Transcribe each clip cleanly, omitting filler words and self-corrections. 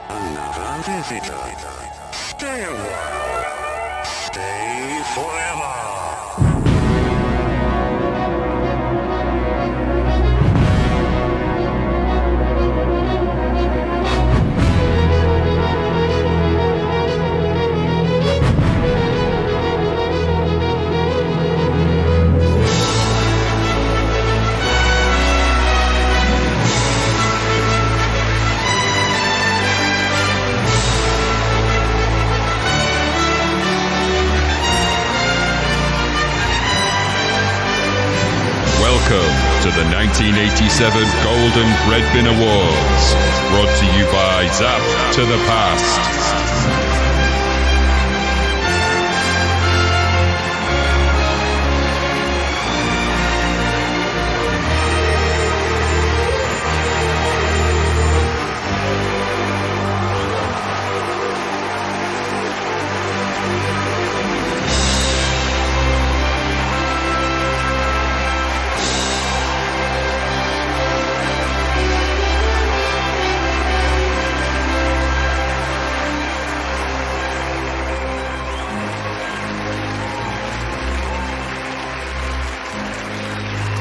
Another visitor. Stay a while. Stay forever. Welcome to the 1987 Golden Breadbin Awards, brought to you by Zapped to the Past.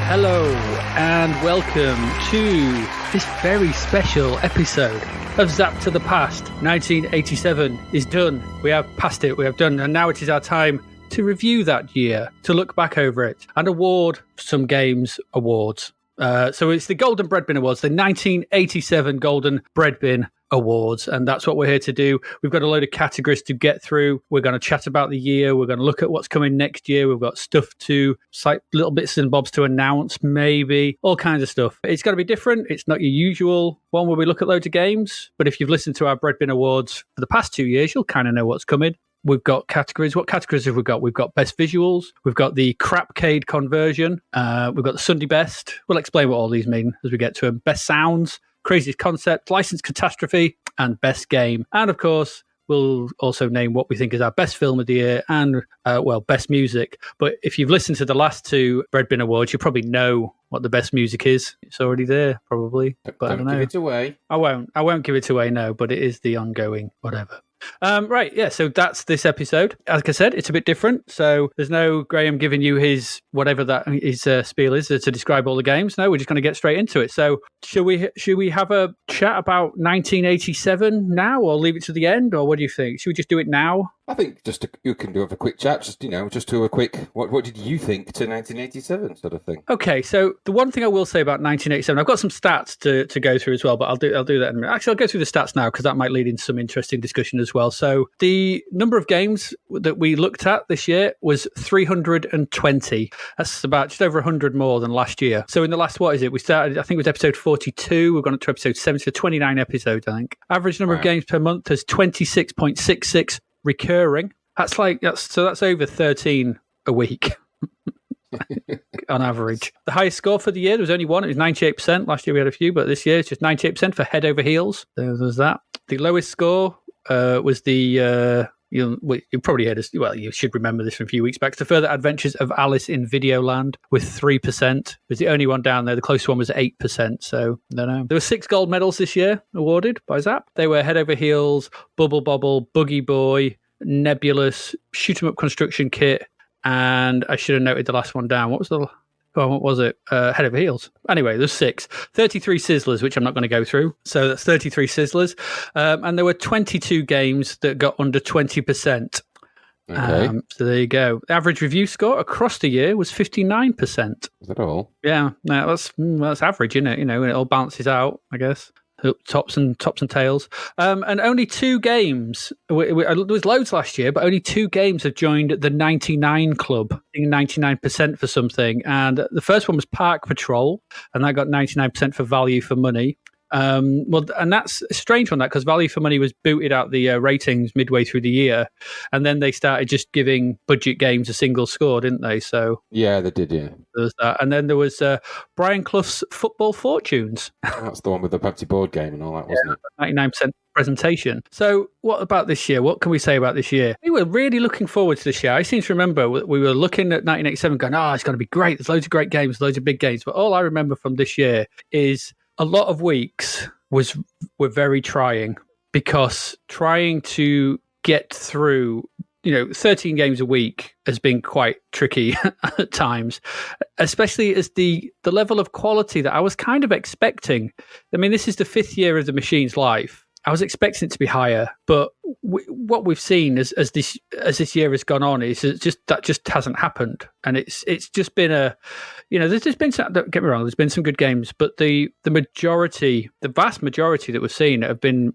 Hello and welcome to this very special episode of Zapped to the Past. 1987 is done. We have passed it, we have done, and now it is our time to review that year, to look back over it and award some games awards. So it's the Golden Breadbin Awards, the 1987 Golden Breadbin Awards, and that's what we're here to do. We've got a load of categories to get through. We're going to chat about the year. We're going to look at what's coming next year. We've got stuff to, little bits and bobs to announce, maybe, all kinds of stuff. It's going to be different. It's not your usual one where we look at loads of games, but if you've listened to our Breadbin Awards for the past 2 years, you'll kind of know what's coming. We've got categories. What categories have we got? We've got best visuals. We've got the Crapcade conversion. We've got the Sunday best. We'll explain what all these mean as we get to them. Best sounds, craziest concept, licensed catastrophe, and best game. And of course, we'll also name what we think is our best film of the year and, best music. But if you've listened to the last two Breadbin Awards, you probably know what the best music is. It's already there, probably. But I don't know. Give it away. I won't give it away, no, but it is the ongoing whatever. So that's this episode. Like I said, it's a bit different. So there's no Graham giving you his whatever that his spiel is to describe all the games. No, we're just going to get straight into it. So should we have a chat about 1987 now, or leave it to the end, or what do you think? Should we just do it now? I think you can do a quick chat, just do a quick, what did you think to 1987 sort of thing? Okay, so the one thing I will say about 1987, I've got some stats to go through as well, but I'll do that in a minute. Actually, I'll go through the stats now because that might lead into some interesting discussion as well. So the number of games that we looked at this year was 320. That's about just over 100 more than last year. So in the last, what is it? We started, I think it was episode 42. We've gone up to episode 70, 29 episodes, I think. Average number of games per month is 26.66 recurring. That's over 13 a week on average. The highest score for the year, there was only one. It was 98%. Last year we had a few, but this year it's just 98% for head over heels. There was that. The lowest score was the you probably heard this. Well, you should remember this from a few weeks back. The Further Adventures of Alice in Videoland with 3%. It was the only one down there. The closest one was 8%. So I don't know. There were 6 gold medals this year awarded by Zzap. They were Head Over Heels, Bubble Bobble, Boogie Boy, Nebulous, Shoot 'em Up Construction Kit, and I should have noted the last one down. What was it? Head Over Heels. Anyway, there's 6. 33 Sizzlers, which I'm not going to go through. So that's 33 Sizzlers. And there were 22 games that got under 20%. Okay. So there you go. The average review score across the year was 59%. Is that all? Yeah, no, that's average, isn't it? You know, it all balances out, I guess. Tops and tails. And only 2 games, there was loads last year, but only 2 games have joined the 99 club, 99% for something. And the first one was Park Patrol, and that got 99% for value for money. And that's a strange one, that, because Value for Money was booted out the ratings midway through the year, and then they started just giving budget games a single score, didn't they? So yeah, they did. Yeah, there was that, and then there was Brian Clough's Football Fortunes. That's the one with the Pepsi board game and all that, wasn't it? 99% presentation. So what about this year? What can we say about this year? We were really looking forward to this year. I seem to remember we were looking at 1987 going, it's going to be great. There's loads of great games, loads of big games. But all I remember from this year is a lot of weeks were very trying. because trying to get through 13 games a week has been quite tricky at times, especially as the level of quality that I was kind of expecting. I mean, this is the 5th year of the machine's life. I was expecting it to be higher, but what we've seen as this year has gone on is that just hasn't happened, and it's just been there's just been some, don't get me wrong, there's been some good games, but the vast majority that we've seen have been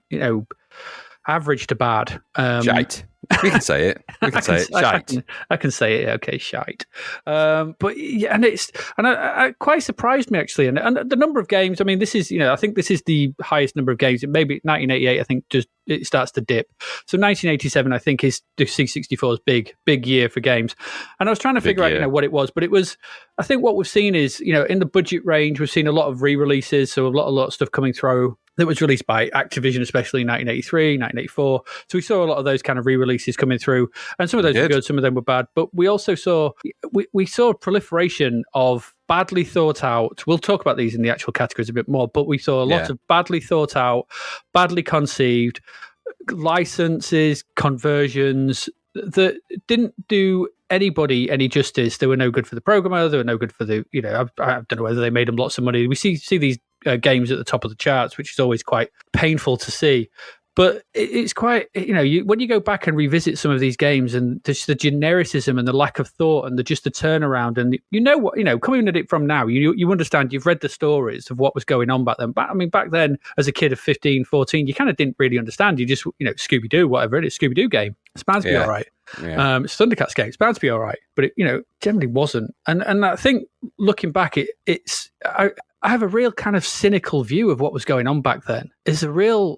average to bad. Shite. We can say it. We can say it. Shite. I can say it. Okay, shite. But yeah, and I quite surprised me actually. And the number of games. I mean, this is I think this is the highest number of games. Maybe 1988. I think just it starts to dip. So 1987, I think, is the C64's big year for games. And I was trying to figure out what it was, but it was. I think what we've seen is in the budget range, we've seen a lot of re-releases. So a lot of stuff coming through that was released by Activision, especially in 1983, 1984. So we saw a lot of those kind of re-releases coming through, and some of those were good, some of them were bad. But we also saw we saw a proliferation of badly thought out. We'll talk about these in the actual categories a bit more, but we saw a lot of badly thought out, badly conceived licenses, conversions that didn't do anybody any justice. They were no good for the programmer. They were no good for the I don't know whether they made them lots of money. We see these games at the top of the charts, which is always quite painful to see. But it's quite, when you go back and revisit some of these games and just the genericism and the lack of thought and just the turnaround, and coming at it from now, you understand, you've read the stories of what was going on back then. Back then, as a kid of 15, 14, you kind of didn't really understand. You just, Scooby-Doo, whatever it is, Scooby-Doo game. It's bound to be all right. Yeah. It's Thundercats game. It's bound to be all right. But it, generally wasn't. And I think looking back, I have a real kind of cynical view of what was going on back then. It's a real,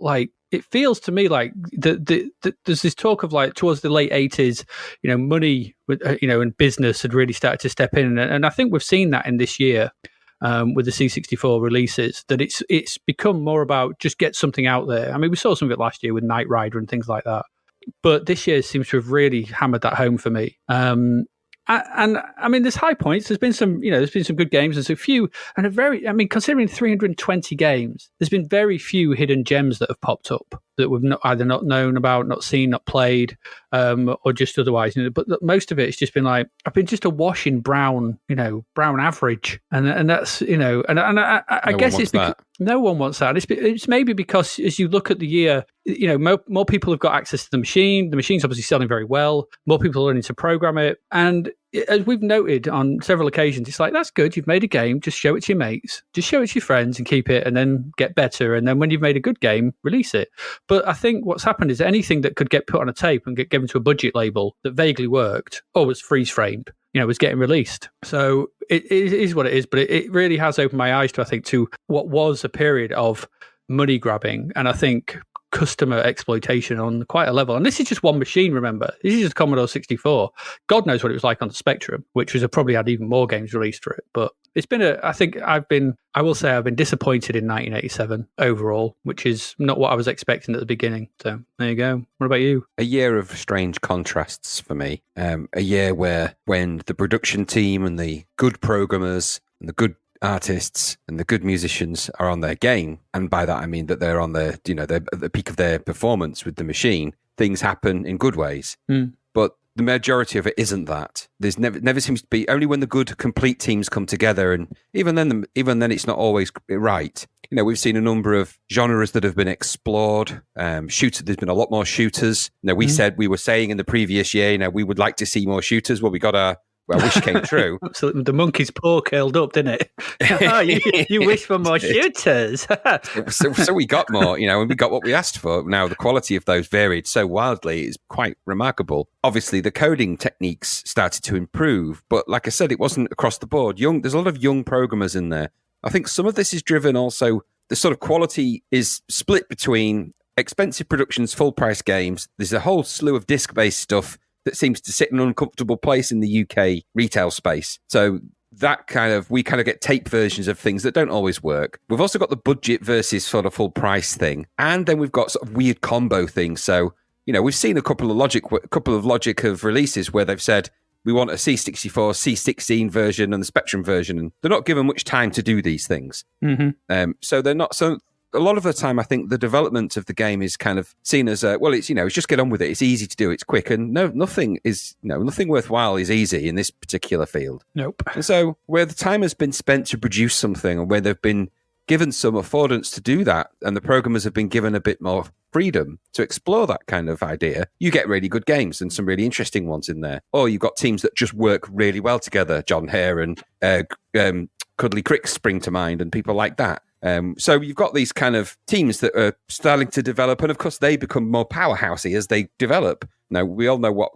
it feels to me like there's this talk of towards the late 80s, money, and business had really started to step in. And I think we've seen that in this year with the C64 releases, that it's become more about just get something out there. I mean, we saw some of it last year with Knight Rider and things like that. But this year seems to have really hammered that home for me. And I mean, there's high points. There's been some, there's been some good games. There's a few, and considering 320 games, there's been very few hidden gems that have popped up that we've either not known about, not seen, not played, or just otherwise. But most of it has just been I've been just a wash in brown average, and that's I guess it's because no one wants that. It's maybe because as you look at the year, more people have got access to the machine. The machine's obviously selling very well. More people are learning to program it, and as we've noted on several occasions, it's that's good. You've made a game. Just show it to your mates. Just show it to your friends and keep it, and then get better. And then when you've made a good game, release it. But I think what's happened is anything that could get put on a tape and get given to a budget label that vaguely worked or was freeze framed, was getting released. So it is what it is. But it really has opened my eyes to, I think, to what was a period of money grabbing, and I think customer exploitation on quite a level. And this is just one machine, remember. This is just Commodore 64. God knows what it was like on the Spectrum, which was probably had even more games released for it. But it's been I will say I've been disappointed in 1987 overall, which is not what I was expecting at the beginning. So there you go. What about you? A year of strange contrasts for me. A year where when the production team and the good programmers and the good artists and the good musicians are on their game, and by that I mean that they're on they're at the peak of their performance with the machine, things happen in good ways. But the majority of it isn't that. There's never seems to be, only when the good complete teams come together, and even then it's not always right. We've seen a number of genres that have been explored. There's been a lot more shooters. We were saying in the previous year, we would like to see more shooters. Well, we got our wish came true. Absolutely. The monkey's paw curled up, didn't it? You wish for more shooters. so we got more, and we got what we asked for. Now, the quality of those varied so wildly is quite remarkable. Obviously, the coding techniques started to improve, but like I said, it wasn't across the board. There's a lot of young programmers in there. I think some of this is driven also, the sort of quality is split between expensive productions, full-price games. There's a whole slew of disc-based stuff that seems to sit in an uncomfortable place in the UK retail space. So that we get tape versions of things that don't always work. We've also got the budget versus sort of full price thing. And then we've got sort of weird combo things. So, we've seen a couple of Logic of releases where they've said, we want a C64, C16 version and the Spectrum version. And they're not given much time to do these things. Mm-hmm. So they're not, so a lot of the time, I think the development of the game is kind of seen as it's just get on with it. It's easy to do. It's quick, and nothing worthwhile is easy in this particular field. Nope. And so where the time has been spent to produce something, or where they've been given some affordance to do that, and the programmers have been given a bit more freedom to explore that kind of idea, you get really good games and some really interesting ones in there. Or you've got teams that just work really well together. John Hare and Cuddly Cricks spring to mind, and people like that. So you've got these kind of teams that are starting to develop, and of course they become more powerhousey as they develop. Now, we all know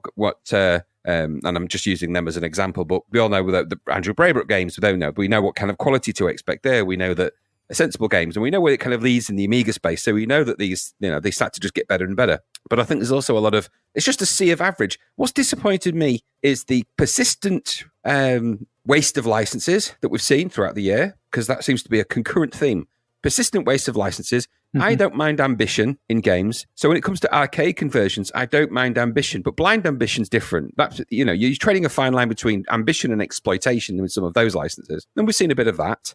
and I'm just using them as an example, but we all know that the Andrew Braybrook games, we know what kind of quality to expect there. We know that sensible games, and we know where it kind of leads in the Amiga space. So we know that these, they start to just get better and better. But I think there's also a lot of, it's just a sea of average. What's disappointed me is the persistent waste of licenses that we've seen throughout the year, because that seems to be a concurrent theme. Persistent waste of licenses. I don't mind ambition in games. So when it comes to arcade conversions, I don't mind ambition, but blind ambition's different. That's, you're trading a fine line between ambition and exploitation with some of those licenses. And we've seen a bit of that.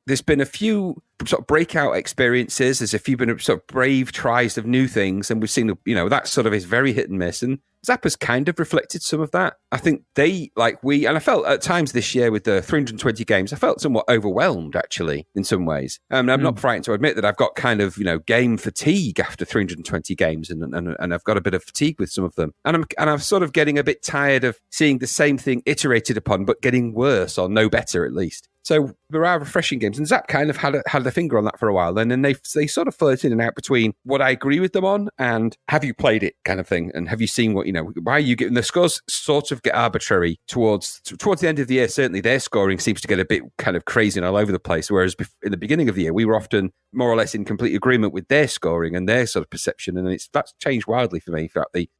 There's been a few sort of breakout experiences. There's a few been sort of brave tries of new things. And we've seen, that sort of is very hit and miss. And Zzap has kind of reflected some of that. I think and I felt at times this year with the 320 games, I felt somewhat overwhelmed, actually, in some ways. I'm not frightened to admit that I've got kind of, game fatigue after 320 games, and I've got a bit of fatigue with some of them. And I'm sort of getting a bit tired of seeing the same thing iterated upon, but getting worse or no better, at least. So there are refreshing games, and Zzap kind of had a finger on that for a while, and then they sort of float in and out between what I agree with them on and have you played it kind of thing, and have you seen what why are you getting the scores sort of get arbitrary towards the end of the year. Certainly, their scoring seems to get a bit kind of crazy and all over the place, whereas in the beginning of the year we were often more or less in complete agreement with their scoring and their sort of perception, and that's changed wildly for me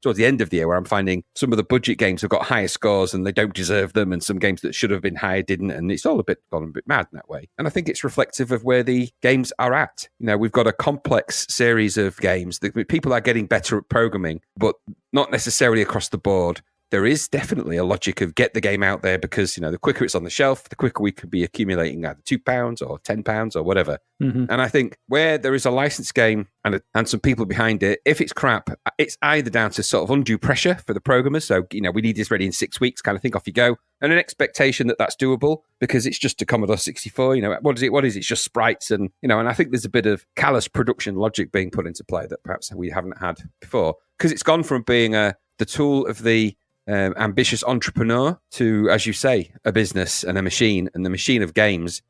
towards the end of the year, where I'm finding some of the budget games have got higher scores and they don't deserve them, and some games that should have been higher didn't, and it's all gone a bit mad in that way. And I think it's reflective of where the games are at. We've got a complex series of games that people are getting better at programming, but not necessarily across the board. There is definitely a logic of get the game out there, because the quicker it's on the shelf, the quicker we could be accumulating either £2 or £10 or whatever. And I think where there is a licensed game and some people behind it, if it's crap, it's either down to sort of undue pressure for the programmers. So we need this ready in 6 weeks, kind of think, off you go, and an expectation that that's doable because it's just a Commodore 64. What is it? It's just sprites, and and I think there's a bit of callous production logic being put into play that perhaps we haven't had before, because it's gone from being the tool of the ambitious entrepreneur to, as you say, a business and a machine, and the machine of games.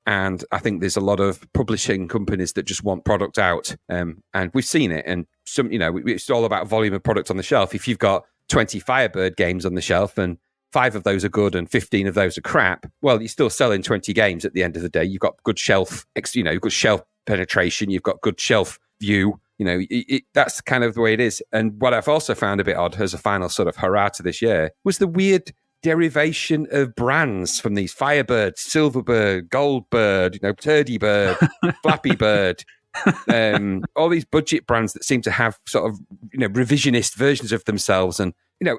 And I think there's a lot of publishing companies that just want product out. And we've seen it. And it's all about volume of product on the shelf. If you've got 20 Firebird games on the shelf and 5 of those are good and 15 of those are crap, well, you're still selling 20 games at the end of the day. You've got good shelf, you've got shelf penetration, you've got good shelf view. That's kind of the way it is. And what I've also found a bit odd as a final sort of hurrah to this year was the weird derivation of brands from these Firebird, Silverbird, Goldbird, Turdybird, Flappy Bird, all these budget brands that seem to have sort of revisionist versions of themselves. And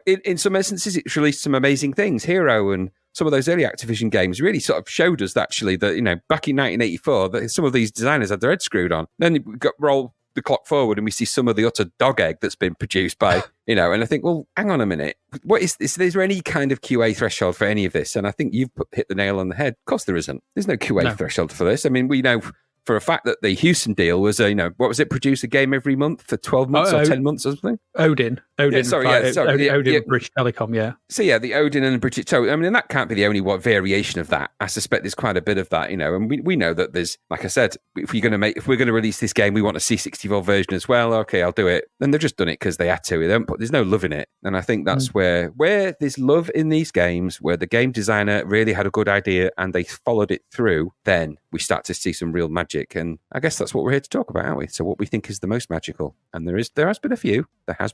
in some instances, it's released some amazing things. Hero and some of those early Activision games really sort of showed us that actually that back in 1984 that some of these designers had their heads screwed on. Then we roll the clock forward and we see some of the utter dog egg that's been produced by, and I think, well, hang on a minute. What is this? Is there any kind of QA threshold for any of this? And I think you've hit the nail on the head. Of course there isn't. There's no QA threshold for this. I mean, we know for a fact that the Houston deal was, what was it? Produce a game every month for 12 months or 10 months or something? Odin, Odin, British Telecom, yeah. So yeah, the Odin and the British. So I mean, that can't be the only variation of that. I suspect there's quite a bit of that, and we know that there's, like I said, if we're going to release this game, we want a C64 version as well. Okay, I'll do it. And they've just done it because they had to. There's no love in it, and I think that's where there's love in these games, where the game designer really had a good idea and they followed it through. Then we start to see some real magic, and I guess that's what we're here to talk about, aren't we? So what we think is the most magical, and there has been a few. There has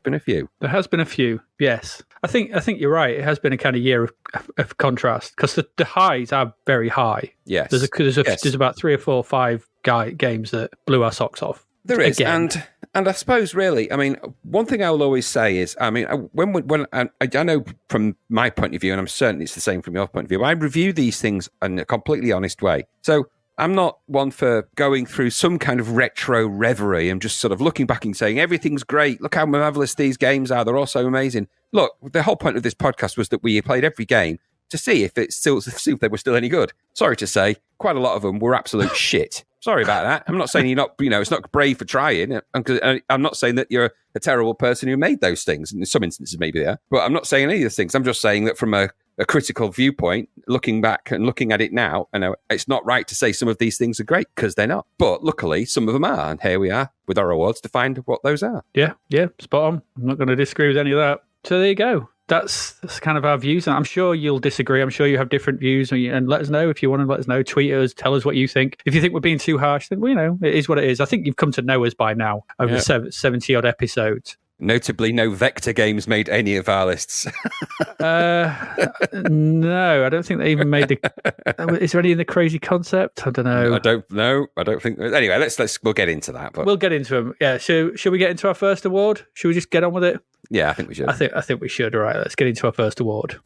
been a few. Yes, I think you're right. It has been a kind of year of contrast, because the highs are very high. Yes, there's about 3 or 4 or 5 games that blew our socks off. There is, again. and I suppose really, I mean, one thing I will always say is, I mean, when I know from my point of view, and I'm certain it's the same from your point of view, I review these things in a completely honest way. So I'm not one for going through some kind of retro reverie and just sort of looking back and saying everything's great. Look how marvelous these games are. They're all so amazing. Look, the whole point of this podcast was that we played every game to see if they were still any good. Sorry to say, quite a lot of them were absolute shit. Sorry about that. I'm not saying you're not, it's not brave for trying. I'm not saying that you're a terrible person who made those things. In some instances, maybe they are. But I'm not saying any of those things. I'm just saying that from a critical viewpoint, looking back and looking at it now, I know it's not right to say some of these things are great because they're not. But luckily, some of them are. And here we are with our awards to find what those are. Yeah, spot on. I'm not going to disagree with any of that. So there you go. That's kind of our views. And I'm sure you'll disagree. I'm sure you have different views. And let us know if you want to let us know. Tweet us. Tell us what you think. If you think we're being too harsh, then, it is what it is. I think you've come to know us by now over 70-odd episodes. Notably, no Vector games made any of our lists. No, I don't think they even made the... Is there any in the Crazy Concept? I don't know. I don't know. I don't think... Anyway, we'll get into that. But... We'll get into them. Yeah, should we get into our first award? Should we just get on with it? Yeah, I think we should. I think we should. All right, let's get into our first award.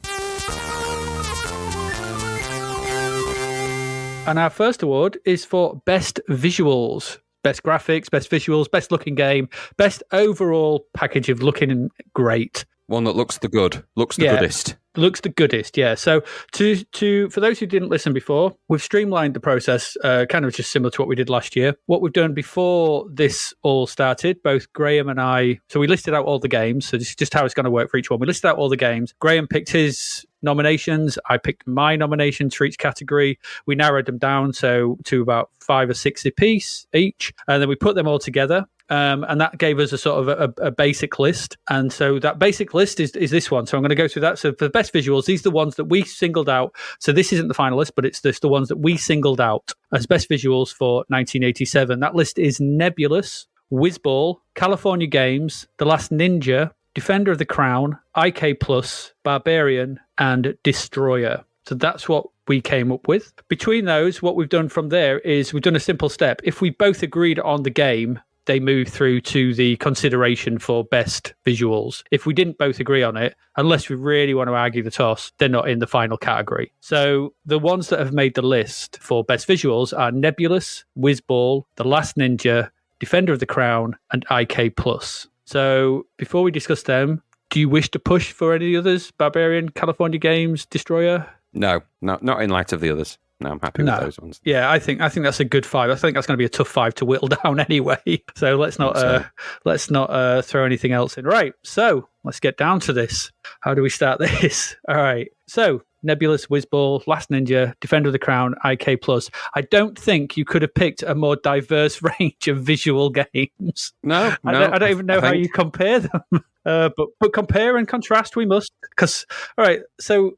And our first award is for Best Visuals. Best graphics, best visuals, best looking game, best overall package of looking great. One that looks the goodest. Looks the goodest, yeah. So for those who didn't listen before, we've streamlined the process, kind of just similar to what we did last year. What we've done before this all started, both Graham and I, so we listed out all the games. So this is just how it's going to work for each one. We listed out all the games. Graham picked his nominations. I picked my nominations for each category. We narrowed them down to about 5 or 6 apiece each, and then we put them all together. And that gave us a sort of a basic list. And so that basic list is this one. So I'm going to go through that. So for the best visuals, these are the ones that we singled out. So this isn't the final list, but it's the ones that we singled out as best visuals for 1987. That list is Nebulous, Whizball, California Games, The Last Ninja, Defender of the Crown, IK Plus, Barbarian, and Destroyer. So that's what we came up with. Between those, what we've done from there is we've done a simple step. If we both agreed on the game, they move through to the consideration for best visuals. If we didn't both agree on it, unless we really want to argue the toss, they're not in the final category. So the ones that have made the list for best visuals are Nebulous, Whizball, The Last Ninja, Defender of the Crown, and IK Plus. So before we discuss them, do you wish to push for any others? Barbarian, California Games, Destroyer? No, not in light of the others. No, I'm happy with those ones. Yeah, I think that's a good 5. I think that's going to be a tough 5 to whittle down anyway. So let's not throw anything else in. Right. So let's get down to this. How do we start this? All right. So Nebulous, Whizball, Last Ninja, Defender of the Crown, IK Plus. I don't think you could have picked a more diverse range of visual games. No, I don't even know how you compare them. But compare and contrast we must. Okay. So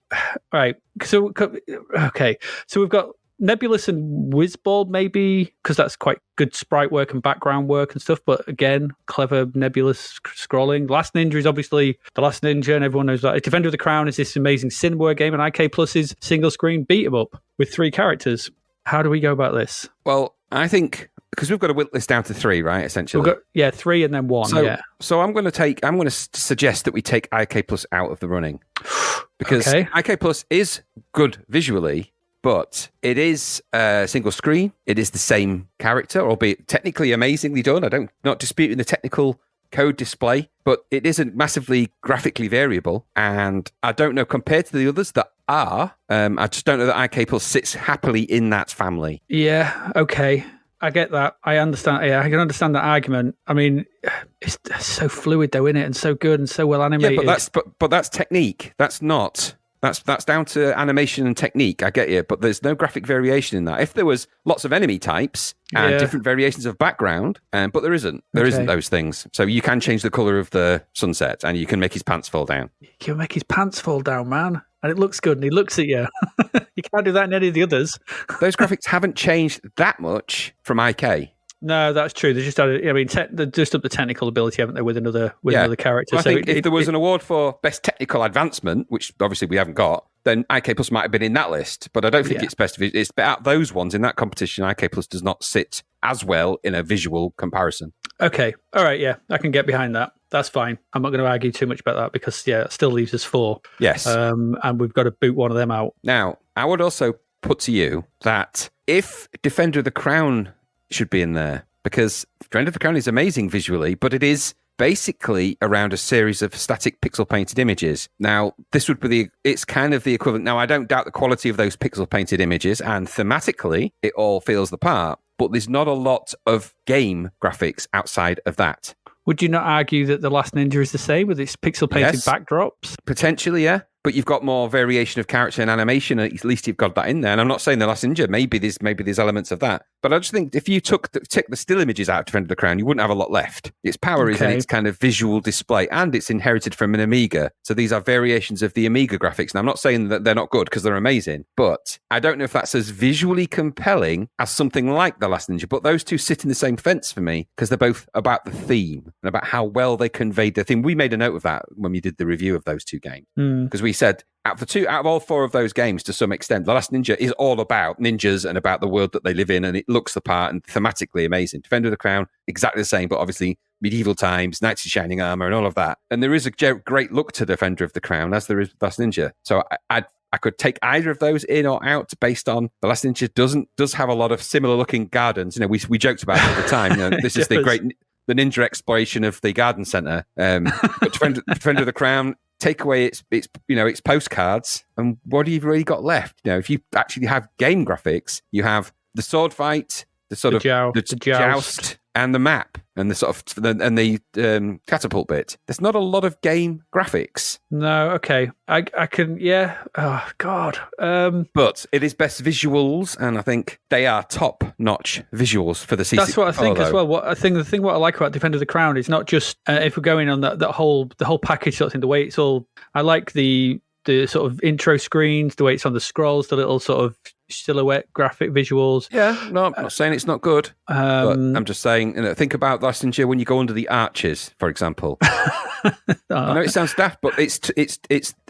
we've got Nebulous and Whizball, maybe, because that's quite good sprite work and background work and stuff. But again, clever Nebulous scrolling. Last Ninja is obviously The Last Ninja, and everyone knows that. Defender of the Crown is this amazing Cinema game, and IK Plus is single screen beat 'em up with 3 characters. How do we go about this? Well, I think because we've got to whittle this down to 3, right? Essentially, we've got 3 and then 1. So I'm going to suggest that we take IK Plus out of the running because IK Plus is good visually. But it is single screen. It is the same character, albeit technically amazingly done. Not disputing the technical code display, but it isn't massively graphically variable. And I don't know, compared to the others that are, I just don't know that IK Plus sits happily in that family. Yeah, okay. I get that. I understand. Yeah, I can understand that argument. I mean, it's so fluid though, isn't it? And so good and so well animated. Yeah, but that's technique. That's not... That's down to animation and technique. I get you, but there's no graphic variation in that. If there was lots of enemy types and different variations of background, but there isn't. There isn't those things. So you can change the color of the sunset, and you can make his pants fall down. You can make his pants fall down, man, and it looks good. And he looks at you. You can't do that in any of the others. Those graphics haven't changed that much from IK. No, that's true. They just added. I mean, they're just up the technical ability, haven't they, with another character? Well, I think if there was an award for best technical advancement, which obviously we haven't got, then IK Plus might have been in that list. But I don't think it's best. It's out those ones in that competition. IK Plus does not sit as well in a visual comparison. Okay, all right, yeah, I can get behind that. That's fine. I'm not going to argue too much about that because it still leaves us 4. Yes, and we've got to boot one of them out. Now, I would also put to you that if Defender of the Crown should be in there, because Defender of the Crown is amazing visually, but it is basically around a series of static pixel painted images. Now, this would be it's kind of the equivalent. Now, I don't doubt the quality of those pixel painted images, and thematically, it all feels the part, but there's not a lot of game graphics outside of that. Would you not argue that The Last Ninja is the same with its pixel painted backdrops? Potentially, yeah. But you've got more variation of character and animation. At least you've got that in there. And I'm not saying The Last Ninja. Maybe there's elements of that. But I just think if you took the still images out of Defender of the Crown, you wouldn't have a lot left. Its power is in its kind of visual display, and it's inherited from an Amiga. So these are variations of the Amiga graphics. Now, I'm not saying that they're not good because they're amazing, but I don't know if that's as visually compelling as something like The Last Ninja. But those two sit in the same fence for me because they're both about the theme and about how well they conveyed the theme. We made a note of that when we did the review of those two games because we said, out of all four of those games, to some extent, The Last Ninja is all about ninjas and about the world that they live in, and it looks the part and thematically amazing. Defender of the Crown, exactly the same, but obviously medieval times, knights in shining armor, and all of that. And there is a great look to Defender of the Crown, as there is Last Ninja. So I could take either of those in or out based on The Last Ninja does have a lot of similar looking gardens. You know, we joked about it at the time. You know, this is the ninja exploration of the garden centre. But Defender of the Crown, take away its postcards, and what have you really got left? You know, if you actually have game graphics, you have the sword fight, the joust, and the map, and the sort of the catapult bit. There's not a lot of game graphics. No, okay, I can, yeah. Oh God, but it is best visuals, and I think they are top-notch visuals for the C64. That's what I think as well. What I like about Defender of the Crown is not just if we're going on the whole package sort of thing. The way it's all, I like the sort of intro screens, the way it's on the scrolls, the little sort of silhouette graphic visuals. Yeah, no, I'm not saying it's not good. But I'm just saying, think about Last Ninja when you go under the arches, for example. I know it sounds daft, but it's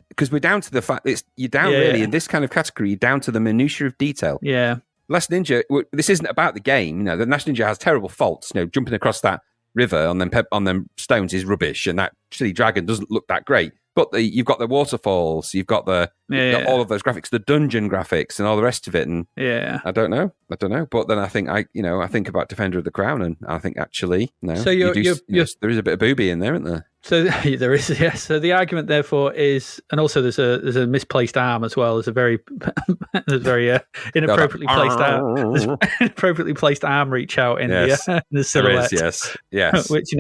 because we're down to the fact you're down really in this kind of category. You're down to the minutiae of detail. Yeah, Last Ninja. This isn't about the game. You know, the Last Ninja has terrible faults. You know, jumping across that river on them stones is rubbish, and that silly dragon doesn't look that great. But you've got the waterfalls, you've got all of those graphics, the dungeon graphics, and all the rest of it. And I don't know. But then I think I think about Defender of the Crown, and I think actually, no. So there is a bit of booby in there, isn't there? So there is, yes. So the argument, therefore, is, and also there's a misplaced arm as well. There's a very inappropriately placed arm. There's inappropriately placed arm reach out in the silhouette. There is, yes. Which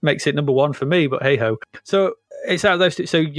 makes it number one for me. But hey ho. So it's out of those two. So in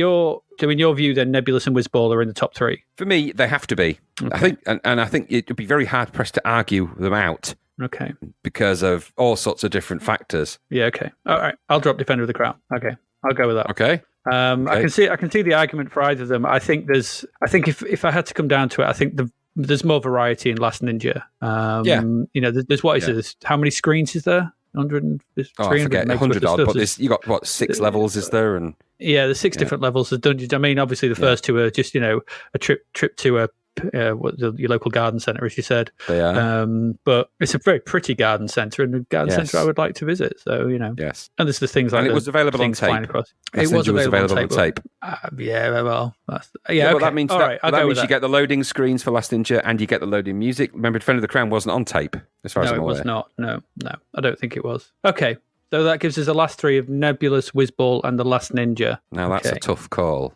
your view, then Nebulous and Whizball are in the top three. For me, they have to be. Okay. I think, and I think it would be very hard pressed to argue them out. Okay. Because of all sorts of different factors. Yeah. Okay. All right. I'll drop Defender of the Crown. Okay. I'll go with that. Okay. I can see the argument for either of them. I think if I had to come down to it, I think there's more variety in Last Ninja. There's there's how many screens is there? 100, 300, I forget, 100 odd, but you got 6 levels, is there? And there's 6 different levels of dungeons. I mean, obviously the first two are just a trip to your local garden centre, as you said. They are. But it's a very pretty garden centre, and a garden centre I would like to visit. So yes. And there's the things like it was available on tape. It was available on tape. Well, okay. that means that means you get the loading screens for Last Ninja, and you get the loading music. Remember, Defender of the Crown wasn't on tape, as far as I'm aware. No, it was not. No, I don't think it was. Okay. So that gives us the last three of Nebulous, Whizball, and The Last Ninja. Now that's a tough call.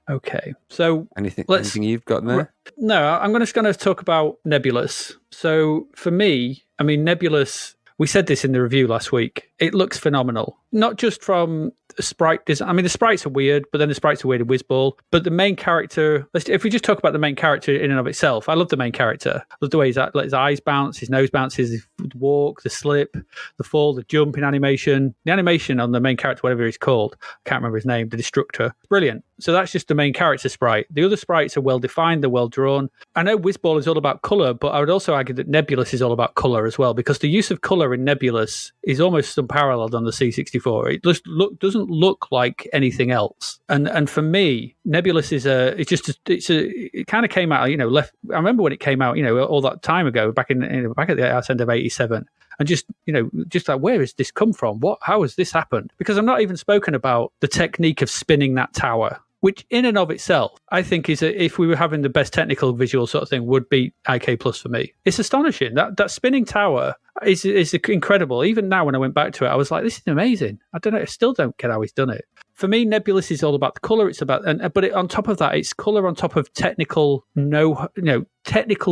Okay, so anything you've got in there? No, I'm just going to talk about Nebulous. So for me, I mean, Nebulous, we said this in the review last week, it looks phenomenal. Not just from the sprite design. I mean, the sprites are weird, but then the sprites are weird in Whizball. But the main character, if we just talk about the main character in and of itself, I love the main character. I love the way his eyes bounce, his nose bounces, his walk, the slip, the fall, the jump in animation. The animation on the main character, whatever he's called, I can't remember his name, the Destructor. Brilliant. So that's just the main character sprite. The other sprites are well defined, they're well drawn. I know Whizball is all about colour, but I would also argue that Nebulous is all about colour as well, because the use of colour in Nebulous is almost unparalleled on the C64. It just doesn't look like anything else. And for me, Nebulous it kind of came out, I remember when it came out, all that time ago, back at the arse end of 87. And just like, where has this come from? How has this happened? Because I'm not even spoken about the technique of spinning that tower, which in and of itself, I think if we were having the best technical visual sort of thing, would be IK Plus for me. It's astonishing. That spinning tower is incredible. Even now, when I went back to it, I was like, this is amazing. I don't know. I still don't get how he's done it. For me, Nebulous is all about the color. It's about, but on top of that, it's color on top of technical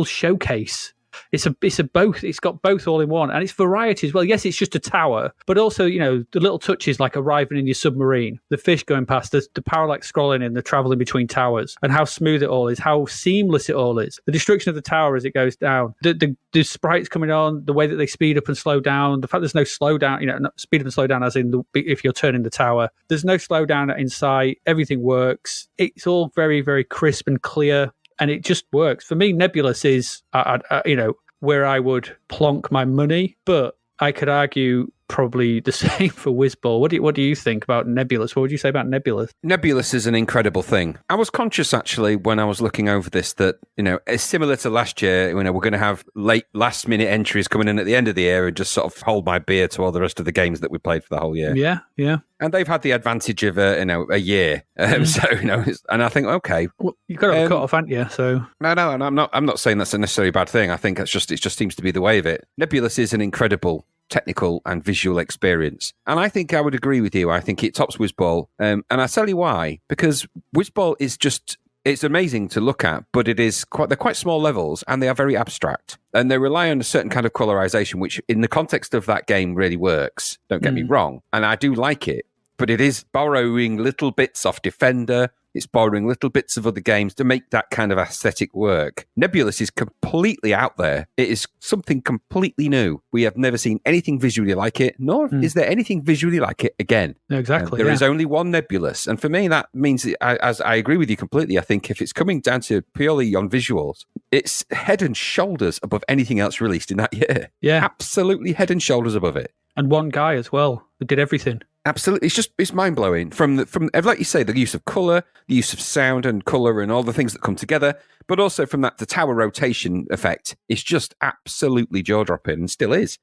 showcase. It's a both. It's got both all in one, and it's variety as well. Yes, it's just a tower, but also the little touches like arriving in your submarine, the fish going past, the parallax scrolling and the traveling between towers, and how smooth it all is, how seamless it all is. The destruction of the tower as it goes down, the sprites coming on, the way that they speed up and slow down, the fact there's no slow down, not speed up and slow down as in if you're turning the tower. There's no slow down in sight. Everything works. It's all very, very crisp and clear. And it just works. For me, Nebulous is, where I would plonk my money, but I could argue probably the same for Whizball. What do you think about Nebulous? What would you say about Nebulous? Nebulous is an incredible thing. I was conscious, actually, when I was looking over this, that, it's similar to last year. We're going to have last-minute entries coming in at the end of the year and just sort of hold my beer to all the rest of the games that we played for the whole year. Yeah. And they've had the advantage of a year, so and I think well, you've got to have a cut off, haven't you? So no, and I'm not saying that's a necessarily bad thing. I think it just seems to be the way of it. Nebulous is an incredible technical and visual experience, and I think I would agree with you. I think it tops Whizball, and I'll tell you why. Because Whizball is it's amazing to look at, but they're quite small levels and they are very abstract. And they rely on a certain kind of colorization, which in the context of that game really works. Don't get me wrong. And I do like it, but it is borrowing little bits off Defender. It's borrowing little bits of other games to make that kind of aesthetic work. Nebulous is completely out there. It is something completely new. We have never seen anything visually like it, nor is there anything visually like it again. Exactly. There is only one Nebulous. And for me, that means, as I agree with you completely, I think if it's coming down to purely on visuals, it's head and shoulders above anything else released in that year. Yeah. Absolutely head and shoulders above it. And one guy as well who did everything. Absolutely. It's mind blowing from like you say, the use of color, the use of sound and color and all the things that come together, but also from the tower rotation effect. It's just absolutely jaw dropping and still is.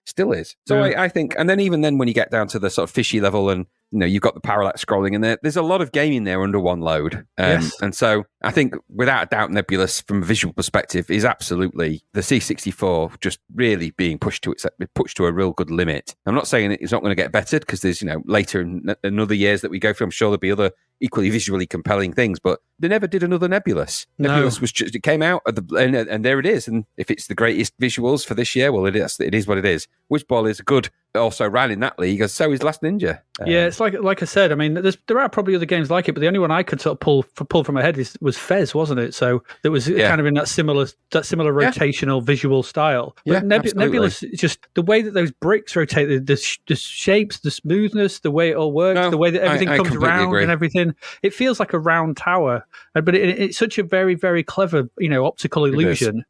So I think, and then even then when you get down to the sort of fishy level and, you've got the parallax scrolling and there's a lot of gaming there under one load. Yes. And so I think without a doubt, Nebulous from a visual perspective is absolutely the C64 just really being pushed to a real good limit. I'm not saying it's not going to get bettered because there's, later in other years that we go through, I'm sure there'll be other equally visually compelling things, but they never did another Nebulous. No. Nebulous was just, it came out and there it is. And if it's the greatest visuals for this year, well, it is what it is. Whizball is good, also ran in that league, as so is Last Ninja. Yeah, it's like I said. I mean, there are probably other games like it, but the only one I could sort of pull from my head was Fez, wasn't it? So it was kind of in that similar rotational visual style. But Nebulous, just the way that those bricks rotate, the shapes, the smoothness, the way it all works, the way that everything comes around and everything. It feels like a round tower, but it's such a very, very clever, optical illusion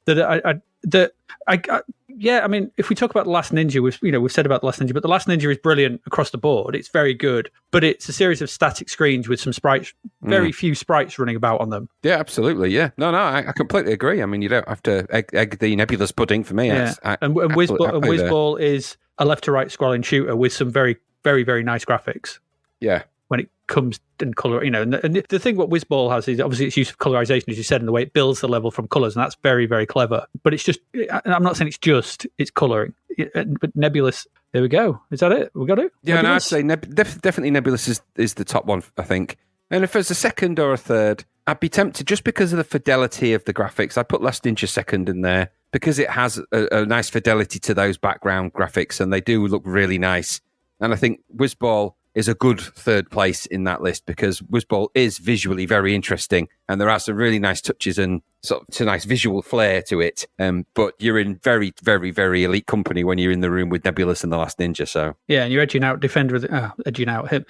I mean, if we talk about The Last Ninja, we've said about The Last Ninja, but The Last Ninja is brilliant across the board. It's very good, but it's a series of static screens with some sprites, very few sprites running about on them. Yeah, absolutely. Yeah, no, I completely agree. I mean, you don't have to egg the Nebulous pudding for me. Yeah. And Whizball is a left to right scrolling shooter with some very, very, very nice graphics. Yeah. When it comes in color, and the thing what Whizball has is obviously its use of colorization, as you said, and the way it builds the level from colors, and that's very, very clever. But it's just, I'm not saying it's coloring, but Nebulous. There we go. Is that it? We got it. Yeah, no, I'd say definitely Nebulous is the top one, I think. And if there's a second or a third, I'd be tempted just because of the fidelity of the graphics. I'd put Last Ninja second in there because it has a nice fidelity to those background graphics, and they do look really nice. And I think Whizball is a good third place in that list because Whizball is visually very interesting and there are some really nice touches and sort of a nice visual flair to it. But you're in very, very, very elite company when you're in the room with Nebulous and The Last Ninja. So yeah, and you're edging out Defender with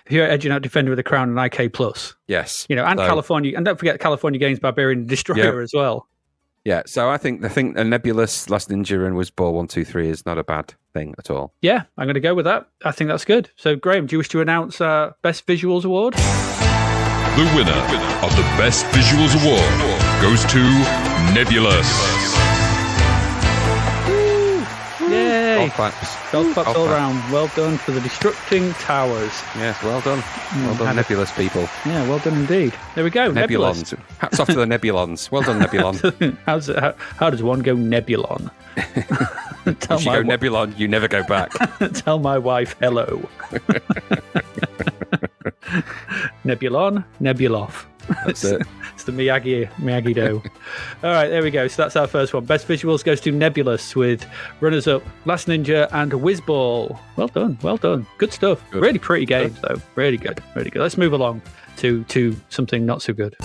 You're edging out Defender with a Crown and IK Plus. Yes, and California, and don't forget California Games Barbarian and Destroyer as well. Yeah, so I think a Nebulous, Last Ninja, and Whizball 1, 2, 3 is not a bad thing at all. Yeah, I'm going to go with that. I think that's good. So, Graham, do you wish to announce Best Visuals Award? The winner of the Best Visuals Award goes to Nebulous. Yay! Hey, golf claps. golf claps Golf all clap. round. Well done for the destructing towers. Yes, well done. Well done, Nebulous people. Yeah, well done indeed. There we go. Nebulons. Hats off to the Nebulons. Well done, Nebulon. How does one go Nebulon? If you go Nebulon, you never go back. Tell my wife hello. Nebulon, Nebuloff. That's it. It's the Miyagi Do. All right, there we go. So that's our first one. Best visuals goes to Nebulous with runners-up Last Ninja and Whizball. Well done, well done. Good stuff. Good. Really pretty games, though. Really good, really good. Let's move along to something not so good.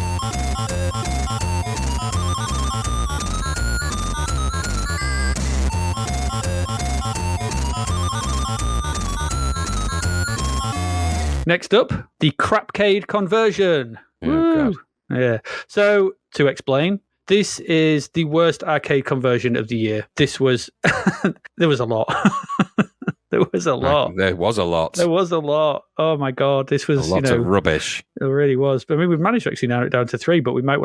Next up, the Crapcade conversion. Oh, Woo! God. Yeah. So, to explain, this is the worst arcade conversion of the year. This was... there was a lot. There was a lot. There was a lot. There was a lot. Oh my god, this was A lot of rubbish. It really was. But I mean, we've managed to actually narrow it down to 3, but I might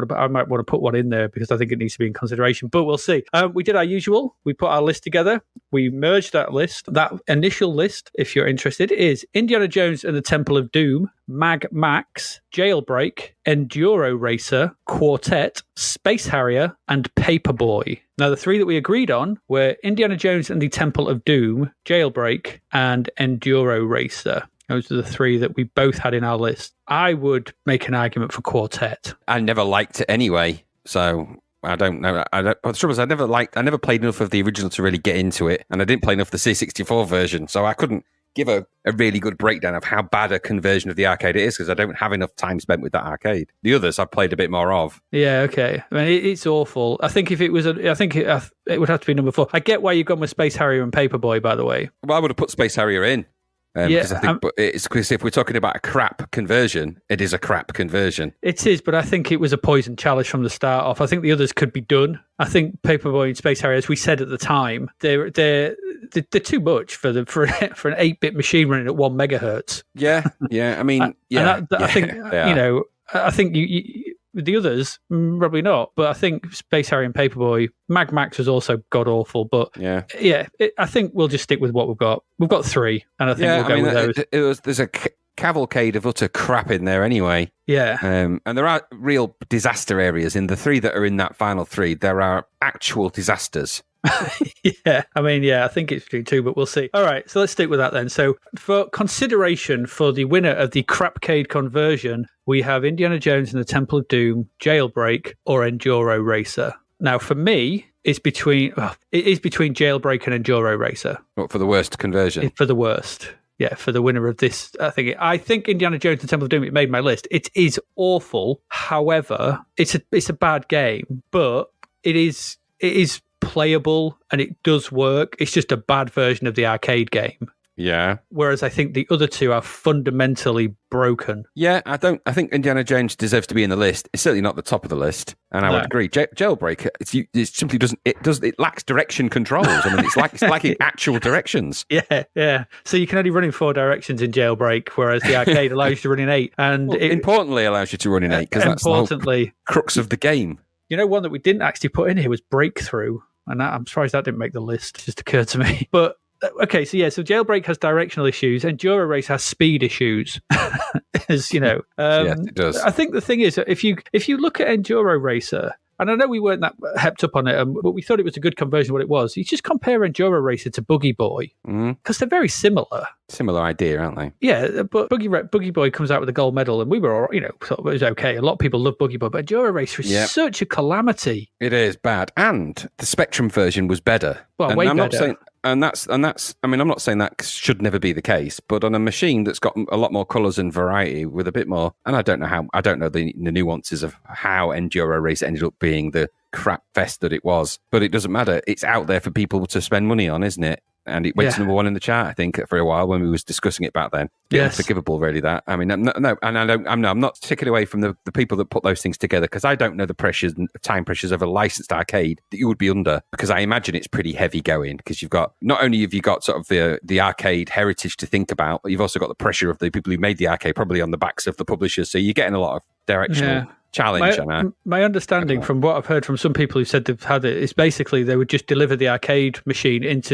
want to put one in there because I think it needs to be in consideration. But we'll see. We did our usual. We put our list together. We merged that list. That initial list, if you're interested, is Indiana Jones and the Temple of Doom, Mag Max, Jailbreak, Enduro Racer, Quartet, Space Harrier, and Paperboy. Now, the 3 that we agreed on were Indiana Jones and the Temple of Doom, Jailbreak, and Enduro Racer. Those are the 3 that we both had in our list. I would make an argument for Quartet. I never liked it anyway, so I don't know. The trouble is, I never played enough of the original to really get into it, and I didn't play enough of the C64 version, so I couldn't give a really good breakdown of how bad a conversion of the arcade it is because I don't have enough time spent with that arcade. The others I've played a bit more of. Yeah, okay. I mean, it's awful. I think if it was, it would have to be number 4. I get why you've gone with Space Harrier and Paperboy, by the way. Well, I would have put Space Harrier in. Because I think, but it's because if we're talking about a crap conversion, it is a crap conversion. It is, but I think it was a poison chalice from the start off. I think the others could be done. I think Paperboy and Space Harrier, as we said at the time, they're too much for an 8-bit machine running at 1 megahertz. Yeah. I mean, yeah. I think I think you the others probably not, but I think Space Harrier and Paperboy, Mag Max was also god awful. But I think we'll just stick with what we've got. We've got 3, and I think we'll go with those. There's a cavalcade of utter crap in there anyway. Yeah. And there are real disaster areas in the 3 that are in that final 3. There are actual disasters. Yeah, I mean, I think it's between 2, but we'll see. All right, so let's stick with that then. So for consideration for the winner of the Crapcade conversion, we have Indiana Jones and the Temple of Doom, Jailbreak, or Enduro Racer. Now, for me, it is between Jailbreak and Enduro Racer. What, for the worst conversion? For the worst. Yeah, for the winner of this, I think Indiana Jones and the Temple of Doom, it made my list. It is awful. However, it's a bad game, but it is playable and it does work. It's just a bad version of the arcade game. Yeah. Whereas I think the other 2 are fundamentally broken. Yeah, I think Indiana Jones deserves to be in the list. It's certainly not the top of the list, and I would agree. Jailbreak, it simply doesn't. It lacks direction controls. I mean, it's lacking actual directions. Yeah. So you can only run in 4 directions in Jailbreak, whereas the arcade allows you to run in 8. And importantly, allows you to run in 8 because that's the whole crux of the game. You know, one that we didn't actually put in here was Breakthrough, and I'm surprised that didn't make the list. It just occurred to me, but. Okay, so Jailbreak has directional issues, and Enduro Race has speed issues. As you know, yes, it does. I think the thing is, if you look at Enduro Racer, and I know we weren't that hepped up on it, but we thought it was a good conversion of what it was. You just compare Enduro Racer to Boogie Boy because they're very similar. Similar idea, aren't they? Yeah, but Boogie Boy comes out with a gold medal, and we were, thought it was okay. A lot of people love Boogie Boy, but Enduro Racer is such a calamity. It is bad, and the Spectrum version was better. Well, and way I'm better. Not saying, and that's. I mean, I'm not saying that should never be the case, but on a machine that's got a lot more colours and variety, with a bit more, and I don't know the nuances of how Enduro Race ended up being the crap fest that it was, but it doesn't matter. It's out there for people to spend money on, isn't it? And it went to number 1 in the chart, I think, for a while when we was discussing it back then. Yes. Unforgivable, really. That I mean, I'm not taking away from the people that put those things together because I don't know the pressures and time pressures of a licensed arcade that you would be under because I imagine it's pretty heavy going because you've got not only have you got sort of the arcade heritage to think about, but you've also got the pressure of the people who made the arcade probably on the backs of the publishers. So you're getting a lot of directional challenge. My understanding from what I've heard from some people who said they've had it is basically they would just deliver the arcade machine into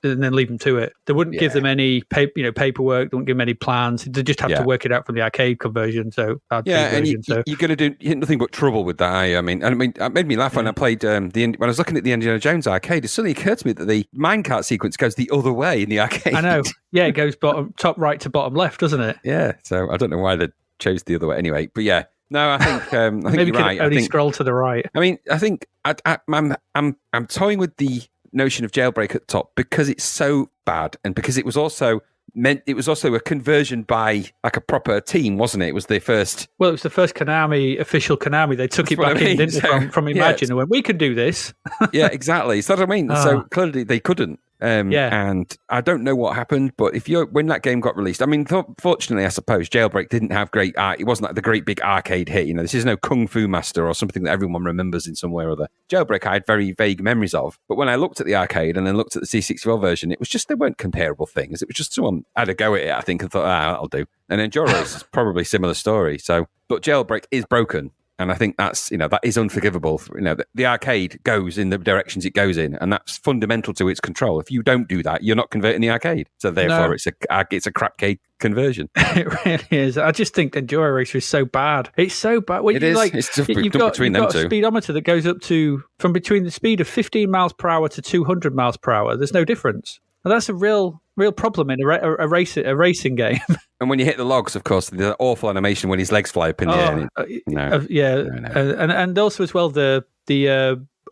and then leave them to it. They wouldn't give them any paperwork. They wouldn't give them any plans. They just have to work it out from the arcade conversion. So you're going to do nothing but trouble with that. I mean, it made me laugh when I played when I was looking at the Indiana Jones arcade. It suddenly occurred to me that the minecart sequence goes the other way in the arcade. I know. Yeah, it goes top right to bottom left, doesn't it? Yeah. So I don't know why they chose the other way. Anyway, but yeah. No, I think maybe you're right. Only scroll to the right. I mean, I think I'm toying with the notion of Jailbreak at the top because it's so bad, and because it was also a conversion by like a proper team, wasn't it? It was the first. Well, it was the first official Konami. They took it back in, didn't they, from Imagine, and went, "We can do this." Yeah, exactly. So what I mean. So clearly they couldn't. And I don't know what happened, but when that game got released, I mean, fortunately, I suppose Jailbreak didn't have great art. It wasn't like the great big arcade hit. This is no Kung Fu Master or something that everyone remembers in some way or other. Jailbreak I had very vague memories of, but when I looked at the arcade and then looked at the C64 version, it was just, they weren't comparable things. It was just someone had a go at it, I think, and thought, that'll do. And Enduro is probably a similar story. But Jailbreak is broken. And I think that is unforgivable. The arcade goes in the directions it goes in, and that's fundamental to its control. If you don't do that, you're not converting the arcade. So therefore, it's a Crapcade conversion. It really is. I just think Enduro Racer is so bad. It's so bad. Well, it is. It's just between them two. A speedometer that goes up to from between the speed of 15 miles per hour to 200 miles per hour. There's no difference. And that's a real problem in a racing game. And when you hit the logs, of course, the awful animation when his legs fly up in the air. And also as well the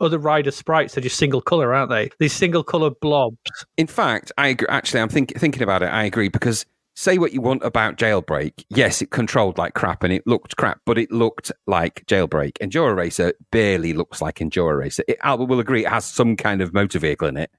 other rider sprites are just single color, aren't they? These single color blobs. In fact, I agree. Actually, I'm thinking about it. I agree because say what you want about Jailbreak. Yes, it controlled like crap and it looked crap, but it looked like Jailbreak. Enduro Racer barely looks like Enduro Racer. Albert will agree it has some kind of motor vehicle in it.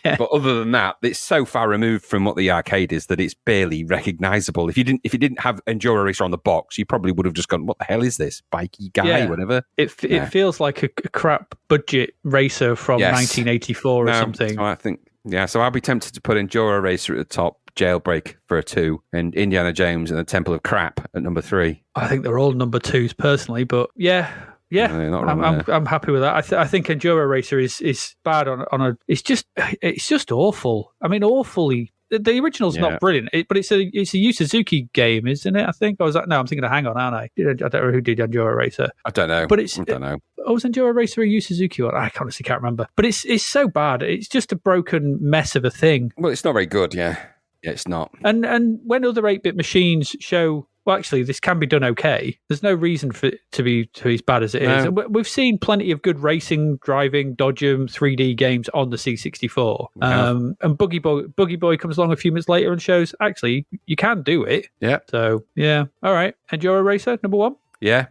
But other than that, it's so far removed from what the arcade is that it's barely recognizable. If you didn't have Enduro Racer on the box, you probably would have just gone, "What the hell is this bikey guy?" Whatever. It feels like a crap budget racer from 1984 or something. So I think So I'll be tempted to put Enduro Racer at the top, Jailbreak for a 2, and Indiana Jones and the Temple of Crap at number 3. I think they're all number 2s personally, but yeah. No, I'm happy with that. I think Enduro Racer is bad on a. It's just awful. I mean, awfully. The original's not brilliant, but it's a Yu Suzuki game, isn't it? I think. Or was that? No, I'm thinking of Hang On, aren't I? I don't know who did Enduro Racer. I don't know. But I don't know. Was Enduro Racer a Yu Suzuki one? I honestly can't remember. But it's so bad. It's just a broken mess of a thing. Well, it's not very good. Yeah, it's not. And when other 8-bit machines show. Well, actually, this can be done okay. There's no reason for it to be as bad as it is. And we've seen plenty of good racing, driving, dodgem, 3D games on the C64. And Boogie Boy comes along a few minutes later and shows, actually, you can do it. Yeah. So, yeah. All right. Enduro Racer, number 1? Yeah.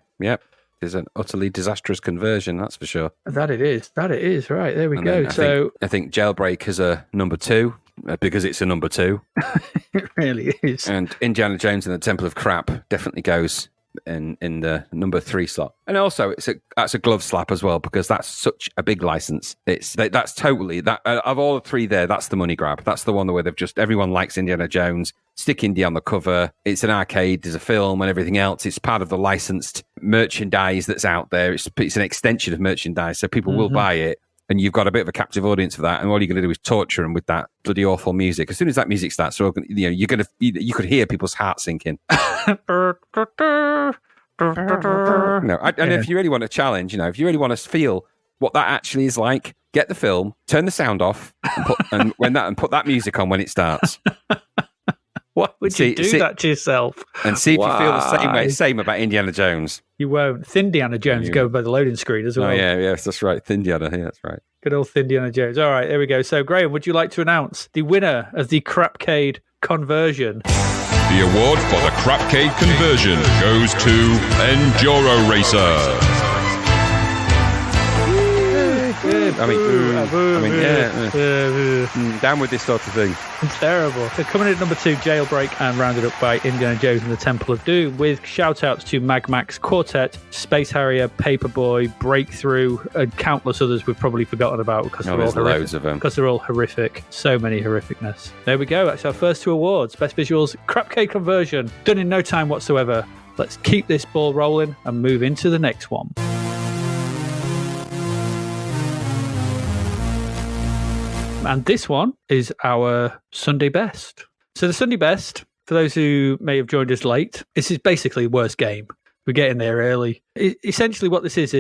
It's an utterly disastrous conversion, that's for sure. That it is. Right, there we go. I think Jailbreak is a number 2. Because it's a number 2. It really is. And Indiana Jones and the Temple of Crap definitely goes in the number 3 slot. And also, that's a glove slap as well, because that's such a big license. That's totally that of all the 3 there. That's the money grab. That's the one where everyone likes Indiana Jones. Stick Indy on the cover. It's an arcade. There's a film and everything else. It's part of the licensed merchandise that's out there. It's an extension of merchandise, so people will buy it. And you've got a bit of a captive audience for that, and all you're going to do is torture them with that bloody awful music. As soon as that music starts, you could hear people's hearts sinking. And if you really want a challenge, if you really want to feel what that actually is like, get the film, turn the sound off, and put that music on when it starts. Why would you do that to yourself? And see if you feel the same about Indiana Jones. You won't. Thindiana Jones go by the loading screen as well. Oh, yes, that's right. Thindiana, yeah, that's right. Good old Thindiana Jones. All right, there we go. So, Graham, would you like to announce the winner of the Crapcade conversion? The award for the Crapcade conversion goes to Enduro Racer. Down with this sort of thing. It's terrible. So coming in at number 2, Jailbreak, and rounded up by Indiana Jones and the Temple of Doom, with shout-outs to Mag Max Quartet, Space Harrier, Paperboy, Breakthrough, and countless others we've probably forgotten about because they're all horrific. Loads of them. Because they're all horrific. So many horrificness. There we go. That's our first 2 awards. Best Visuals, Crapcade conversion, done in no time whatsoever. let's keep this ball rolling and move into the next one. And this one is our Sunday best. So the Sunday best, for those who may have joined us late, this is basically worst game. We get in there early. Essentially what this is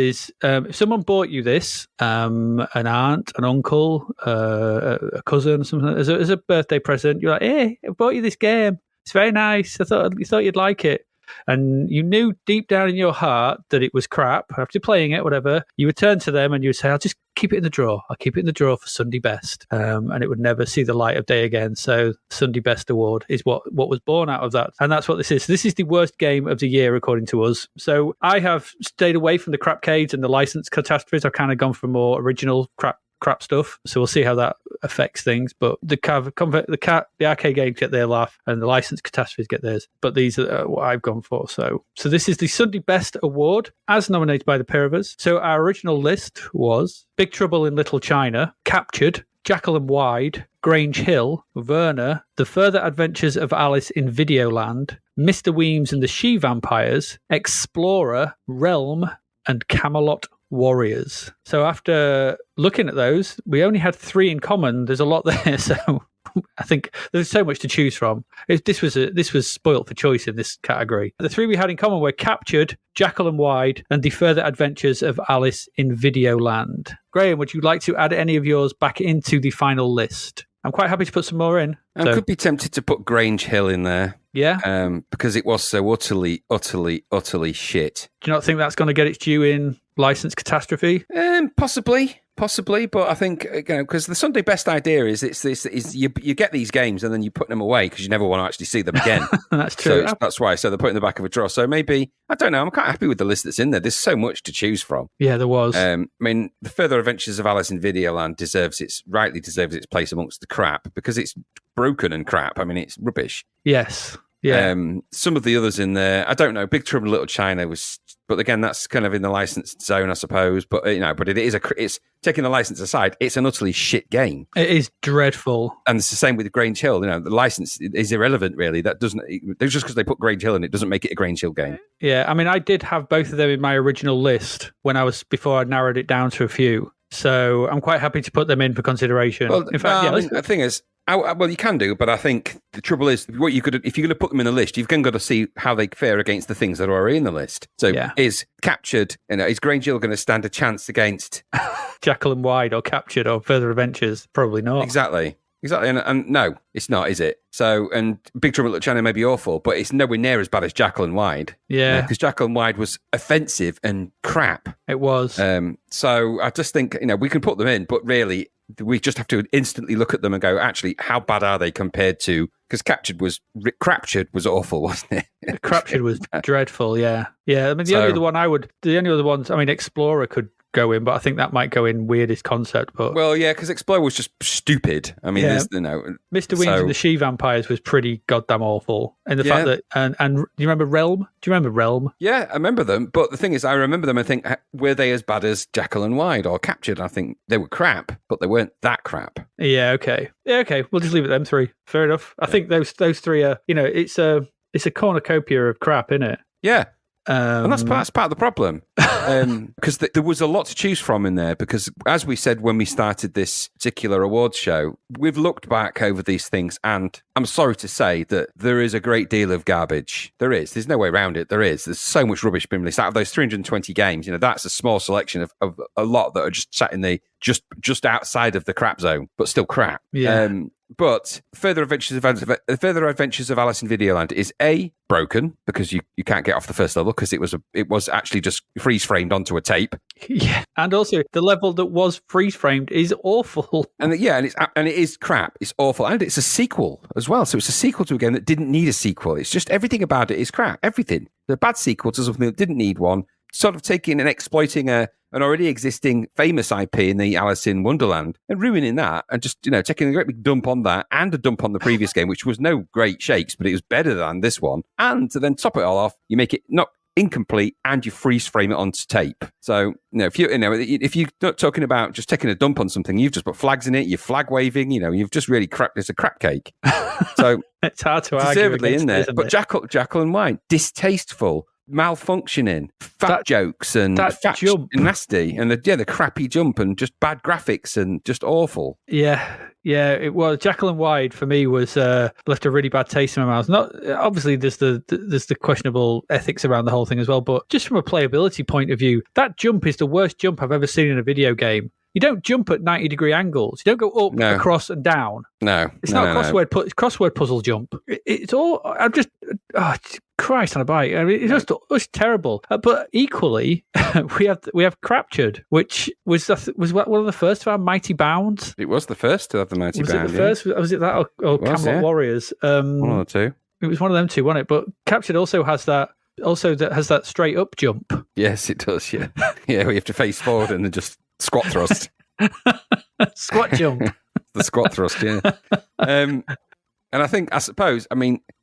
if someone bought you this, an aunt, an uncle, a cousin, something as a birthday present, you're like, hey, I bought you this game. It's very nice. I thought you'd like it. And you knew deep down in your heart that it was crap. After playing it, whatever, you would turn to them and you would say, I'll just keep it in the drawer. I'll keep it in the drawer for Sunday best. And it would never see the light of day again. So Sunday best award is what was born out of that. And that's what this is. This is the worst game of the year, according to us. So I have stayed away from the Crapcades and the license catastrophes. I've kind of gone for more original crap stuff, so we'll see how that affects things. But the arcade games get their laugh, and the license catastrophes get theirs. But these are what I've gone for. So this is the Sunday Best Award, as nominated by the pair of us. So our original list was Big Trouble in Little China, Captured, Jackal and Wide, Grange Hill, Werner, The Further Adventures of Alice in Videoland, Mr. Weems and the She-Vampires, Explorer, Realm, and Camelot Warriors. So after looking at those, we only had 3 in common. There's a lot there, so I think there's so much to choose from. This was spoilt for choice in this category. The 3 we had in common were Captured, Jackal and Wide, and The Further Adventures of Alice in Videoland. Graham, would you like to add any of yours back into the final list? I'm quite happy to put some more in. I could be tempted to put Grange Hill in there. Yeah? Because it was so utterly shit. Do you not think that's going to get its due in license catastrophe? Possibly, but I think because the Sunday best idea is you get these games and then you put them away because you never want to actually see them again. That's true. So that's why. So they're put in the back of a drawer. So maybe I don't know. I'm quite happy with the list that's in there. There's so much to choose from. Yeah, there was. I mean, The Further Adventures of Alice in Videoland rightly deserves its place amongst the crap because it's broken and crap. I mean, it's rubbish. Yes. Yeah. Some of the others in there, I don't know. Big Trouble in Little China was, but again, that's kind of in the licensed zone, I suppose. But but it's taking the license aside, it's an utterly shit game. It is dreadful, and it's the same with Grange Hill. The license is irrelevant, really. That doesn't just because they put Grange Hill in, it doesn't make it a Grange Hill game. Yeah, I mean, I did have both of them in my original list before I narrowed it down to a few. So I'm quite happy to put them in for consideration. Well, in fact, the thing is. Well, you can do, but I think the trouble is, if you're going to put them in a list, you've then got to see how they fare against the things that are already in the list. So, is Captured? Is Grange Hill going to stand a chance against Jackal and Wide or Captured or Further Adventures? Probably not. Exactly. And no, it's not, is it? So, and Big Trouble in Little China may be awful, but it's nowhere near as bad as Jackal and Wide. Yeah. Because Jackal and Wide was offensive and crap. It was. So I just think, we can put them in, but really, we just have to instantly look at them and go, actually, how bad are they compared to? Because Craptured was awful, wasn't it? Craptured was dreadful. Yeah. I mean, the only other ones. I mean, Explorer could go in, but I think that might go in weirdest concept. But because Explorer was just stupid. I mean, Mr. Weems and the She-Vampires was pretty goddamn awful. And the fact that and do you remember Realm? Do you remember Realm? Yeah, I remember them. But the thing is, I remember them and think, were they as bad as Jackal and Wide or Captured? I think they were crap, but they weren't that crap. Yeah. Okay. We'll just leave it them 3. Fair enough. I think those 3 are. It's a cornucopia of crap, isn't it? Yeah. And that's part of the problem. Because there was a lot to choose from in there. Because as we said when we started this particular awards show, we've looked back over these things, and I'm sorry to say that there is a great deal of garbage. There is. There's no way around it. There is. There's so much rubbish being released. Out of those 320 games, that's a small selection of a lot that are just sat in the just outside of the crap zone, but still crap. Yeah. But Further Adventures of Alice in Videoland is broken because you can't get off the first level because it was actually just freeze framed onto a tape. Yeah, and also the level that was freeze framed is awful. And it is crap. It's awful, and it's a sequel as well. So it's a sequel to a game that didn't need a sequel. It's just everything about it is crap. Everything. The bad sequel to something that didn't need one. Sort of taking and exploiting an already existing famous IP in the Alice in Wonderland and ruining that, and just taking a great big dump on that and a dump on the previous game, which was no great shakes, but it was better than this one. And to then top it all off, you make it not incomplete, and you freeze frame it onto tape. So, if you're not talking about just taking a dump on something, you've just put flags in it, you're flag waving, you've just really it's a crap cake. So it's hard to argue deservedly against in there. it, isn't But it? Jekyll and Hyde, distasteful, malfunctioning, fat jokes, and fat jump. nasty, and the crappy jump, and just bad graphics, and just awful. Yeah, it was. Jekyll and Hyde for me was left a really bad taste in my mouth. Not obviously there's the questionable ethics around the whole thing as well, but just from a playability point of view, that jump is the worst jump I've ever seen in a video game. You don't jump at 90-degree angles. You don't go up, across, and down. No, it's not a crossword puzzle jump. It's all. I'm just. Oh, Christ on a bike. I mean, it's just terrible. But equally, we have Crapcade, which was one of the first to have Mighty Bounds. It was the first to have the Mighty Bound. Was it the first? Was it that or Camelot Warriors? One or two. It was one of them two, wasn't it? But Crapcade also has that. That has that straight up jump. Yes, it does. Yeah, yeah. We have to face forward and then just squat thrust. Squat jump. The squat thrust. Yeah. And I suppose,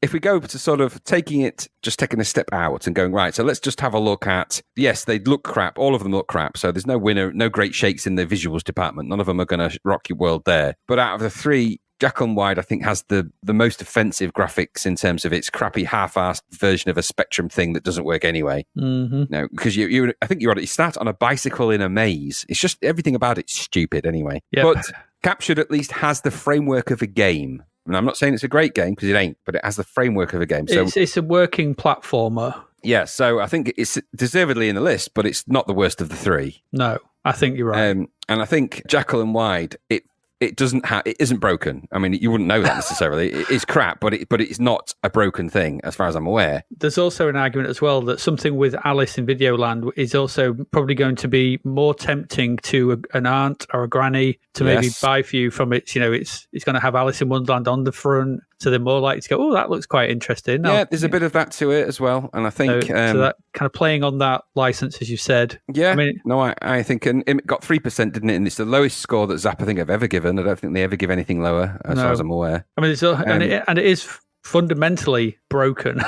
if we go to sort of taking a step out and going, right, so let's just have a look at, yes, they look crap. All of them look crap. So there's no winner, no great shakes in the visuals department. None of them are going to rock your world there. But out of the three, Jekyll and Hyde, I think, has the most offensive graphics in terms of its crappy, half-assed version of a Spectrum thing that doesn't work anyway. Mm-hmm. No, because I think you're right. You start on a bicycle in a maze. It's just everything about it's stupid anyway. Yep. But Captured at least has the framework of a game. And I'm not saying it's a great game because it ain't, but it has the framework of a game. So it's a working platformer. Yeah, so I think it's deservedly in the list, but it's not the worst of the three. No, I think you're right. And I think Jekyll and Hyde, it isn't broken. I mean, you wouldn't know that necessarily. It is crap, but it's not a broken thing as far as I'm aware. There's also an argument as well that something with Alice in Videoland is also probably going to be more tempting to an aunt or a granny to maybe buy for you from it. It's going to have Alice in Wonderland on the front, so they're more likely to go, oh, that looks quite interesting. Yeah, there's a bit of that to it as well, and I think so that kind of playing on that license, as you said. Yeah, I think, and it got 3%, didn't it? And it's the lowest score that Zzap I think I've ever given. I don't think they ever give anything lower, as far as I'm aware. I mean, it is fundamentally broken.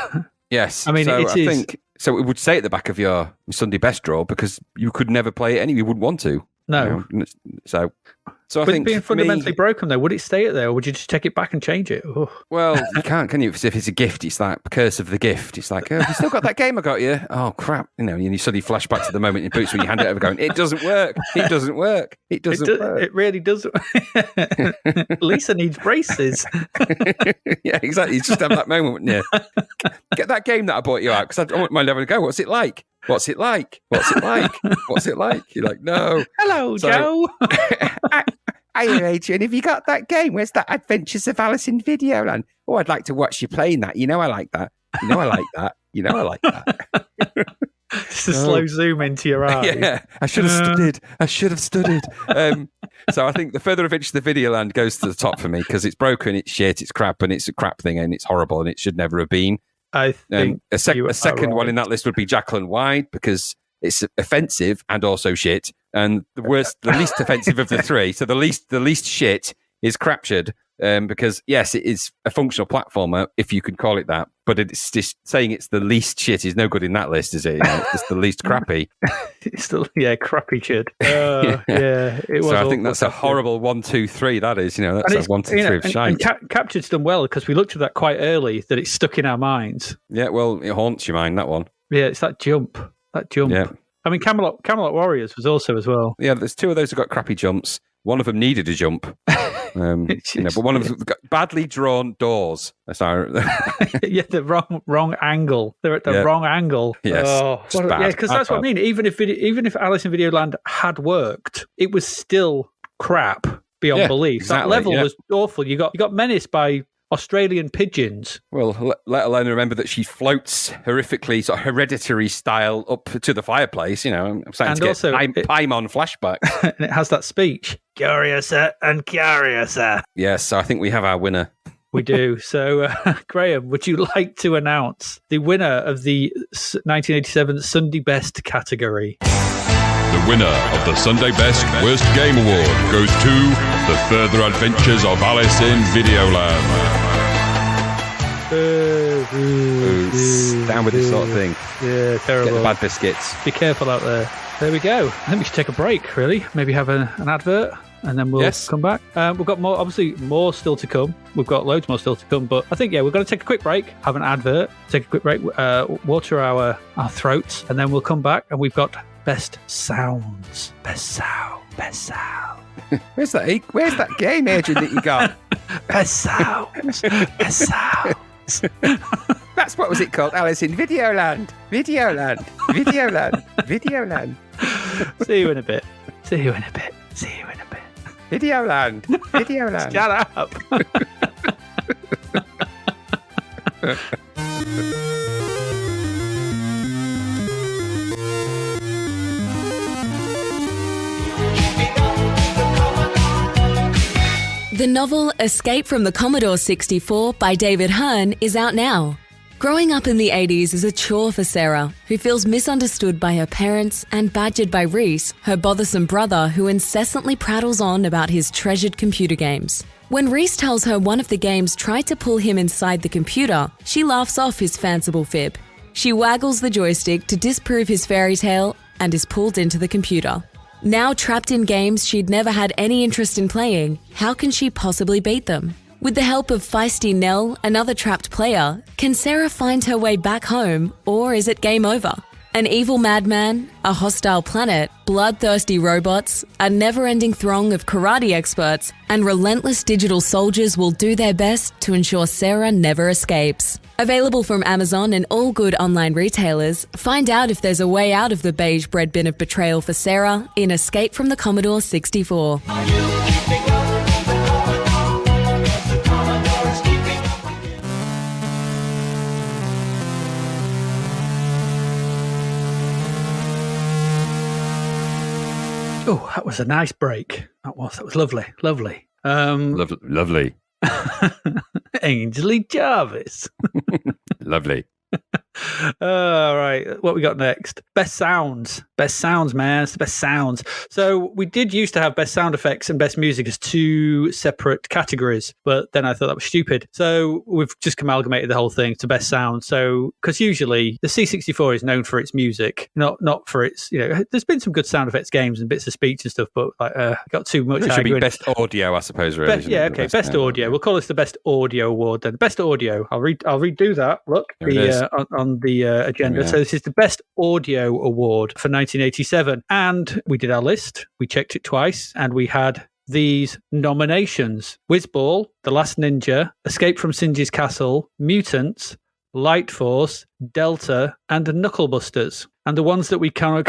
Yes, I mean, I think so. It would say at the back of your Sunday best drawer because you could never play it anyway. You wouldn't want to. No. So I but think being fundamentally broken, though, would it stay it there, or would you just take it back and change it? Ugh. Well, you can't, can you? If it's a gift, it's like curse of the gift. It's like, oh, you still got that game I got you? Oh, crap. And you suddenly flash back to the moment in Boots when you hand it over going, it doesn't work. It doesn't work. It doesn't work. It really doesn't. Lisa needs braces. Yeah, exactly. You just have that moment, wouldn't you? Get that game that I bought you out because I want my level to go. What's it like? What's it like? What's it like? What's it like? You're like, no. Hello, Joe. Hey, Adrian, have you got that game? Where's that Adventures of Alice in Videoland? Oh, I'd like to watch you playing that. I like that. I like that. I like that. Just a slow zoom into your eye. Yeah, I should have studied. So I think the further Adventures of Videoland goes to the top for me because it's broken, it's shit, it's crap, and it's a crap thing, and it's horrible, and it should never have been. I think a second one in that list would be Jekyll and Hyde because it's offensive and also shit. And the least offensive of the three. So the least shit is Crapcade because yes, it is a functional platformer if you could call it that. But it's just saying it's the least shit is no good in that list, is it? It's just the least crappy. It's still crappy shit. Yeah, it was. So I think that's a horrible 1, 2, 3. That is, that's a 1, 2, 3 of shite. And Captured's done well because we looked at that quite early that it's stuck in our minds. Yeah, well, it haunts your mind, that one. Yeah, it's that jump. Yeah. I mean, Camelot Warriors was also as well. Yeah, there's two of those who got crappy jumps. One of them needed a jump. But one of them got badly drawn doors. Sorry. Yeah, the wrong angle. They're at the wrong angle. Yes. Because that's what I mean. Even if Alice in Videoland had worked, it was still crap beyond belief. Exactly, that level was awful. You got menaced by Australian pigeons. Well, let alone remember that she floats horrifically, sort of hereditary style up to the fireplace. I'm starting to get Paimon flashback. And it has that speech. Curiouser and curiouser. Yes, so I think we have our winner. We do. So, Graham, would you like to announce the winner of the 1987 Sunday Best category? The winner of the Sunday Best Worst Game Award goes to The Further Adventures of Alice in Videoland. down with this sort of thing. Yeah, Get terrible. the bad biscuits. Be careful out there. There we go. I think we should take a break, really. Maybe have an advert, and then we'll come back. We've got more still to come. We've got loads more still to come, but I think, we're going to take a quick break, have an advert, take a quick break, water our throats, and then we'll come back, and we've got best sounds. Best sound. Where's that game agent that you got? Best sounds. Best sounds. That's what was it called, Alice, in Videoland. Videoland. See you in a bit. Videoland. Shut up. The novel Escape from the Commodore 64 by David Hearn is out now. Growing up in the 80s is a chore for Sarah, who feels misunderstood by her parents and badgered by Reese, her bothersome brother who incessantly prattles on about his treasured computer games. When Reese tells her one of the games tried to pull him inside the computer, she laughs off his fanciful fib. She waggles the joystick to disprove his fairy tale and is pulled into the computer. Now trapped in games she'd never had any interest in playing, how can she possibly beat them? With the help of feisty Nell, another trapped player, can Sarah find her way back home, or is it game over? An evil madman, a hostile planet, bloodthirsty robots, a never-ending throng of karate experts, and relentless digital soldiers will do their best to ensure Sarah never escapes. Available from Amazon and all good online retailers, find out if there's a way out of the beige breadbin of betrayal for Sarah in Escape from the Commodore 64. Oh, that was a nice break. That was lovely. Lovely. Ainsley Jarvis. Lovely. All right, what we got next? Best sounds, man. It's the best sounds. So we did used to have best sound effects and best music as two separate categories, but then I thought that was stupid. So we've just amalgamated the whole thing to best sound. So because usually the C64 is known for its music, not for its. There's been some good sound effects games and bits of speech and stuff, but got too much. It should be best audio, I suppose. Really, best audio. We'll call this the best audio award then. Best audio. I'll redo that. Look, on the agenda. So this is the best audio award for 1987, and we did our list. We checked it twice, and we had these nominations: Whizball, The Last Ninja, Escape from Singe's Castle, Mutants, Light Force, Delta, and Knucklebusters. And the ones that we kind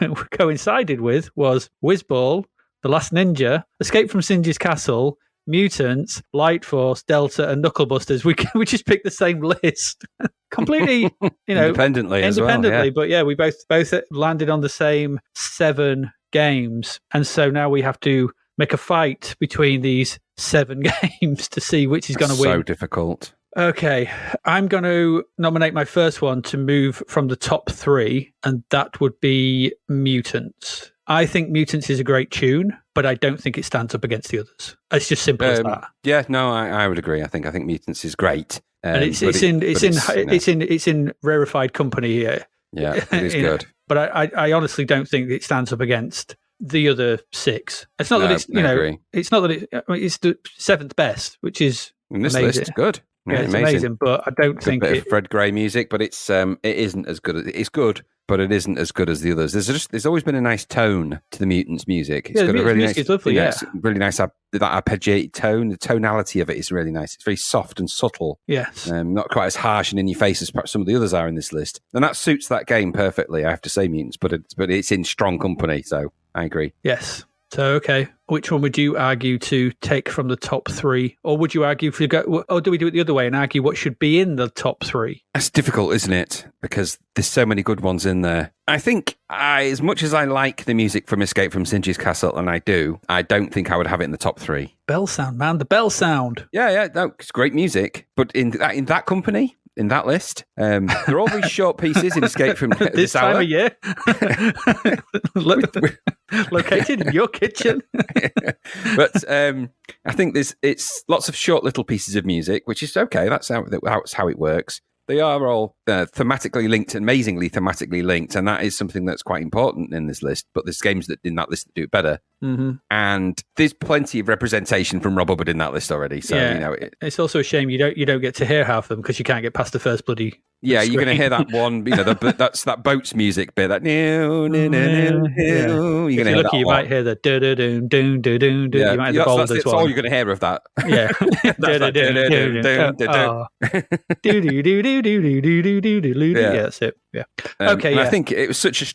of coincided with was Whizball, The Last Ninja, Escape from Singe's Castle, Mutants, Light Force, Delta, and Knucklebusters. We just picked the same list completely, independently as well, yeah. But yeah, we both landed on the same 7 games, and so now we have to make a fight between these 7 games to see which is going to win. So difficult. Okay, I'm going to nominate my first one to move from the top 3, and that would be Mutants. I think Mutants is a great tune, but I don't think it stands up against the others. It's just simple as that. Yeah, no, I would agree. I think Mutants is great, and it's in rarefied company here. Yeah, it is good. But I honestly don't think it stands up against the other 6. It's not that it's it's not that it's the 7th best, which is in this amazing. list. Good. Yeah, it's amazing, but I don't think a bit of Fred Gray music, but it isn't as good. It's good, but it isn't as good as the others. There's always been a nice tone to the Mutants music. It's got a really nice, lovely, it's really nice that arpeggiated tone. The tonality of it is really nice. It's very soft and subtle. Yes, not quite as harsh and in your face as perhaps some of the others are in this list, and that suits that game perfectly. I have to say, Mutants, but it's in strong company. So I agree. Yes. So, okay, which one would you argue to take from the top 3? Or would you argue or do we do it the other way and argue what should be in the top 3? That's difficult, isn't it? Because there's so many good ones in there. I think as much as I like the music from Escape from Singe's Castle, and I don't think I would have it in the top 3. Bell sound, man, the bell sound. Yeah, no, it's great music. But in that company, in that list, they're all very short pieces in Escape from this hour. Time of year. Located in your kitchen. But I think it's lots of short little pieces of music, which is okay. That's how it works. They are all thematically linked, amazingly thematically linked, and that is something that's quite important in this list. But there's games that in that list that do it better. Mm-hmm. And there's plenty of representation from Rob Hubbard in that list already. So, it's also a shame you don't get to hear half of them because you can't get past the first bloody. Yeah, screen. you're going to hear that one, that's that boat's music bit, that no, no, no, no, no. You're If going to you're hear lucky, you might hear the do-do-do, do-do-do, do. You might hear the bold as that's well. all you're going to hear of that. Yeah. Yeah, that's it. Yeah. Okay. And yeah. I think it was such a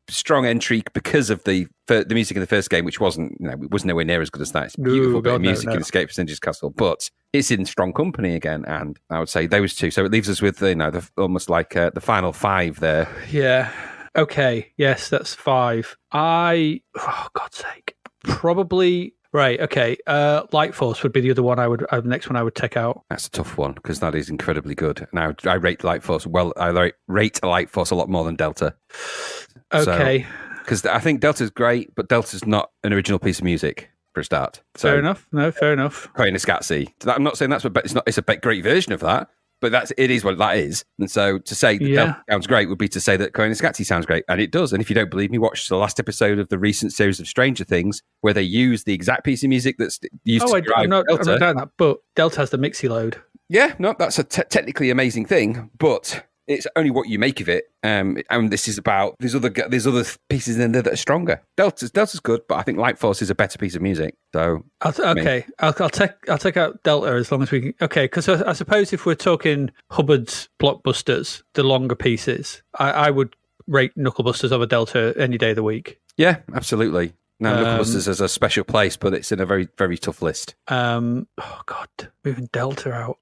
strong entry because of the music in the first game, which wasn't, it was nowhere near as good as that. It's beautiful bit of music in Escape from Singe's Castle, but it's in strong company again. And I would say those two. So it leaves us with almost like the final five there. Yeah. Okay. Yes, that's five. Oh, God's sake. Probably. Right. Okay. Light Force would be the other one the next one I would take out. That's a tough one because that is incredibly good. Now I rate Light Force. Well, I rate Light Force a lot more than Delta. Okay. Because I think Delta's great, but Delta's not an original piece of music for a start. Fair enough. No, fair enough. Koyaanisqatsi. I'm not saying it's a great version of that. But it is what that is. And so to say that Delta sounds great would be to say that Koyaanisqatsi sounds great. And it does. And if you don't believe me, watch the last episode of the recent series of Stranger Things, where they use the exact piece of music that's used to drive I'm not Delta. down that, but Delta has the mixie load. Yeah, no, that's a technically amazing thing, but it's only what you make of it. And this is about there's other pieces in there that are stronger. Delta's good, but I think Light Force is a better piece of music. So I'll take out Delta as long as we can. Okay, because I suppose if we're talking Hubbard's blockbusters, the longer pieces, I would rate Knucklebusters over Delta any day of the week. Yeah, absolutely. Now, Knucklebusters has a special place, but it's in a very, very tough list. Oh God, moving Delta out.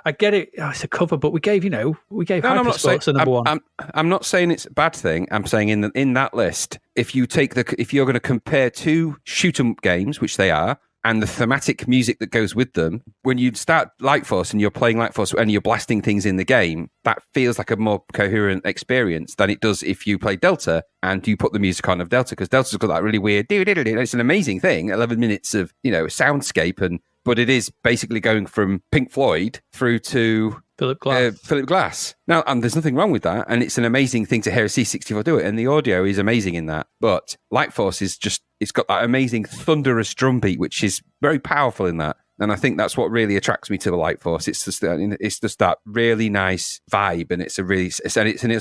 I get it. It's a cover, but we gave Hypersports a number one. I'm not saying it's a bad thing. I'm saying in that list, if you're going to compare two shoot 'em games, which they are, and the thematic music that goes with them, when you start Light Force and you're playing Light Force and you're blasting things in the game, that feels like a more coherent experience than it does if you play Delta and you put the music on of Delta, because Delta's got that really weird, it's an amazing thing, 11 minutes of, soundscape, but it is basically going from Pink Floyd through to Philip Glass. Now, and there's nothing wrong with that, and it's an amazing thing to hear a C64 do it, and the audio is amazing in that. But Light Force is it's got that amazing thunderous drum beat, which is very powerful in that. And I think that's what really attracts me to the Light Force. It's just that really nice vibe, and it's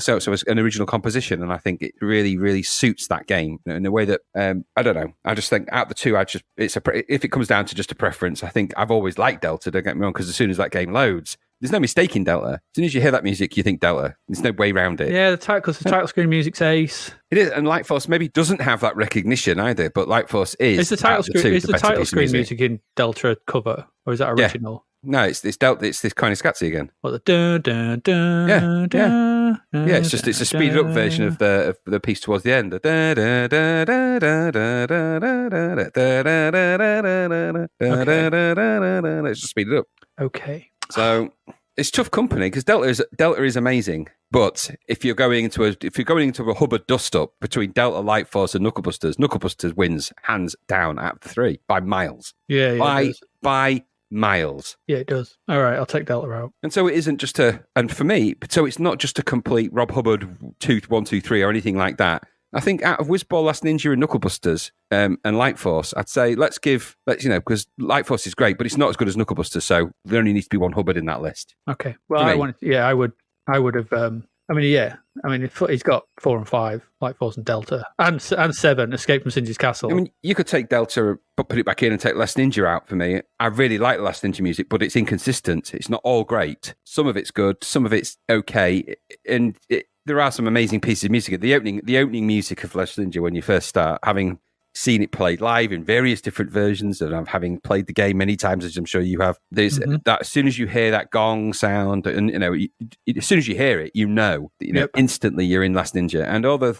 also an original composition, and I think it really, really suits that game in a way that I don't know. I just think out the two, if it comes down to just a preference, I think I've always liked Delta. Don't get me wrong, because as soon as that game loads, there's no mistake in Delta. As soon as you hear that music, you think Delta. There's no way around it. Yeah, the title screen music's ace. It is, and Light Force maybe doesn't have that recognition either, but Light Force is the title screen music in Delta a cover, or is that original? No, it's Delta. It's this Koyaanisqatsi again. What the dun dun dun? Yeah. It's a speeded up version of the piece towards the end. It's just speeded up. Okay. So it's tough company because Delta is amazing. But if you're going into a Hubbard dust up between Delta, Light Force, and Knucklebusters wins hands down out of the three by miles. Yeah. By miles. Yeah, it does. All right, I'll take Delta out. And so it isn't just so it's not just a complete Rob Hubbard 1, 2, 3 or anything like that. I think out of Whizball, Last Ninja, and Knucklebusters and Light Force, I'd say let's because Light Force is great, but it's not as good as Knucklebusters, so there only needs to be one Hubbard in that list. Okay. Well, I would have. He's got 4 and 5, Light Force and Delta, and 7, Escape from Singe's Castle. I mean, you could take Delta, but put it back in and take Last Ninja out for me. I really like the Last Ninja music, but it's inconsistent. It's not all great. Some of it's good, some of it's okay, and there are some amazing pieces of music. The opening music of Last Ninja, when you first start, having seen it played live in various different versions, and having played the game many times, as I'm sure you have. There's that as soon as you hear that gong sound, and as soon as you hear it, instantly you're in Last Ninja, and all the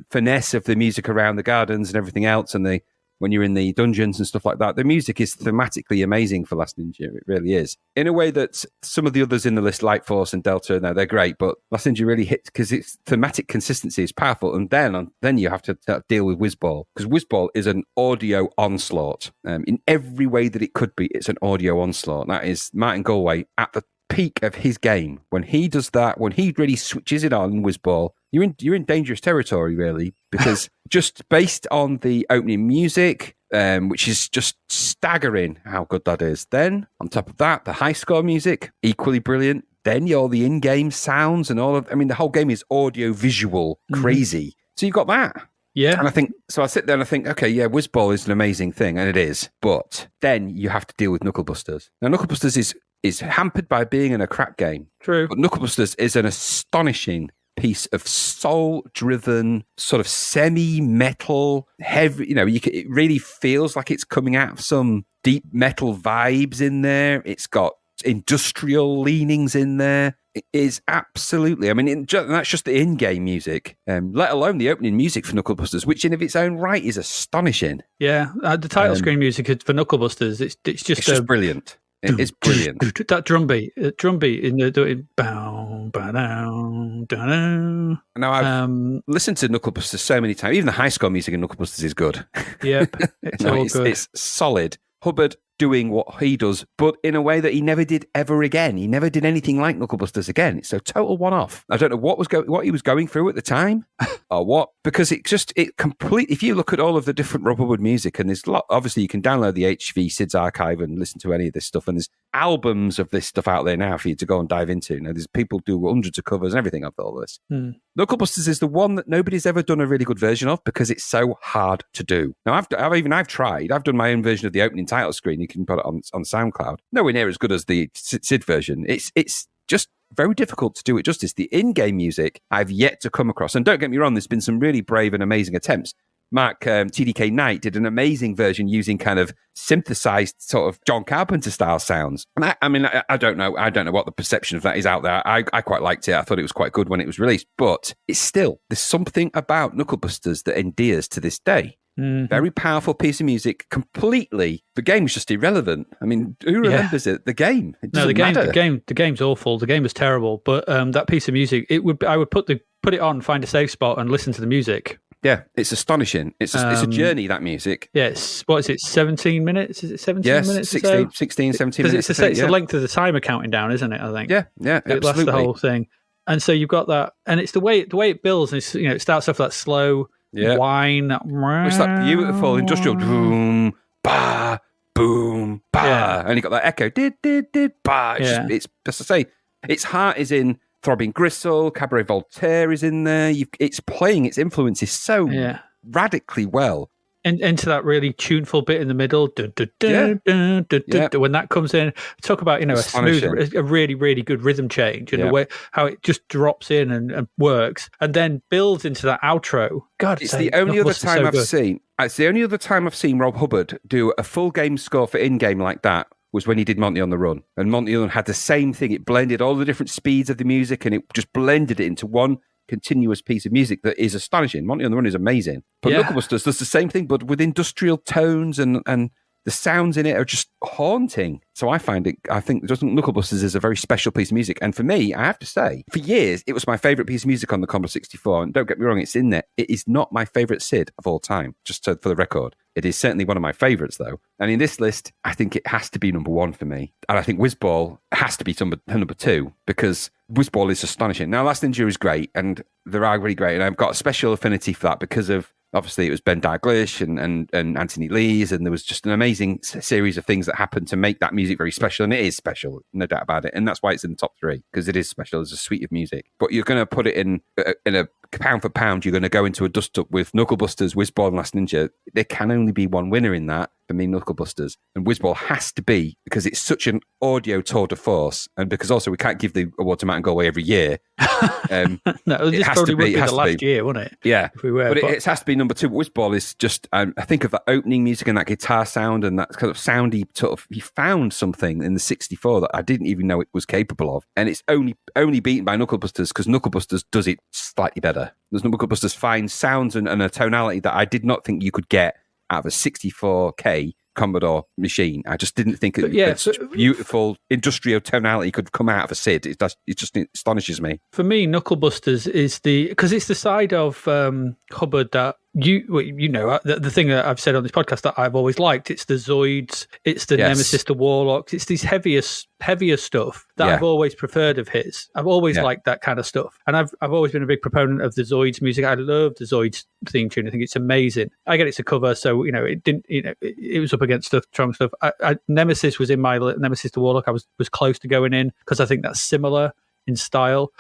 finesse of the music around the gardens and everything else, and when you're in the dungeons and stuff like that, the music is thematically amazing for Last Ninja. It really is. In a way that some of the others in the list, Light Force and Delta, they're great, but Last Ninja really hits because its thematic consistency is powerful. And then you have to deal with Whizball, because Whizball is an audio onslaught. In every way that it could be, it's an audio onslaught. That is Martin Galway at the peak of his game. When he does that, when he really switches it on, Whizball, you're in dangerous territory, really, because just based on the opening music, which is just staggering how good that is. Then, on top of that, the high score music, equally brilliant. Then all the in-game sounds and the whole game is audio-visual, crazy. So you've got that. Yeah. And I sit there and I think, okay, yeah, Whizball is an amazing thing, and it is. But then you have to deal with Knucklebusters. Now, Knucklebusters is hampered by being in a crap game. True. But Knucklebusters is an astonishing piece of soul-driven, sort of semi-metal, heavy, it really feels like it's coming out of some deep metal vibes in there. It's got industrial leanings in there. It is absolutely, that's just the in-game music, let alone the opening music for Knucklebusters, which in of its own right is astonishing. Yeah, the title screen music for Knucklebusters, it's just brilliant. It is brilliant. That drum beat in the bow, ba-dow, da-dow. Now, I've listened to Knucklebusters so many times. Even the high score music in Knucklebusters is good. Yep, it's all good. It's solid. Hubbard doing what he does, but in a way that he never did ever again. He never did anything like Knucklebusters again. It's a total one-off. I don't know what he was going through at the time, or what, because it completely. If you look at all of the different Rob Hubbard music, and there's obviously you can download the HV SIDS archive and listen to any of this stuff, and there's albums of this stuff out there now for you to go and dive into. There's people do hundreds of covers and everything of all this. Knucklebusters is the one that nobody's ever done a really good version of because it's so hard to do. Now, I've tried. I've done my own version of the opening title screen. You can put it on SoundCloud. Nowhere near as good as the SID version. It's just very difficult to do it justice. The in-game music I've yet to come across. And don't get me wrong, there's been some really brave and amazing attempts. Mark TDK Knight did an amazing version using kind of synthesized sort of John Carpenter style sounds. And I don't know what the perception of that is out there. I quite liked it. I thought it was quite good when it was released, but there's something about Knucklebusters that endears to this day. Very powerful piece of music. Completely, the game is just irrelevant. Who remembers it? The game. The game's awful. The game was terrible. But that piece of music, I would put it on, find a safe spot, and listen to the music. Yeah, it's astonishing. It's a journey, that music. Yeah, it's 17 minutes? Is it 17 minutes? 16, 17 minutes. It's the length of the timer counting down, isn't it, I think? Yeah, absolutely. It lasts the whole thing. And so you've got that, and it's the way it builds, and it starts off that slow whine. It's that beautiful industrial boom, ba, boom, ba. Yeah. And you got that echo, did, ba. It's just to say, its heart is in Throbbing Gristle, Cabaret Voltaire is in there. It's playing its influences so radically well. And into that really tuneful bit in the middle, when that comes in, talk about a really, really good rhythm change and the way how it just drops in and works, and then builds into that outro. God, it's the only other time I've seen. It's the only other time I've seen Rob Hubbard do a full game score for in-game like that. Was when he did Monty on the Run. And Monty on the Run had the same thing. It blended all the different speeds of the music, and it just blended it into one continuous piece of music that is astonishing. Monty on the Run is amazing. But Knucklebusters does the same thing, but with industrial tones, and the sounds in it are just haunting. So I think Knucklebusters is a very special piece of music. And for me, I have to say, for years, it was my favourite piece of music on the Commodore 64. And don't get me wrong, it's in there. It is not my favourite SID of all time, just for the record. It is certainly one of my favourites, though. And in this list, I think it has to be number one for me. And I think Whizball has to be number two, because Whizball is astonishing. Now, Last Ninja is great, and they're really great. And I've got a special affinity for that because of, obviously, it was Ben Dalglish and Anthony Lees, and there was just an amazing series of things that happened to make that music very special. And it is special, no doubt about it. And that's why it's in the top three, because it is special. It's a suite of music. But you're going to put it in a pound for pound, you're going to go into a dust-up with Knucklebusters, Whizball, and Last Ninja. There can only be one winner in that, for me, Knucklebusters. And Whizball has to be, because it's such an audio tour de force, and because also we can't give the award to Matt and go away every year. No, this probably would be the last year, wouldn't it? Yeah. If we were, but it has to be number two. Whizball is just, I think of that opening music and that guitar sound and that kind of soundy sort of, he found something in the 64 that I didn't even know it was capable of. And it's only beaten by Knucklebusters, because Knucklebusters does it slightly better. There's Knucklebusters finds sounds and a tonality that I did not think you could get out of a 64K Commodore machine. I just didn't think beautiful industrial tonality could come out of a SID. It just astonishes me. For me, Knucklebusters is because it's the side of Hubbard that the thing that I've said on this podcast that I've always liked, it's the Zoids, it's the Nemesis, the Warlocks, it's these heavier stuff that I've always preferred of his. I've always liked that kind of stuff, and I've always been a big proponent of the Zoids music. I love the Zoids theme tune. I think it's amazing. I get it's a cover, so it didn't. It was up against strong stuff. Nemesis was in my Nemesis, the Warlock. I was close to going in because I think that's similar in style.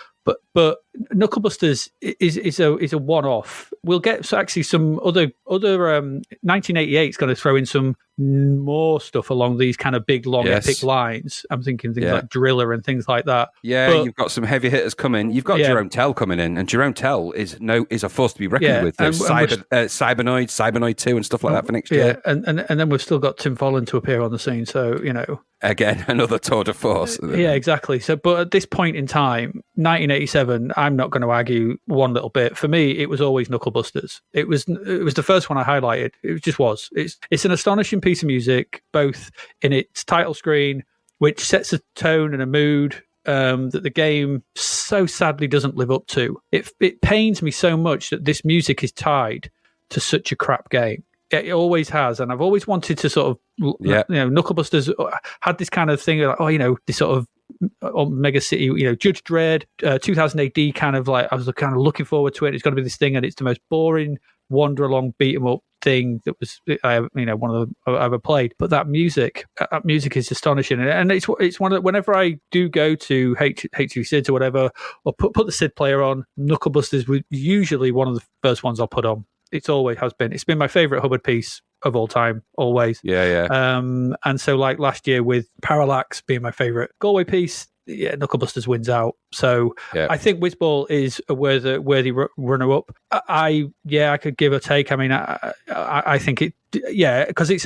But Knucklebusters is a one-off. We'll get some other 1988 is going to throw in some more stuff along these kind of big, long, epic lines. I'm thinking things like Driller and things like that. Yeah, you've got some heavy hitters coming. You've got Jerome Tell coming in, and Jerome Tell is a force to be reckoned with. There's Cybernoid 2 and stuff like that for next year. And then we've still got Tim Folland to appear on the scene, so, Again, another tour de force. Yeah, exactly. So, but at this point in time, 1987, I'm not going to argue one little bit. For me, it was always Knucklebusters. It was the first one I highlighted. It just was. It's an astonishing piece of music, both in its title screen, which sets a tone and a mood that the game so sadly doesn't live up to. It pains me so much that this music is tied to such a crap game. It always has, and I've always wanted to sort of, Knucklebusters had this kind of thing, like, this sort of Mega City, Judge Dredd, 2000 AD kind of like, I was kind of looking forward to it. It's going to be this thing, and it's the most boring, wander along, beat 'em up thing that was, one of the I've ever played. But that music is astonishing, and it's one of whenever I do go to HV SIDS or whatever, or put the SID player on, Knucklebusters was usually one of the first ones I'll put on. It's always has been. It's been my favourite Hubbard piece of all time, always. Yeah. And so, like last year with Parallax being my favourite Galway piece, Knucklebusters wins out. So I think Whizball is a worthy runner-up. I could give a take. I mean, I think it. Yeah, because if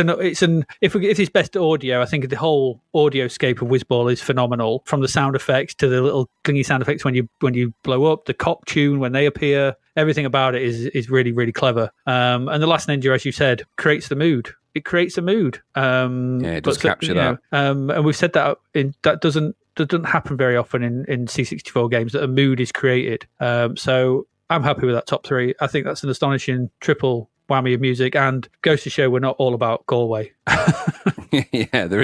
it's best audio, I think the whole audio scape of Whizball is phenomenal. From the sound effects to the little clingy sound effects when you blow up, the cop tune when they appear, everything about it is really, really clever. And The Last Ninja, as you said, creates the mood. It creates a mood. It does capture that. And we've said that that doesn't happen very often in C64 games, that a mood is created. So I'm happy with that top three. I think that's an astonishing triple whammy of music, and goes to show we're not all about Galway. Yeah, there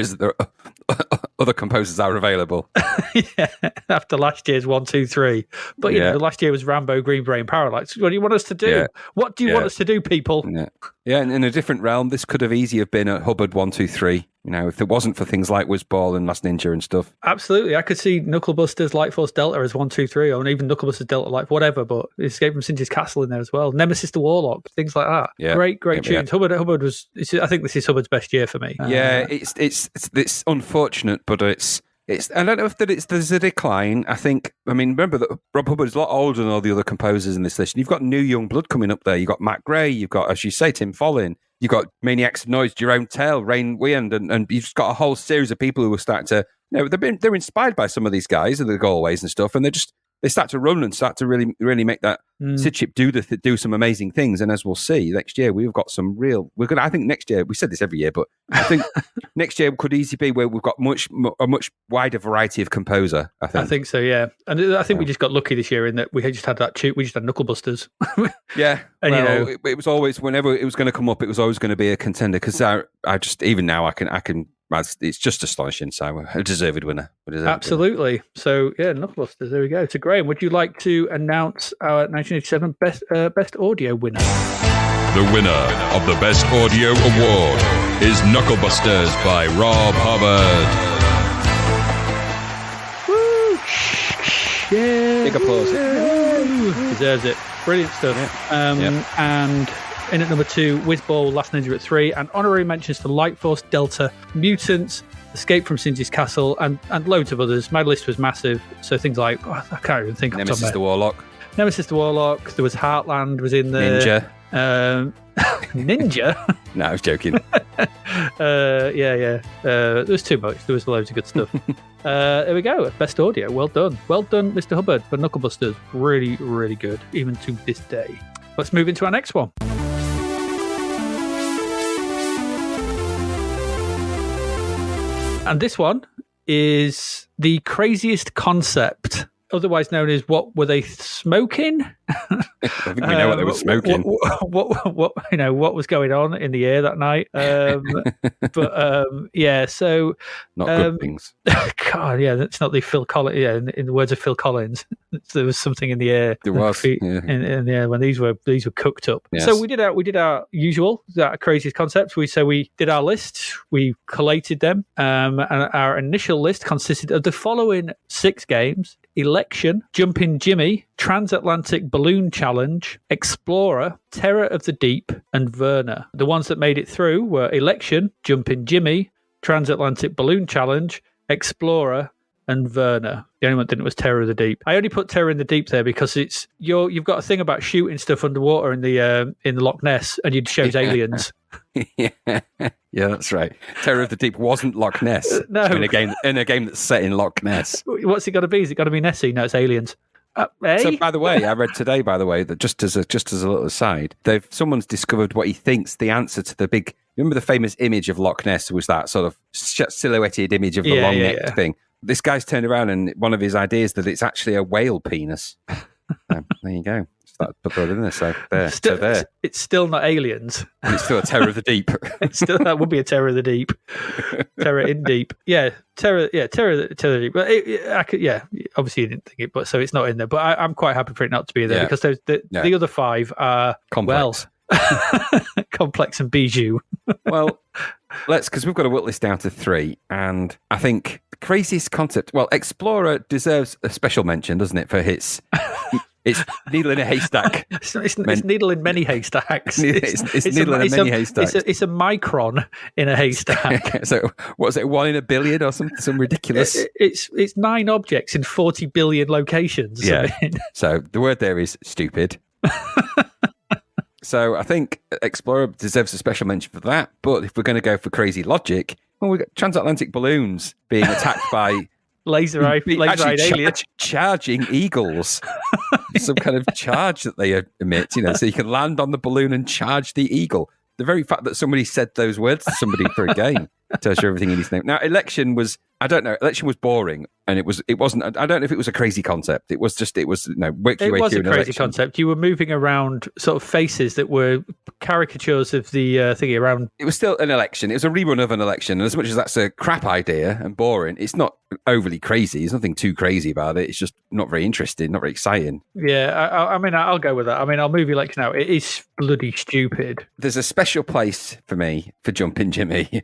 other composers are available. Yeah, after last year's 1, 2, 3. But the last year was Rambo, Green Brain, Parallax. What do you want us to do? Yeah. What do you want us to do, people? Yeah, and in a different realm, this could have easily have been a Hubbard 1, 2, 3. If it wasn't for things like Whizball and Last Ninja and stuff. Absolutely. I could see Knucklebusters, Light Force Delta as 1, 2, 3, or even Knucklebusters Delta, like whatever, but Escape from Singe's Castle in there as well. Nemesis the Warlock, things like that. Yeah. Great tunes. Yeah. Hubbard was, I think this is Hubbard's best year for me. It's unfortunate, but it's I don't know if there's a decline. Remember that Rob Hubbard is a lot older than all the other composers in this list. You've got new young blood coming up there. You've got Matt Gray, you've got, as you say, Tim Folland. You've got Maniacs of Noise, Jerome Tell, Rain Weand, and you've just got a whole series of people who are starting to, they're inspired by some of these guys, the Galways and stuff, and they start to run and start to really, really make that Sid chip do some amazing things. And as we'll see next year, we've got some I think next year, we said this every year, but I think next year could easily be where we've got a much wider variety of composer. I think so, yeah. And I think we just got lucky this year in that we just had we just had Knucklebusters. Yeah. And it was always, whenever it was going to come up, it was always going to be a contender, because I just, even now I can it's just astonishing. So a deserved winner. Absolutely. So Knucklebusters. There we go. So Graham, would you like to announce our 1987 best audio winner? The winner of the Best Audio Award is Knucklebusters by Rob Hubbard. Woo! Yeah. Big applause. Deserves it. Brilliant stuff. And in at number 2, Whizball, Last Ninja at 3, and honorary mentions to Light Force, Delta, Mutants, Escape from Singe's Castle, and loads of others. My list was massive, so things like, I can't even think of Nemesis the Warlock. Nemesis the Warlock, there was Heartland was in there. Ninja. Ninja? No, I was joking. There was too much. There was loads of good stuff. There we go. Best audio. Well done. Well done, Mr. Hubbard, for Knucklebusters. Really, really good, even to this day. Let's move into our next one. And this one is the craziest concept otherwise known as What Were They Smoking? I think we know what they were smoking. What was going on in the air that night? So Not good things. God, yeah, that's not the Phil Collins. Yeah, in the words of Phil Collins, there was something in the air. There was in the air when these were cooked up. Yes. So we did our usual craziest concepts. We did our list. We collated them, and our initial list consisted of the following 6 games: Election, Jumpin' Jimmy, Transatlantic Balloon Challenge, Explorer, Terror of the Deep, and Werner. The ones that made it through were Election, Jumpin' Jimmy, Transatlantic Balloon Challenge, Explorer, and Werner. The only one that didn't was Terror of the Deep. I only put Terror in the Deep there because you've got a thing about shooting stuff underwater in the Loch Ness, and it shows aliens. Yeah, that's right. Terror of the Deep wasn't Loch Ness. No, in a game that's set in Loch Ness. What's it got to be? Is it got to be Nessie? No, it's aliens. So, by the way, I read today, that just as a little aside, someone's discovered what he thinks the answer to the big. Remember the famous image of Loch Ness was that sort of silhouetted image of the long-necked thing. This guy's turned around, and one of his ideas that it's actually a whale penis. There you go. Put that in there. So there. It's still not aliens. And it's still a Terror of the Deep. That would be a Terror of the Deep. Terror in Deep. Yeah, Terror of the Deep. But obviously you didn't think it, but so it's not in there. But I'm quite happy for it not to be there because the other 5 are complex. Complex and bijou. Well, because we've got to whittle this down to 3, and I think the craziest concept. Well, Explorer deserves a special mention, doesn't it, for its needle in a haystack. It's needle in many haystacks. It's needle in many haystacks. It's a micron in a haystack. So what's it, 1 in a billion or something? Some ridiculous. It's 9 objects in 40 billion locations. Yeah. So the word there is stupid. So I think Explorer deserves a special mention for that. But if we're going to go for crazy logic, we've got transatlantic balloons being attacked by laser-eyed aliens. Charging eagles. Some kind of charge that they emit, so you can land on the balloon and charge the eagle. The very fact that somebody said those words to somebody for a game tells you everything you need to know. Now, Election was boring, and it wasn't. I don't know if it was a crazy concept. It was work your way through an election. It was a crazy concept. You were moving around sort of faces that were caricatures of the thingy around. It was still an election. It was a rerun of an election, and as much as that's a crap idea and boring, it's not overly crazy. There's nothing too crazy about it. It's just not very interesting, not very exciting. Yeah, I mean, I'll go with that. I mean, I'll move Election out. It is bloody stupid. There's a special place for me for Jumpin' Jimmy.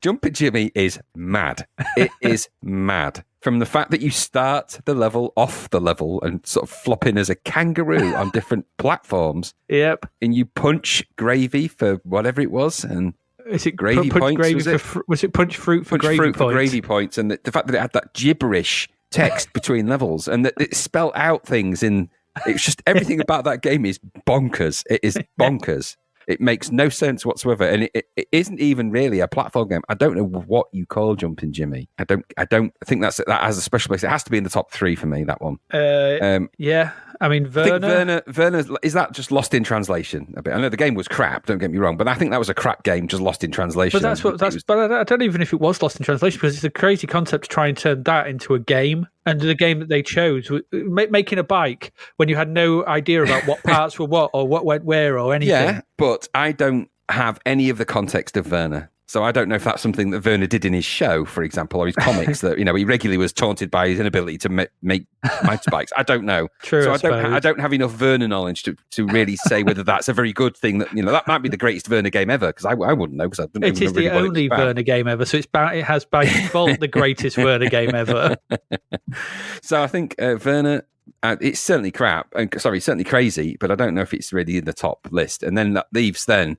Jumpin' Jimmy is mad. It is mad. From the fact that you start the level off the level and sort of flop in as a kangaroo on different platforms. Yep. And you punch gravy for whatever it was. And is it gravy points? Was it punch fruit for gravy points? For gravy points. And the fact that it had that gibberish text between levels and that it spelled out things in. It's just everything about that game is bonkers. It is bonkers. It makes no sense whatsoever, and it isn't even really a platform game. I don't know what you call Jumpin' Jimmy. I don't think that has a special place. It has to be in the top 3 for me. That one. Yeah. I mean, Werner, is that just lost in translation a bit? I know the game was crap, don't get me wrong, but I think that was a crap game just lost in translation. But I don't even know if it was lost in translation, because it's a crazy concept to try and turn that into a game. And the game that they chose, making a bike when you had no idea about what parts were what or what went where or anything. Yeah, but I don't have any of the context of Werner. So I don't know if that's something that Werner did in his show, for example, or his comics, that he regularly was taunted by his inability to make motorbikes. I don't know. True, so I don't have enough Werner knowledge to really say whether that's a very good thing. That might be the greatest Werner game ever, because I wouldn't know, because I don't. It is the only Werner game ever, so it has by default the greatest Werner game ever. So I think Werner. It's certainly crap. Certainly crazy, but I don't know if it's really in the top list. And then that leaves the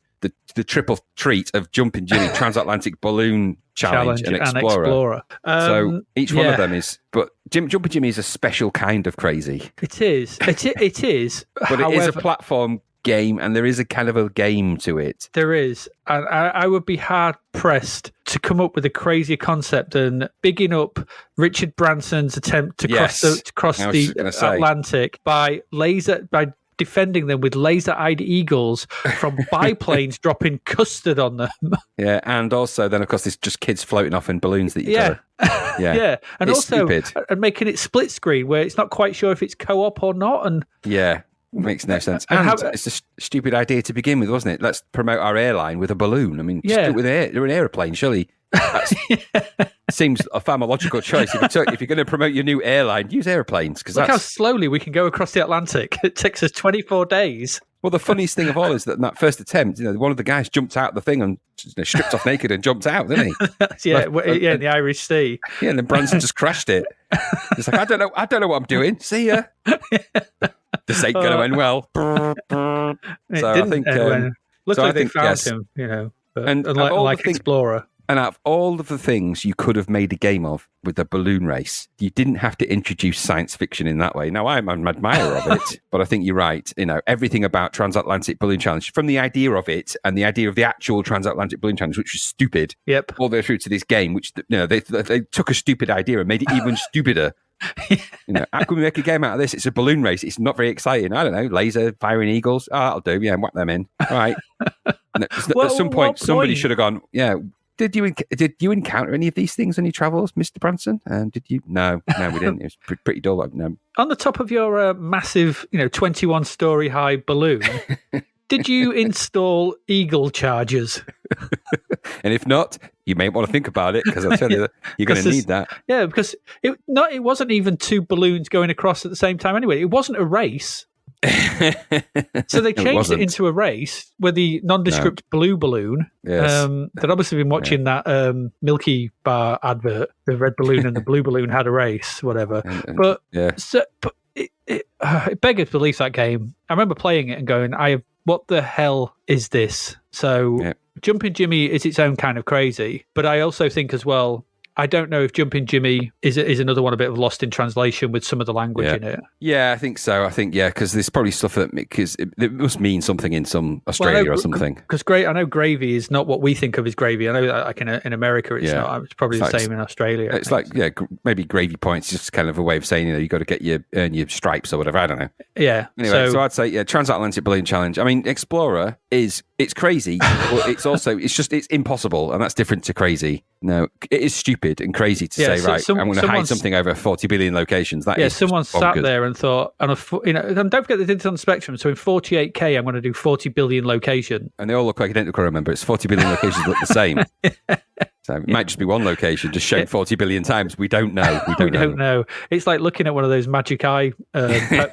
triple treat of Jumpin' Jimmy, Transatlantic Balloon Challenge and Explorer. So each one of them is, but Jumpin' Jimmy is a special kind of crazy. It is. It is. But however, it is a platform game, and there is a kind of a game to it. There is. And I would be hard pressed to come up with a crazier concept than bigging up Richard Branson's attempt to cross the Atlantic by defending them with laser-eyed eagles from biplanes dropping custard on them. Yeah, and also then, of course, there's just kids floating off in balloons that you Yeah. Yeah. And It's also stupid. and making it split screen where it's not quite sure if it's co-op or not. And Yeah, makes no sense. and And how- it's a stupid idea to begin with, wasn't it? Let's promote our airline with a balloon. I mean, just Yeah. do it with you're an aeroplane, surely. Seems a far more logical choice. If you're going to promote your new airline, use airplanes, because look how that's... slowly we can go across the Atlantic. It takes us 24 days. Well, the funniest thing of all is that in that first attempt, one of the guys jumped out the thing and stripped off naked and jumped out, didn't he? Yeah, in the Irish Sea. Yeah, and then Branson just crashed it. He's like, I don't know what I'm doing. See ya. This ain't going to end well. It So I didn't think, end well. Luckily, I they think, found yes. him, but And of unlike all the like things- Explorer. And out of all of the things you could have made a game of with a balloon race, you didn't have to introduce science fiction in that way. Now, I'm an admirer of it, but I think you're right. Everything about Transatlantic Balloon Challenge, from the idea of it and the idea of the actual Transatlantic Balloon Challenge, which was stupid, Yep. all the way through to this game, which they took a stupid idea and made it even stupider. How can we make a game out of this? It's a balloon race. It's not very exciting. I don't know. Laser firing eagles. Oh, that'll do. Yeah, whack them in. All right. And Well, at some what point, somebody point? should have gone, yeah. Did you encounter any of these things on your travels, Mr. Branson? Did you? No, we didn't. It was pretty dull. No. On the top of your massive, 21-story high balloon, did you install eagle chargers? And if not, you may want to think about it, because I'll tell you that you're going to need that. Yeah, because it wasn't even two balloons going across at the same time anyway. It wasn't a race. So they changed it wasn't. into a race with the nondescript blue balloon. Yes. They'd obviously been watching that Milky Bar advert. The red balloon and the blue balloon had a race, whatever. But Yeah. but it beggars belief, that game. I remember playing it and going, what the hell is this? So Yeah. Jumping Jimmy is its own kind of crazy, but I also think as well, I don't know if Jumping Jimmy is another one a bit of lost in translation with some of the language in it. Yeah, I think so. because there's probably stuff because it must mean something in some Australia or something. Because I know gravy is not what we think of as gravy. I know that like in America it's not. It's probably It's the like- same in Australia. I It's think. like, maybe gravy points, just kind of a way of saying, you got to earn your stripes or whatever. I don't know. Yeah. Anyway, so I'd say, Transatlantic Balloon Challenge. I mean, Explorer it's crazy, but it's impossible, and that's different to crazy. No, it is stupid and crazy to say, right, I'm going to hide something over 40 billion locations. That is someone just sat bonkers. there and thought, and don't forget they did it on Spectrum. So in 48K, I'm going to do 40 billion location. And they all look identical, remember. It's 40 billion locations look the same. So it might just be one location, just shown 40 billion times. We don't know. We don't know. It's like looking at one of those magic eye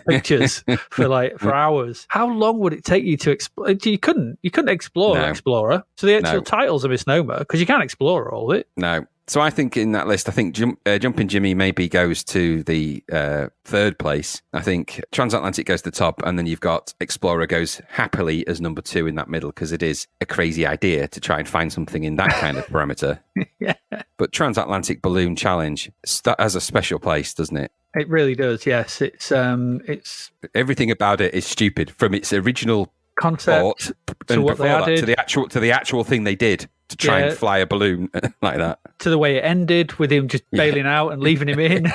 pictures for hours. How long would it take you to explore? You couldn't explore No. Explorer. So the actual No. title's a misnomer because you can't explore all of it. No. So I think in that list, Jumping Jimmy maybe goes to the third place. I think Transatlantic goes to the top, and then you've got Explorer goes happily as number 2 in that middle, because it is a crazy idea to try and find something in that kind of parameter. Yeah. But Transatlantic Balloon Challenge has a special place, doesn't it? It really does. Yes, it's Everything about it is stupid, from its original concept thought to and what they before that, added. to the actual thing they did to try and fly a balloon like that. to the way it ended with him just bailing out and leaving him in.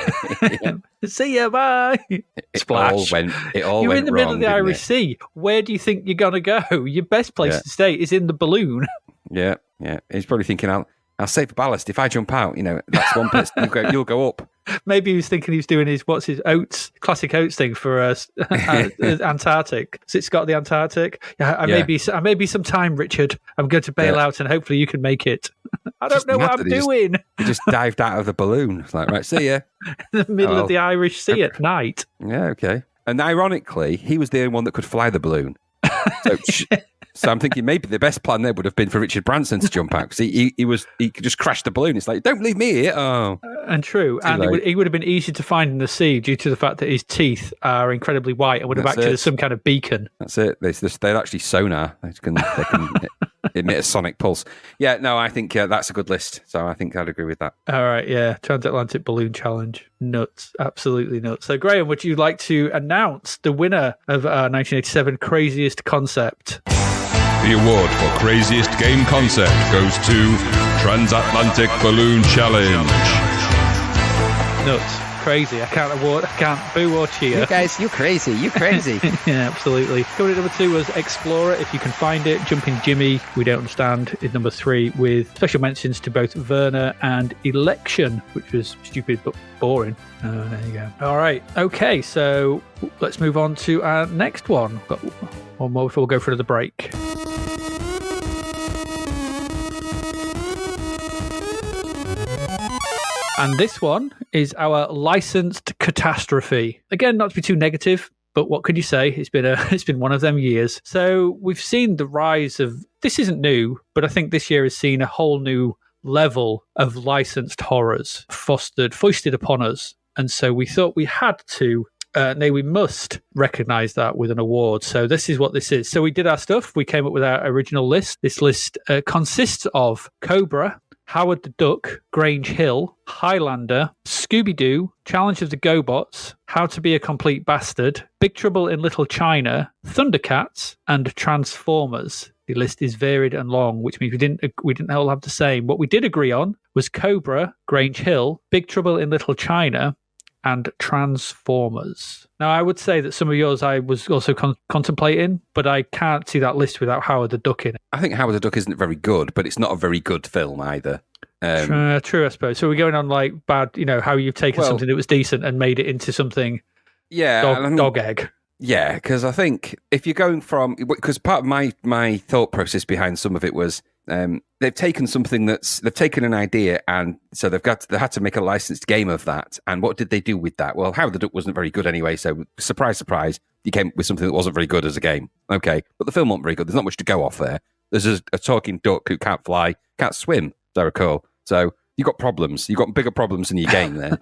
See ya, bye. Splash. It all You're went in the middle wrong, of the didn't Irish it? Sea. Where do you think you're gonna go? Your best place Yeah. to stay is in the balloon. Yeah. He's probably thinking, I'll save ballast. If I jump out, that's one place. You'll go up. Maybe he was thinking he was doing his classic oats thing for Antarctic. So it's got the Antarctic. Yeah, I may be some time, Richard. I'm going to bail out, and hopefully you can make it. I don't Just know what mad I'm that he doing. He just dived out of the balloon. It's like, right, see ya. In the middle Oh. of the Irish Sea at night. Yeah, okay. And ironically, he was the only one that could fly the balloon. So I'm thinking maybe the best plan there would have been for Richard Branson to jump out, because he could just crash the balloon. It's like, don't leave me here. Oh, And true. And late. he would have been easy to find in the sea due to the fact that his teeth are incredibly white and would have That's acted it. as some kind of beacon. that's it. They're actually sonar. They can emit a sonic pulse. Yeah, no, I think that's a good list. So I think I'd agree with that. All right, yeah. Transatlantic Balloon Challenge. Nuts. Absolutely nuts. So, Graham, would you like to announce the winner of our 1987 Craziest Concept? The award for craziest game concept goes to Transatlantic Balloon Challenge. Nuts. crazy. I can't boo or cheer. You guys, you crazy. You crazy. Yeah, absolutely. Coming at number 2 was Explorer, if you can find it. Jumping Jimmy, We Don't Understand, is number 3, with special mentions to both Werner and Election, which was stupid but boring. There you go. All right. Okay, so let's move on to our next one. Got one more before we go for another break. And this one is our licensed catastrophe. Again, not to be too negative, but what could you say? It's been one of them years. So we've seen the rise of, this isn't new, but I think this year has seen a whole new level of licensed horrors foisted upon us. And so we thought we had to, we must recognise that with an award. So this is what this is. So we did our stuff. We came up with our original list. This list consists of Cobra, Howard the Duck, Grange Hill, Highlander, Scooby-Doo, Challenge of the GoBots, How to Be a Complete Bastard, Big Trouble in Little China, Thundercats, and Transformers. The list is varied and long, which means we didn't all have the same. What we did agree on was Cobra, Grange Hill, Big Trouble in Little China, and Transformers. Now, I would say that some of yours I was also contemplating, but I can't see that list without Howard the Duck in it. I think Howard the Duck isn't very good, but it's not a very good film either. True, I suppose. So we're going on like bad, how you've taken something that was decent and made it into something dog egg. Yeah, because I think if you're going from... Because part of my thought process behind some of it was they've taken something they've taken an idea, and so they had to make a licensed game of that. And what did they do with that? Well, Howard the Duck wasn't very good anyway, so surprise, surprise, you came up with something that wasn't very good as a game. Okay, but the film wasn't very good. There's not much to go off there. There's a talking duck who can't fly, can't swim, as I recall. So you've got problems. You've got bigger problems in your game there.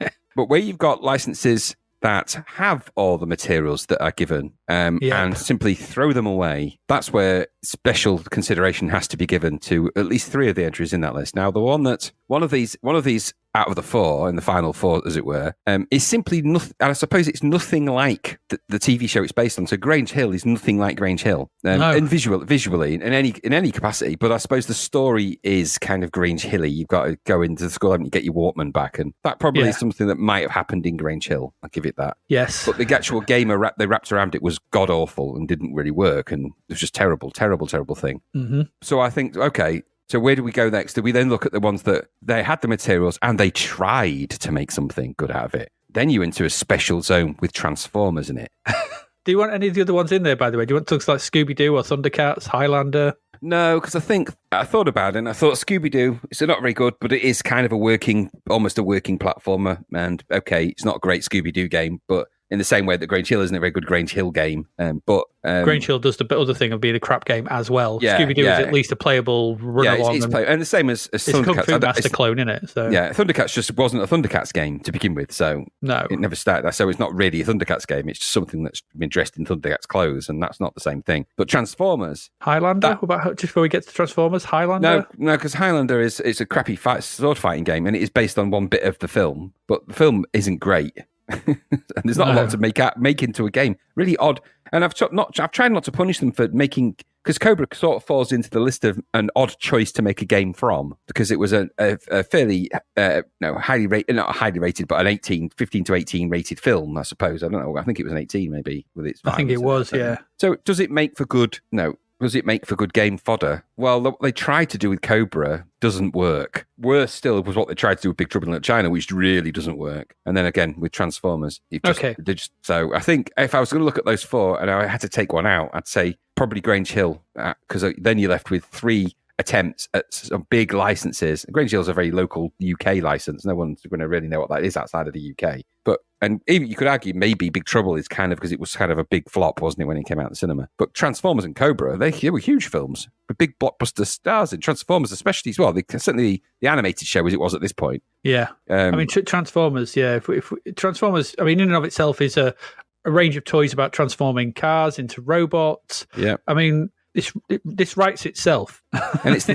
Yeah. But where you've got licenses that have all the materials that are given and simply throw them away, that's where special consideration has to be given to at least 3 of the entries in that list. Now, the one of these out of the 4, in the final 4, as it were, is simply nothing. And I suppose it's nothing like the TV show it's based on. So Grange Hill is nothing like Grange Hill, and visually in any capacity. But I suppose the story is kind of Grange Hilly. You've got to go into the school, haven't you, get your Walkman back, and that probably is something that might have happened in Grange Hill. I'll give it that. Yes, but the actual game they wrapped around it was god awful and didn't really work, and it was just terrible thing. Mm-hmm. So I think, okay, so where do we go next? Do we then look at the ones that they had the materials and they tried to make something good out of it? Then you're into a special zone with Transformers in it. Do you want any of the other ones in there, by the way? Do you want to look like Scooby-Doo or Thundercats, Highlander? No, because I thought about it and I thought Scooby-Doo, it's not very good, but it is kind of almost a working platformer. And okay, it's not a great Scooby-Doo game, but in the same way that Grange Hill isn't a very good Grange Hill game. But Grange Hill does the other thing of being a crap game as well. Yeah, Scooby-Doo is at least a playable run along. And the same as Thundercats. It's Kung Fu Master clone, in it? So. Yeah, Thundercats just wasn't a Thundercats game to begin with, so no, it never started. So it's not really a Thundercats game. It's just something that's been dressed in Thundercats clothes, and that's not the same thing. But Transformers, Highlander. Just before we get to Transformers, Highlander. No, because Highlander it's a crappy sword fighting game, and it is based on one bit of the film, but the film isn't great. And there's not a lot to make into a game. Really odd. And I've tried not to punish them for making, because Cobra sort of falls into the list of an odd choice to make a game from, because it was a fairly highly rated, not highly rated, but an 15 to 18 rated film, I suppose. I don't know. I think it was an 18 maybe with its. I think it was, yeah. So does it make for good? No. Does it make for good game fodder? Well, what they tried to do with Cobra doesn't work. Worse still was what they tried to do with Big Trouble in Little China, which really doesn't work. And then again, with Transformers. So I think if I was going to look at those 4 and I had to take one out, I'd say probably Grange Hill, because then you're left with 3 attempts at some big licenses. Grange Hill is a very local UK license. No one's going to really know what that is outside of the UK. And even you could argue maybe Big Trouble is kind of because it was kind of a big flop, wasn't it, when it came out in the cinema? But Transformers and Cobra, they were huge films with big blockbuster stars in Transformers, especially as well. Certainly the animated show as it was at this point. Yeah, I mean Transformers. Yeah, if Transformers, I mean, in and of itself is a range of toys about transforming cars into robots. Yeah, I mean. This writes itself, and it's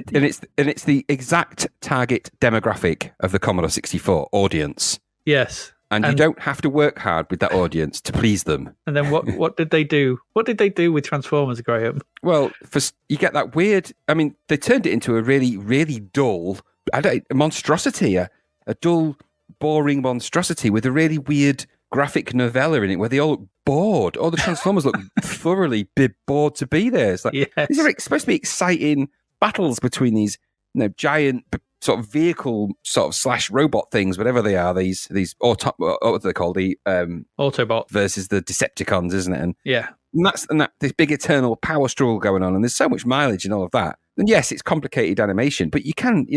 the exact target demographic of the Commodore 64 audience. Yes, and you don't have to work hard with that audience to please them. And then what did they do? What did they do with Transformers, Graham? Well, you get that weird. I mean, they turned it into a really, really dull monstrosity, a dull boring monstrosity with a really weird graphic novella in it where they all look bored. All the Transformers look thoroughly bored to be there. It's like, these are supposed to be exciting battles between these giant sort of vehicle sort of slash robot things, whatever they are, these what are they called? The Autobot versus the Decepticons, isn't it? And that this big eternal power struggle going on, and there's so much mileage and all of that. And yes, it's complicated animation, but you can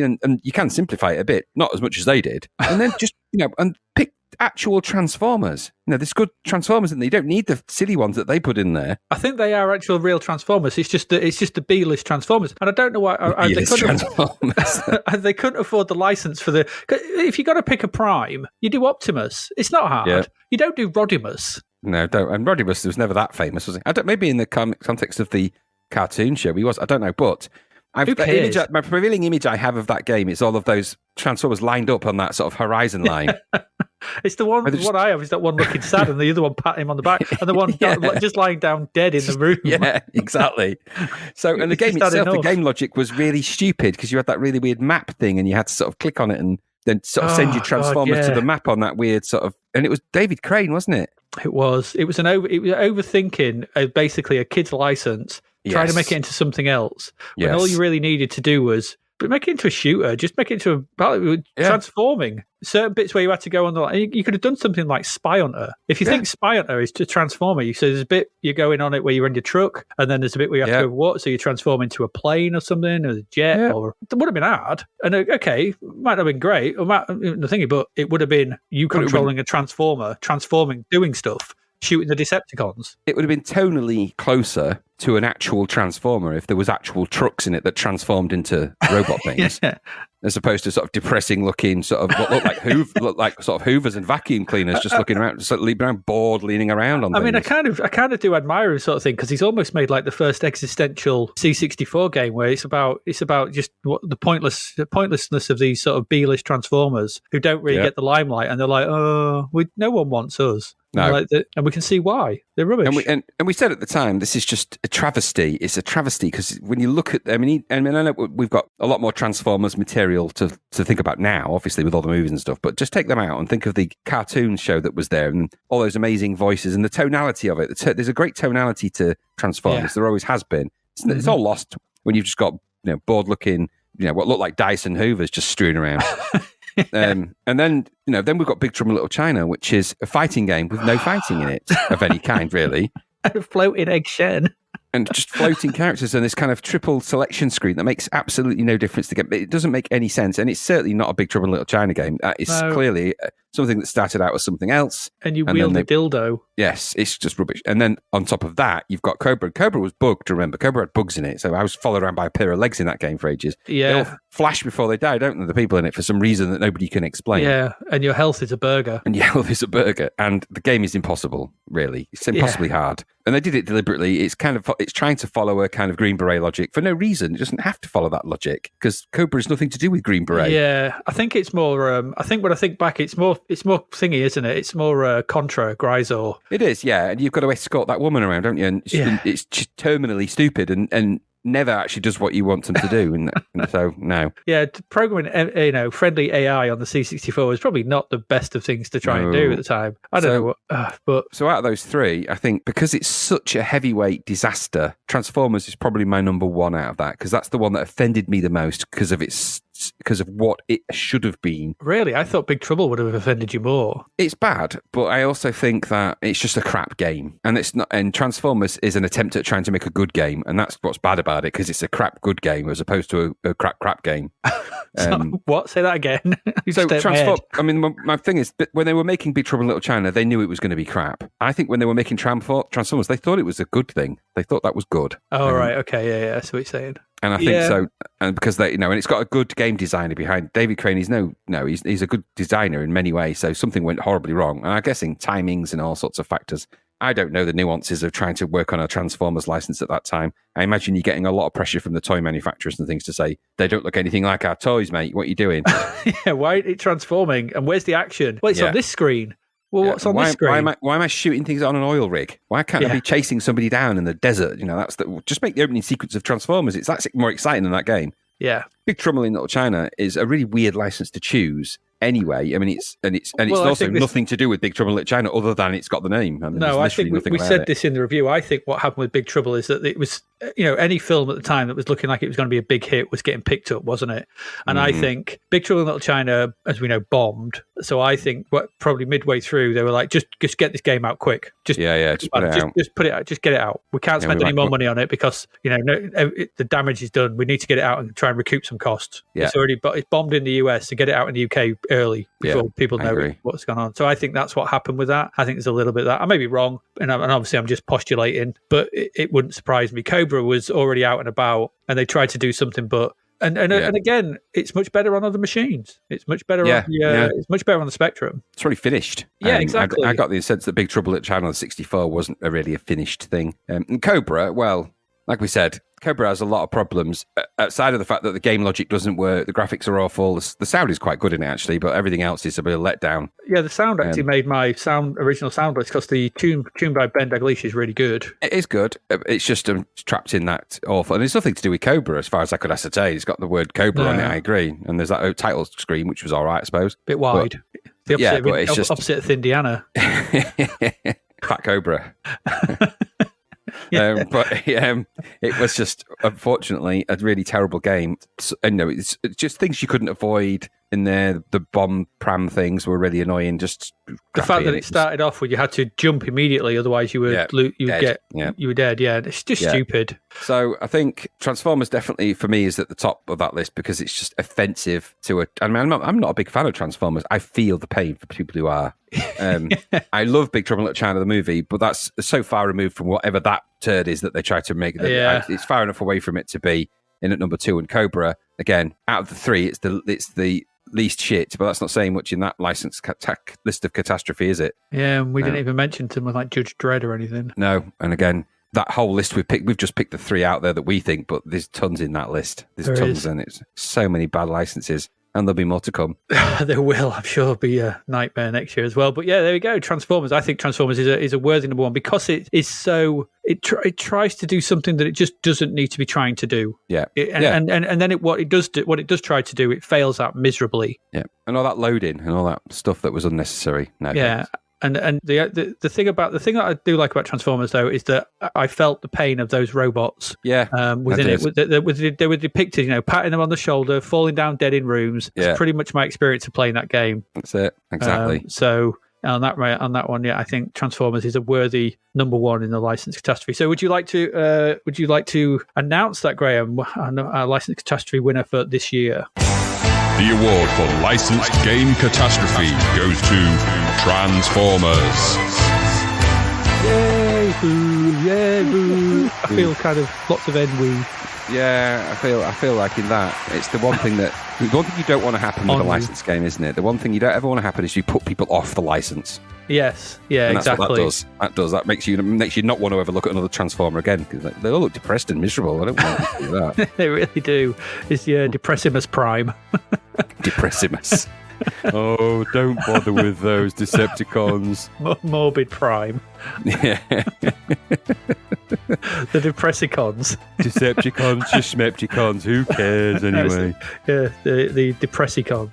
simplify it a bit, not as much as they did, and then just and pick actual Transformers. There's good Transformers, and you don't need the silly ones that they put in there. I think they are actual real Transformers. It's just the B-list Transformers, and I don't know why they couldn't afford the license for the. If you got to pick a Prime, you do Optimus. It's not hard. Yeah. You don't do Rodimus. No, don't. And Rodimus was never that famous, was he? I don't. Maybe in the context of the cartoon show, he was. I don't know, but. My prevailing image I have of that game is all of those Transformers lined up on that sort of horizon line. It's the one. What I have is that one looking sad, and the other one patting him on the back, and the one just lying down dead in the room. Yeah, exactly. So, and the game itself, the game logic was really stupid because you had that really weird map thing, and you had to sort of click on it and then sort of send your Transformers to the map on that weird sort of. And it was David Crane, wasn't it? It was. It was overthinking basically a kid's license. Try to make it into something else. When all you really needed to do was make it into a shooter. Just make it into transforming. Certain bits where you had to go on the line. You could have done something like Spy Hunter. If you think Spy Hunter is to transformer, so there's a bit you're going on it where you're in your truck, and then there's a bit where you have to go what? So you transform into a plane or something, or a jet, or it would have been hard. And okay, might not have been great, but it would have been you controlling a transformer, transforming, doing stuff. Shooting the Decepticons. It would have been tonally closer to an actual Transformer if there was actual trucks in it that transformed into robot things, as opposed to sort of depressing looking sort of what look like sort of Hoovers and vacuum cleaners just looking around, just around bored, leaning around on. I mean, I kind of do admire him sort of thing because he's almost made like the first existential C64 game where it's about just what the pointlessness of these sort of B-list Transformers who don't really get the limelight, and they're like, no one wants us. No. And we can see why. They're rubbish. And we said at the time, this is just a travesty. It's a travesty because when you look at, I know we've got a lot more Transformers material to think about now, obviously with all the movies and stuff, but just take them out and think of the cartoon show that was there and all those amazing voices and the tonality of it. There's a great tonality to Transformers. There always has been. It's all lost when you've just got bored looking, what look like Dyson Hoovers just strewn around. And then we've got Big Trouble in Little China, which is a fighting game with no fighting in it of any kind, really. And a floating egg Shen. And just floating characters and this kind of triple selection screen that makes absolutely no difference to game. It doesn't make any sense, and it's certainly not a Big Trouble in Little China game. It's clearly something that started out as something else. And you wield a dildo. Yes, it's just rubbish. And then on top of that, you've got Cobra. Cobra was bugged, remember. Cobra had bugs in it, so I was followed around by a pair of legs in that game for ages. Yeah. They all flash before they die, don't they, the people in it, for some reason that nobody can explain. Yeah, and your health is a burger. And the game is impossible, really. It's impossibly hard. And they did it deliberately. It's trying to follow a kind of Green Beret logic for no reason. It doesn't have to follow that logic because Cobra has nothing to do with Green Beret. Yeah, I think it's more. I think when I think back, it's more thingy, isn't it? It's more Contra Grisor. It is, yeah. And you've got to escort that woman around, don't you? And it's just terminally stupid and never actually does what you want them to do. And so, no. Yeah, programming, friendly AI on the C64 is probably not the best of things to try and do at the time. I don't know what, but... So out of those three, I think because it's such a heavyweight disaster, Transformers is probably my number one out of that, because that's the one that offended me the most because of what it should have been. Really? I thought Big Trouble would have offended you more. It's bad, but I also think that it's just a crap game. And it's not. And Transformers is an attempt at trying to make a good game, and that's what's bad about it, because it's a crap good game as opposed to a crap game. What? Say that again. So my thing is, when they were making Big Trouble in Little China, they knew it was going to be crap. I think when they were making Transformers, they thought it was a good thing. They thought that was good. Oh, right. Okay. Yeah. That's what you're saying. And I think so, and because they, and it's got a good game designer behind. David Crane is he's a good designer in many ways. So something went horribly wrong, and I'm guessing timings and all sorts of factors. I don't know the nuances of trying to work on a Transformers license at that time. I imagine you're getting a lot of pressure from the toy manufacturers and things to say they don't look anything like our toys, mate. What are you doing? Yeah, why ain't it transforming? And where's the action? Well, it's on this screen. Well, what's on this screen? Why am I shooting things on an oil rig? Why can't I be chasing somebody down in the desert? Just make the opening sequence of Transformers. It's more exciting than that game. Yeah. Big Trouble in Little China is a really weird license to choose. anyway. I mean, it's Well, I also think this- nothing to do with Big Trouble in Little China, other than it's got the name. I mean, No, I there's think literally nothing we about said it. this in the review. I think what happened with Big Trouble is that it was, any film at the time that was looking like it was going to be a big hit was getting picked up, wasn't it? And I think Big Trouble in Little China, as we know, bombed. So I think probably midway through they were like, just get this game out quick. Just put it out. Just put it out. Just get it out. We can't spend any more money on it because the damage is done. We need to get it out and try and recoup some costs. Yeah. It's bombed in the US, to get it out in the UK early before people know what's going on. So I think that's what happened with that. I think there's a little bit of that. I may be wrong, and obviously I'm just postulating, but it wouldn't surprise me. Cobra was already out and about, and they tried to do something, but and again, it's much better on other machines. It's much better it's much better on the Spectrum. It's already finished. Yeah, exactly. I got the sense that Big Trouble at China 64 wasn't really a finished thing. And Cobra, well, like we said, Cobra has a lot of problems outside of the fact that the game logic doesn't work, the graphics are awful, the sound is quite good in it actually, but everything else is a bit of a letdown. Yeah, the sound actually made my original sound list because the tune by Ben Dalglish is really good. It is good. It's just trapped in that awful, and it's nothing to do with Cobra as far as I could ascertain. It's got the word Cobra on it, I agree, and there's that title screen which was all right, I suppose. Bit wide. But it's just opposite of Indiana. Fat Cobra. It was just, unfortunately, a really terrible game. It's just things you couldn't avoid in there. The bomb pram things were really annoying. Just the fact that it started off where you had to jump immediately, otherwise you were dead. Yeah, it's just stupid. So I think Transformers definitely for me is at the top of that list because it's just offensive to I mean, I'm not a big fan of Transformers. I feel the pain for people who are. I love Big Trouble in Little China, the movie, but that's so far removed from whatever that turd is that they try to make. It's far enough away from it to be in at number 2. And Cobra, again, out of the 3, it's the least shit, but that's not saying much in that license list of catastrophe, is it? Yeah, and we didn't even mention someone like Judge Dredd or anything. No, and again, that whole list we've just picked the 3 out there that we think, but there's tons in that list. There's tons, and it's so many bad licenses. And there'll be more to come. There will, I'm sure, it'll be a nightmare next year as well. But yeah, there we go. Transformers. I think Transformers is a worthy number 1 because it is so. It tries to do something that it just doesn't need to be trying to do. Yeah. And then what it does try to do, it fails at miserably. Yeah. And all that loading and all that stuff that was unnecessary. Yeah. And the thing that I do like about Transformers though is that I felt the pain of those robots. Yeah, within it, they were depicted, patting them on the shoulder, falling down dead in rooms. Yeah. It's pretty much my experience of playing that game. That's it, exactly. So on that one, yeah, I think Transformers is a worthy number 1 in the licensed catastrophe. So would you like to announce that, Graham, our licensed catastrophe winner for this year? The award for licensed game catastrophe goes to Transformers. Yay, boo, yay, boo. I feel kind of lots of ennui. Yeah, I feel like in that, it's the one thing you don't want to happen with a licensed game, isn't it? The one thing you don't ever want to happen is you put people off the license. Yes, yeah, and that's exactly. What that makes you not want to ever look at another Transformer again because they all look depressed and miserable. I don't want to do that. They really do. It's Depressimus Prime. Depressimus. Oh, don't bother with those Decepticons. Morbid Prime. Yeah. The Depressicons. Decepticons, just Schmepticons. Who cares anyway? Yeah, the Depressicon.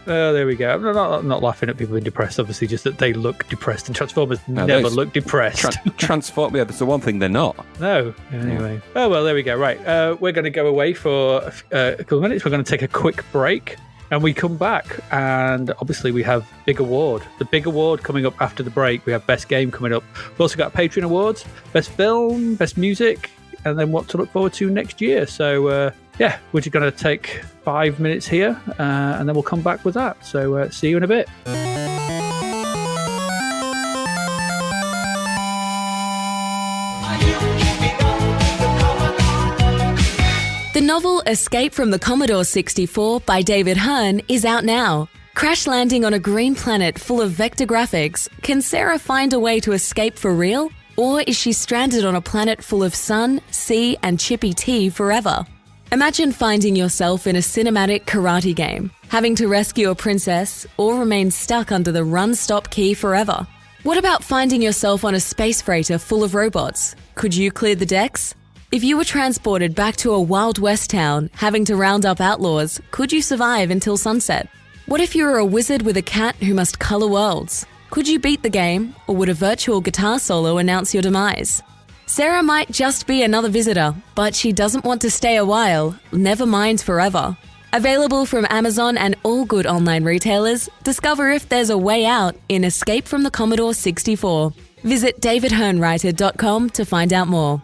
There we go. I'm not laughing at people being depressed, obviously, just that they look depressed. And Transformers never look depressed. Transform, yeah, that's the one thing they're not. No. Anyway. Oh, well, there we go. Right. We're going to go away for a couple of minutes. We're going to take a quick break. And we come back, and obviously we have Big Award. The Big Award coming up after the break. We have Best Game coming up. We've also got Patreon Awards, Best Film, Best Music, and then what to look forward to next year. So, we're just going to take 5 minutes here, and then we'll come back with that. So, see you in a bit. The novel Escape from the Commodore 64 by David Hearn is out now. Crash landing on a green planet full of vector graphics, can Sarah find a way to escape for real? Or is she stranded on a planet full of sun, sea, and chippy tea forever? Imagine finding yourself in a cinematic karate game, having to rescue a princess, or remain stuck under the run-stop key forever. What about finding yourself on a space freighter full of robots? Could you clear the decks? If you were transported back to a Wild West town, having to round up outlaws, could you survive until sunset? What if you were a wizard with a cat who must colour worlds? Could you beat the game, or would a virtual guitar solo announce your demise? Sarah might just be another visitor, but she doesn't want to stay a while, never mind forever. Available from Amazon and all good online retailers, discover if there's a way out in Escape from the Commodore 64. Visit davidhearnwriter.com to find out more.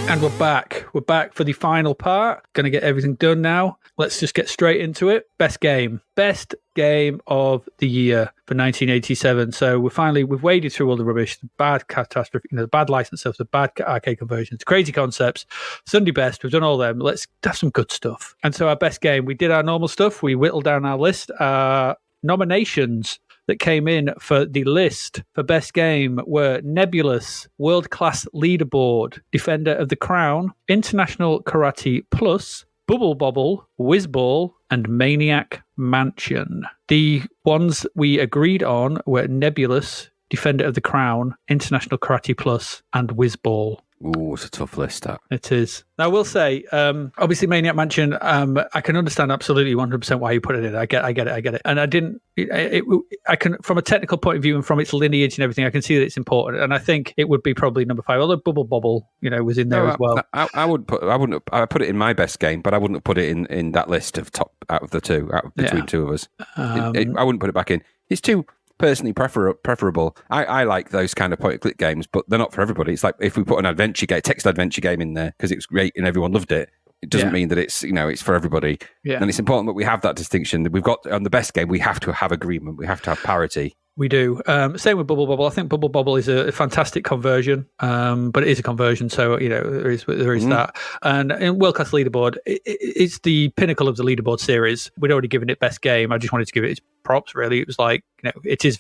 And we're back. We're back for the final part. Going to get everything done now. Let's just get straight into it. Best game. Best game of the year for 1987. So we've waded through all the rubbish, the bad catastrophe, the bad license stuff, the bad arcade conversions, crazy concepts, Sunday best. We've done all them. Let's have some good stuff. And so our best game, we did our normal stuff. We whittled down our list. Our nominations that came in for the list for best game were Nebulous, World Class Leaderboard, Defender of the Crown, International Karate Plus, Bubble Bobble, Whizball, and Maniac Mansion. The ones we agreed on were Nebulous, Defender of the Crown, International Karate Plus, and Whizball. Ooh, it's a tough list, that. It is. Now, I will say, obviously, Maniac Mansion, I can understand absolutely 100% why you put it in. I get it. And I didn't, I can, from a technical point of view and from its lineage and everything, I can see that it's important. And I think it would be probably number 5, although Bubble Bobble, was in there as well. I put it in my best game, but I wouldn't have put it in that list of top out of the two, between two of us. I wouldn't put it back in. It's too personally preferable. I like those kind of point-and-click games, but they're not for everybody. It's like if we put an adventure game, text adventure game in there because it was great and everyone loved it. It doesn't mean that it's it's for everybody. Yeah. And it's important that we have that distinction. We've got on the best game, we have to have agreement. We have to have parity. We do. Same with Bubble Bobble. I think Bubble Bobble is a fantastic conversion, but it is a conversion, so there is that. And in World Class Leaderboard, it's the pinnacle of the leaderboard series. We'd already given it best game. I just wanted to give it its props. Really, it was like it's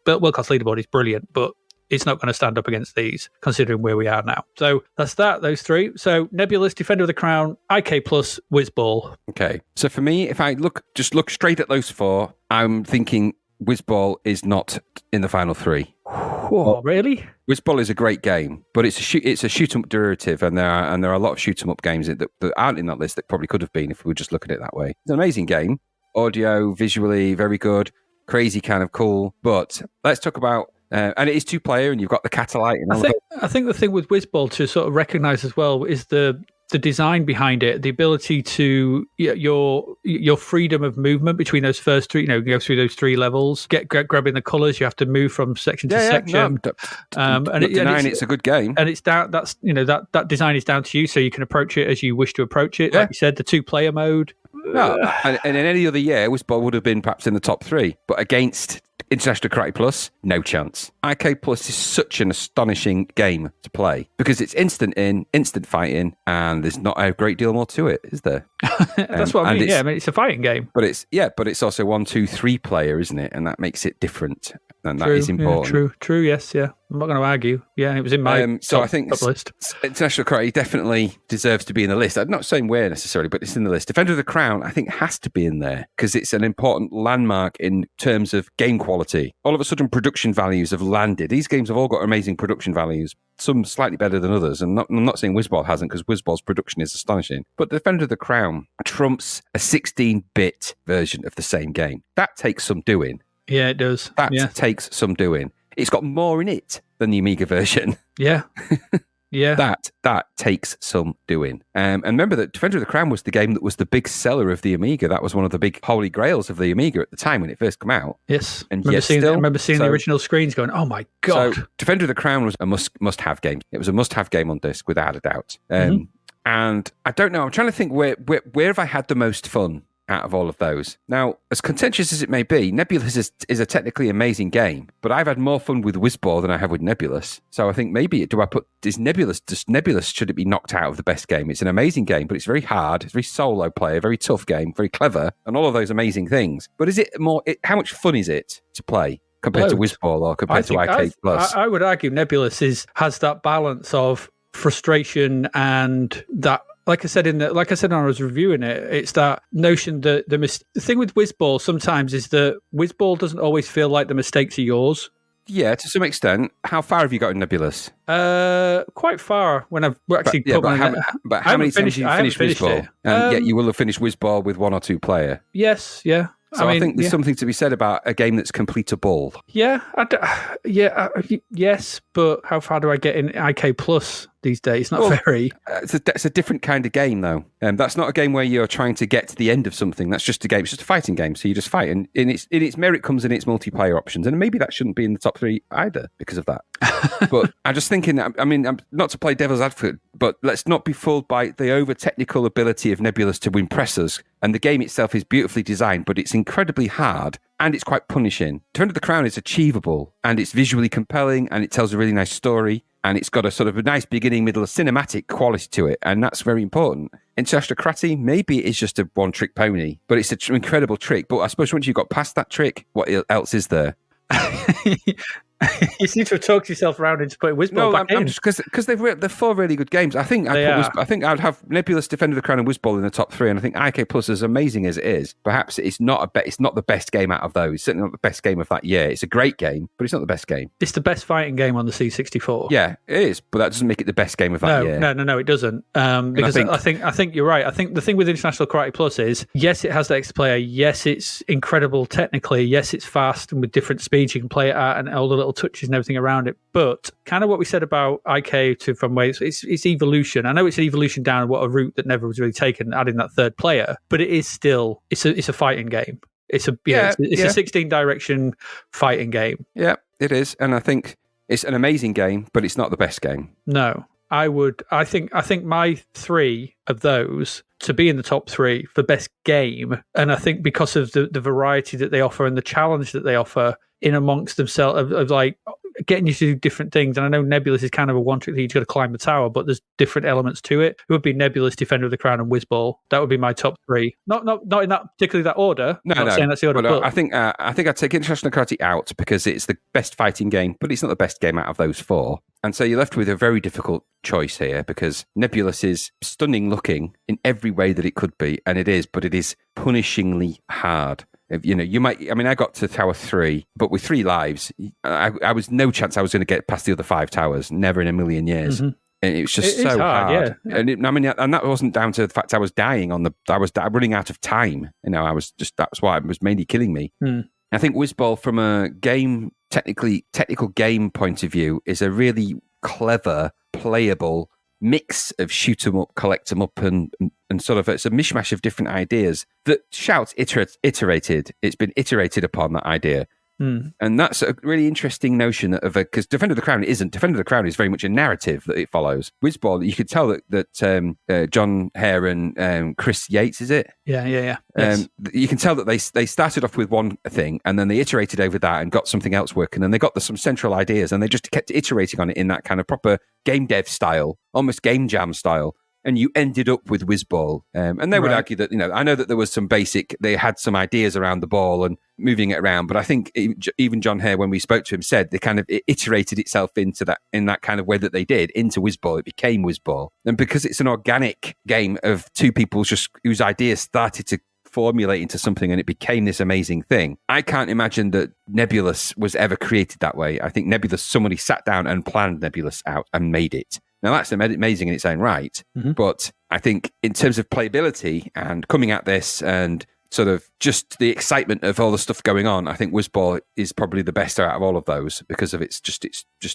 World Class Leaderboard is brilliant, but it's not going to stand up against these, considering where we are now. So that's those three. So Nebulous, Defender of the Crown, IK Plus, Whizball. Okay. So for me, if I look straight at those four, I'm thinking Whizball is not in the final 3. Whoa, really? Whizball is a great game, but it's a shoot 'em up derivative, and there are a lot of shoot 'em up games that aren't in that list that probably could have been if we were just looking at it that way. It's an amazing game, audio, visually, very good, crazy, kind of cool. But let's talk about. And it is 2-player, and you've got the Catalyte. And I think the thing with Whizball to sort of recognise as well is the design behind it, the ability to your freedom of movement between those first 3. You go through those 3 levels, grabbing the colours. You have to move from section to section. It's a good game, and it's down. That's that design is down to you, so you can approach it as you wish to approach it. Like you said, the 2-player mode. No, and in any other year, Whizball would have been perhaps in the top 3, but against International Karate Plus, no chance. IK Plus is such an astonishing game to play because it's instant fighting, and there's not a great deal more to it, is there? That's what I mean. Yeah, it's a fighting game. But it's also 1, 2, 3 player, isn't it? And that makes it different, and that is important. Yeah, true. Yes, yeah. I'm not going to argue. Yeah, it was in my top list. International Karate definitely deserves to be in the list. I'm not saying where necessarily, but it's in the list. Defender of the Crown, I think, has to be in there because it's an important landmark in terms of game quality. All of a sudden, production values have landed. These games have all got amazing production values, some slightly better than others. And I'm not saying Whizball hasn't, because Whizball's production is astonishing. But Defender of the Crown trumps a 16-bit version of the same game. That takes some doing. Yeah, it does. That takes some doing. It's got more in it than the Amiga version. Yeah. Yeah. That takes some doing. And remember that Defender of the Crown was the game that was the big seller of the Amiga. That was one of the big holy grails of the Amiga at the time when it first came out. Yes. And I remember seeing the original screens going, oh my God. So Defender of the Crown was a must-have game. It was a must-have game on disc, without a doubt. And I don't know, I'm trying to think where have I had the most fun out of all of those. Now, as contentious as it may be, Nebulous is a technically amazing game, but I've had more fun with Whizball than I have with Nebulous. So I think maybe Nebulous, should it be knocked out of the best game? It's an amazing game, but it's very hard. It's very solo player, very tough game, very clever, and all of those amazing things. But is it how much fun is it to play compared to Whizball or compared to IK Plus? I would argue Nebulous has that balance of frustration and that like I said when I was reviewing it, it's that notion that the thing with Whizball sometimes is that Whizball doesn't always feel like the mistakes are yours. Yeah, to some extent. How far have you got in Nebulous? Quite far. When I've actually but how many times have you finished Whizball? Yet you will have finished Whizball with 1 or 2 player. Yes, yeah. So I think there's something to be said about a game that's completable. Yeah, yes, but how far do I get in IK Plus these days? Not very. It's a different kind of game, though. That's not a game where you're trying to get to the end of something. That's just a game. It's just a fighting game. So you just fight, and in its merit comes in its multiplayer options. And maybe that shouldn't be in the top 3 either because of that. But I'm just thinking. I mean, not to play devil's advocate, but let's not be fooled by the over technical ability of Nebulous to impress us. And the game itself is beautifully designed, but it's incredibly hard and it's quite punishing. Defender of the Crown is achievable and it's visually compelling and it tells a really nice story and it's got a sort of a nice beginning, middle, cinematic quality to it, and that's very important. International Karate, maybe it's just a one-trick pony, but it's an incredible trick. But I suppose once you've got past that trick, what else is there? You seem to have talked yourself around into putting Whizball back in. Because they're 4 really good games. I think I'd have Nebulous, Defender of the Crown, and Whizball in the top 3. And I think IK Plus, as amazing as it is, perhaps it's not the best game out of those. It's certainly not the best game of that year. It's a great game, but it's not the best game. It's the best fighting game on the C64. Yeah, it is, but that doesn't make it the best game of that year. No, it doesn't. Because I think you're right. I think the thing with International Karate Plus is, yes, it has the X player. Yes, it's incredible technically. Yes, it's fast and with different speeds you can play it at and all the little touches and everything around it. But kind of what we said about IK from where it's evolution. I know it's an evolution down what a route that never was really taken, adding that 3rd player, but it is still it's a fighting game. It's a 16 direction fighting game. Yeah, it is, and I think it's an amazing game, but it's not the best game. No. I think my 3 of those to be in the top 3 for best game, and I think because of the variety that they offer and the challenge that they offer in amongst themselves of like getting you to do different things. And I know Nebulous is kind of a one trick that you've got to climb the tower, but there's different elements to it. It would be Nebulous, Defender of the Crown, and Whizball. That would be my top 3. Not in that particularly that order. No, I'm not saying that's the order. But I think I'd take International Karate out because it's the best fighting game, but it's not the best game out of those 4. And so you're left with a very difficult choice here because Nebulous is stunning looking in every way that it could be, and it is, but it is punishingly hard. I got to Tower 3, but with 3 lives, I was no chance I was going to get past the other 5 towers, never in a million years. Mm-hmm. And it was just so hard. Yeah. And that wasn't down to the fact I was dying I was running out of time. That's why it was mainly killing me. I think Whizball, from a technical game point of view, is a really clever, playable mix of shoot 'em up, collect 'em up, and sort of it's a mishmash of different ideas that Shout iterated. It's been iterated upon, that idea. And that's a really interesting notion of because Defender of the Crown isn't. Defender of the Crown is very much a narrative that it follows. Whizball, you could tell that John Hare and Chris Yates, is it? Yeah. Yes. You can tell that they started off with one thing and then they iterated over that and got something else working, and they got some central ideas and they just kept iterating on it in that kind of proper game dev style, almost game jam style. And you ended up with Whizball. And they would argue that, I know that there was they had some ideas around the ball and moving it around, but I think even John Hare, when we spoke to him, said they kind of iterated itself into that, in that kind of way that they did, into Whizball. It became Whizball. And because it's an organic game of 2 people whose ideas started to formulate into something and it became this amazing thing, I can't imagine that Nebulous was ever created that way. I think Nebulous, somebody sat down and planned Nebulous out and made it. Now, that's amazing in its own right, but I think in terms of playability and coming at this and sort of just the excitement of all the stuff going on, I think Whizball is probably the best out of all of those because of it's just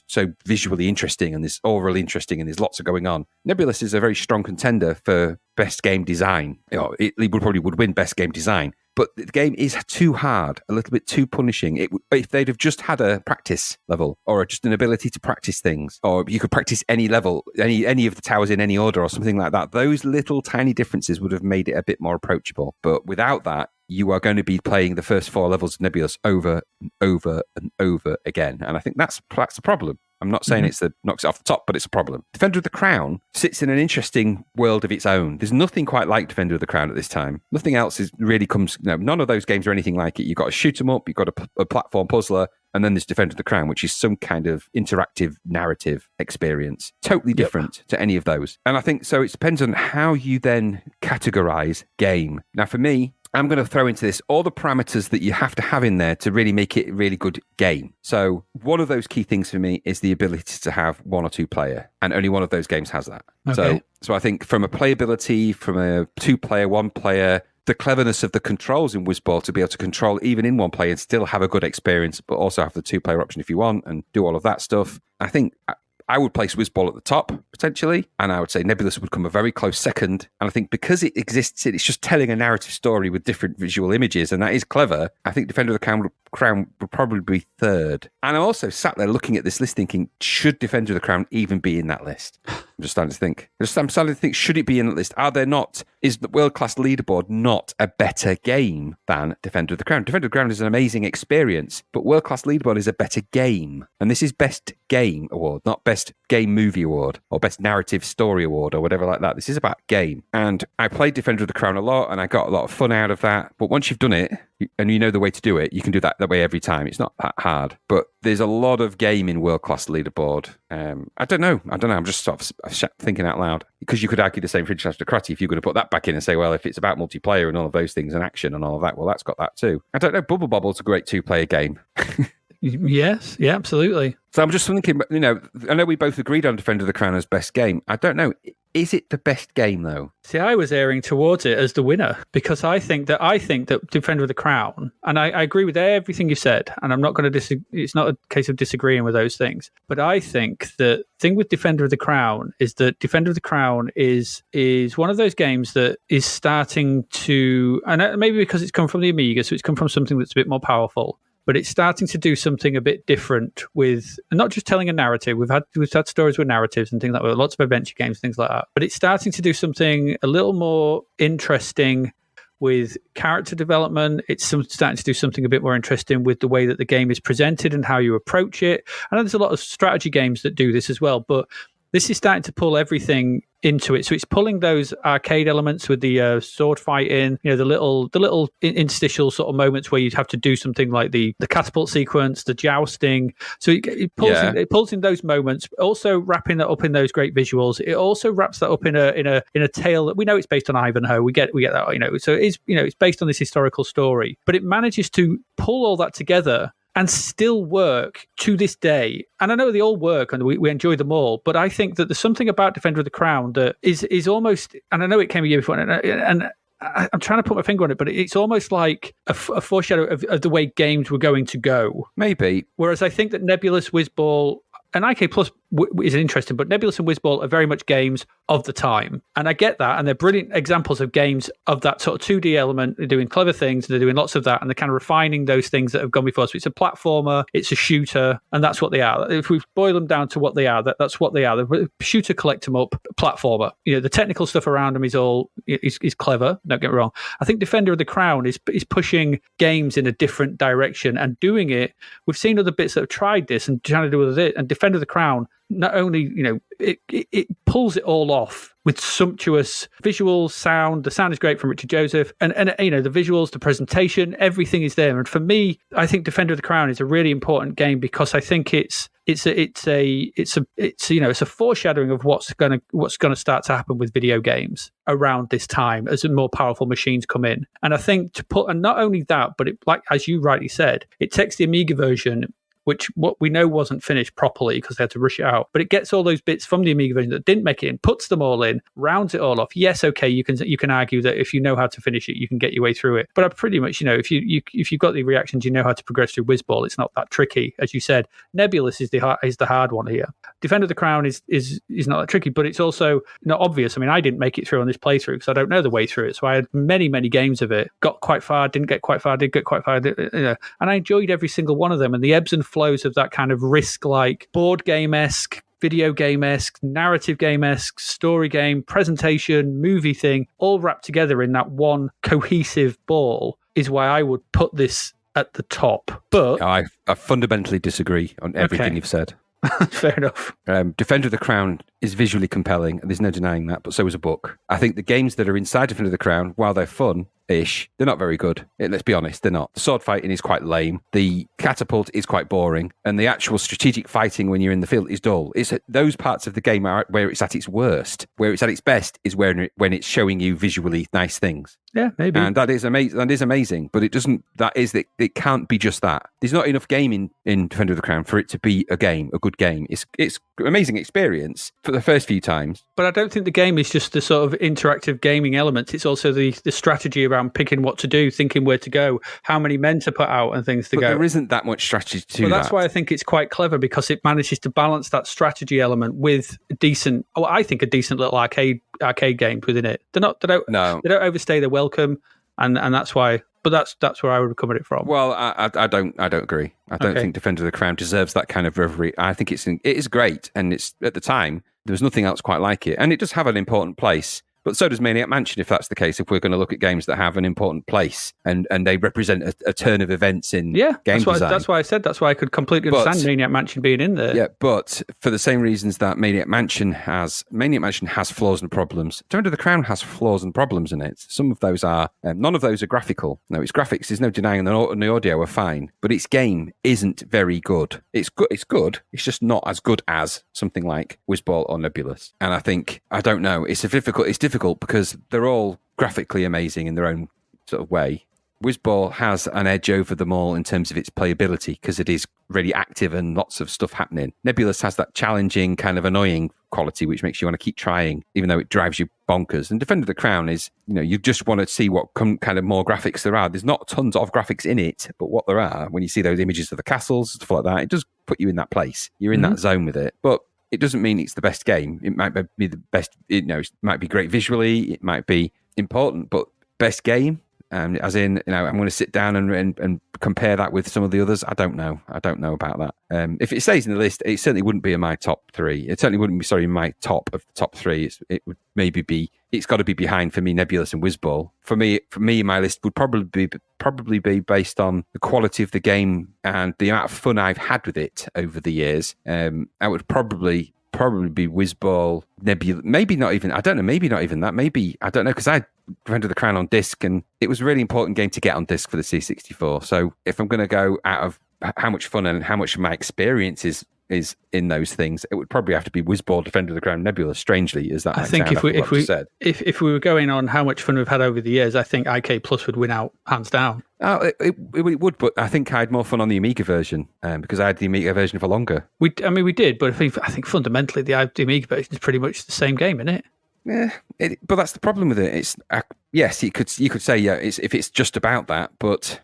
so visually interesting and it's overall interesting and there's lots of going on. Nebulous is a very strong contender for best game design. It probably would win best game design. But the game is too hard, a little bit too punishing. If they'd have just had a practice level or just an ability to practice things, or you could practice any level, any of the towers in any order or something like that, those little tiny differences would have made it a bit more approachable. But without that, you are going to be playing the first 4 levels of Nebulous over and over and over again. And I think that's a problem. I'm not saying it's that knocks it off the top, but it's a problem. Defender of the Crown sits in an interesting world of its own. There's nothing quite like Defender of the Crown at this time. Nothing else really comes. None of those games are anything like it. You've got a shoot 'em up. You've got a platform puzzler. And then there's Defender of the Crown, which is some kind of interactive narrative experience. Totally different to any of those. And I think so it depends on how you then categorize game. Now, for me, I'm going to throw into this all the parameters that you have to have in there to really make it a really good game. So one of those key things for me is the ability to have one or two player, and only one of those games has that. Okay. So I think from a playability, from a 2-player, 1-player, the cleverness of the controls in Whizball to be able to control even in 1 player and still have a good experience, but also have the 2-player option if you want and do all of that stuff. I think I would place Whizball at the top, potentially, and I would say Nebulous would come a very close second. And I think because it exists, it's just telling a narrative story with different visual images, and that is clever. I think Defender of the Crown would probably be third. And I also sat there looking at this list thinking, should Defender of the Crown even be in that list? I'm just starting to think. I'm starting to think, should it be in that list? Are there not? Is the World Class Leaderboard not a better game than Defender of the Crown? Defender of the Crown is an amazing experience, but World Class Leaderboard is a better game. And this is Best Game Award, not Best Game Movie Award or Best Narrative Story Award or whatever like that. This is about game. And I played Defender of the Crown a lot and I got a lot of fun out of that. But once you've done it and you know the way to do it, you can do that way every time. It's not that hard. But there's a lot of game in World Class Leaderboard. I don't know. I'm just sort of thinking out loud. Because you could argue the same for International Karate if you're going to put that back in and say, well, if it's about multiplayer and all of those things and action and all of that, well, that's got that too. I don't know. Bubble Bobble's a great 2-player game. Yes, yeah, absolutely. So I'm just thinking, I know we both agreed on Defender of the Crown as best game. I don't know. Is it the best game, though? See, I was erring towards it as the winner because I think that Defender of the Crown, and I agree with everything you said, and I'm not going to disagree. It's not a case of disagreeing with those things, but I think the thing with Defender of the Crown is that Defender of the Crown is one of those games that is starting to, and maybe because it's come from the Amiga, so it's come from something that's a bit more powerful. But it's starting to do something a bit different with, and not just telling a narrative. We've had stories with narratives and things like that, lots of adventure games, things like that. But it's starting to do something a little more interesting with character development. It's starting to do something a bit more interesting with the way that the game is presented and how you approach it. I know there's a lot of strategy games that do this as well, but this is starting to pull everything into it. So it's pulling those arcade elements with the sword fighting, the little interstitial sort of moments where you'd have to do something like the catapult sequence, the jousting. So it pulls in those moments, also wrapping that up in those great visuals. It also wraps that up in a tale that we know it's based on Ivanhoe. We get that, So it's based on this historical story, but it manages to pull all that together and still work to this day. And I know they all work and we enjoy them all, but I think that there's something about Defender of the Crown that is almost, and I know it came a year before, and I'm trying to put my finger on it, but it's almost like a foreshadow of the way games were going to go. Maybe. Whereas I think that Nebulous, Whizball, and IK Plus is interesting, but Nebulous and Whizball are very much games of the time. And I get that, and they're brilliant examples of games of that sort of 2D element. They're doing clever things, they're doing lots of that, and they're kind of refining those things that have gone before. So it's a platformer, it's a shooter, and that's what they are. If we boil them down to what they are, that's what they are. They're shooter, collect them up, platformer. The technical stuff around them is clever, don't get me wrong. I think Defender of the Crown is pushing games in a different direction and doing it. We've seen other bits that have tried this and trying to do with it, and Defender of the Crown, not only, it pulls it all off with sumptuous visuals, sound. The sound is great from Richard Joseph, and the visuals, the presentation, everything is there. And for me, I think Defender of the Crown is a really important game because I think it's a foreshadowing of what's going to start to happen with video games around this time as more powerful machines come in. And I think and not only that, but it, like as you rightly said, it takes the Amiga version, which what we know wasn't finished properly because they had to rush it out. But it gets all those bits from the Amiga version that didn't make it in, puts them all in, rounds it all off. Yes, okay, you can argue that if you know how to finish it, you can get your way through it. But I pretty much, if you've got the reactions, you know how to progress through Whizball. It's not that tricky, as you said. Nebulous is the hard one here. Defender of the Crown is not that tricky, but it's also not obvious. I mean, I didn't make it through on this playthrough because I don't know the way through it. So I had many, many games of it. Got quite far, didn't get quite far, did get quite far. And I enjoyed every single one of them. And the ebbs and flows of that kind of risk-like, board game-esque, video game-esque, narrative game-esque, story game, presentation, movie thing, all wrapped together in that one cohesive ball is why I would put this at the top. But I fundamentally disagree on everything you've said. Fair enough. Defender of the Crown is visually compelling, and there's no denying that, but so is a book. I think the games that are inside Defender of the Crown, while they're fun, ish. They're not very good. Let's be honest, they're not. The sword fighting is quite lame. The catapult is quite boring, and the actual strategic fighting when you're in the field is dull. It's those parts of the game are where it's at its worst. Where it's at its best is when it's showing you visually nice things. Yeah, maybe. And that is amazing. That is amazing, but it doesn't. It can't be just that. There's not enough game in Defender of the Crown for it to be a good game. It's an amazing experience for the first few times. But I don't think the game is just the sort of interactive gaming elements. It's also the strategy around picking what to do, thinking where to go, how many men to put out, and things to go. There isn't that much strategy to that. Well, that's why I think it's quite clever, because it manages to balance that strategy element with a decent little arcade games within it. They don't overstay their welcome, and that's why. But that's where I would come at it from. Well, I don't agree. I don't think Defender of the Crown deserves that kind of reverie. I think it is great, and it's at the time there was nothing else quite like it, and it does have an important place. But so does Maniac Mansion, if that's the case, if we're going to look at games that have an important place and they represent a turn of events in game design. That's why I said that's why I could completely understand Maniac Mansion being in there. Yeah, but for the same reasons that Maniac Mansion has flaws and problems. Defender of the Crown has flaws and problems in it. Some of those are, none of those are graphical. No, its graphics, there's no denying, and the audio are fine, but its game isn't very good. It's good. It's just not as good as something like Whizball or Nebulous. And I don't know. It's difficult because they're all graphically amazing in their own sort of way. Whizball has an edge over them all in terms of its playability because it is really active and lots of stuff happening. Nebulous has that challenging, kind of annoying quality which makes you want to keep trying, even though it drives you bonkers. And Defender of the Crown is, you just want to see what kind of more graphics there are. There's not tons of graphics in it, but what there are, when you see those images of the castles, stuff like that, it does put you in that place. You're in that zone with it. But it doesn't mean it's the best game. It might be the best, it might be great visually, it might be important, but best game, as in, I'm going to sit down and compare that with some of the others. I don't know about that. If it stays in the list, it certainly wouldn't be in my top three. It certainly wouldn't be, my top of the top three. It would maybe be, it's got to be behind for me, Nebulous and Whizball. For me, my list would probably be based on the quality of the game and the amount of fun I've had with it over the years. I would probably be Whizball, Nebula, maybe not even that. Maybe, I don't know, because I Defender of the Crown on disc, and it was a really important game to get on disc for the C64. So if I'm going to go out of how much fun and how much of my experience is in those things, it would probably have to be Whizball, Defender of the Crown, Nebula. Strangely, is that? I think if we were going on how much fun we've had over the years, I think IK Plus would win out hands down. Oh, it would, but I think I had more fun on the Amiga version because I had the Amiga version for longer. We did, but I think fundamentally the Amiga version is pretty much the same game, isn't it? Yeah, but that's the problem with it. It's yes, you could say if it's just about that, but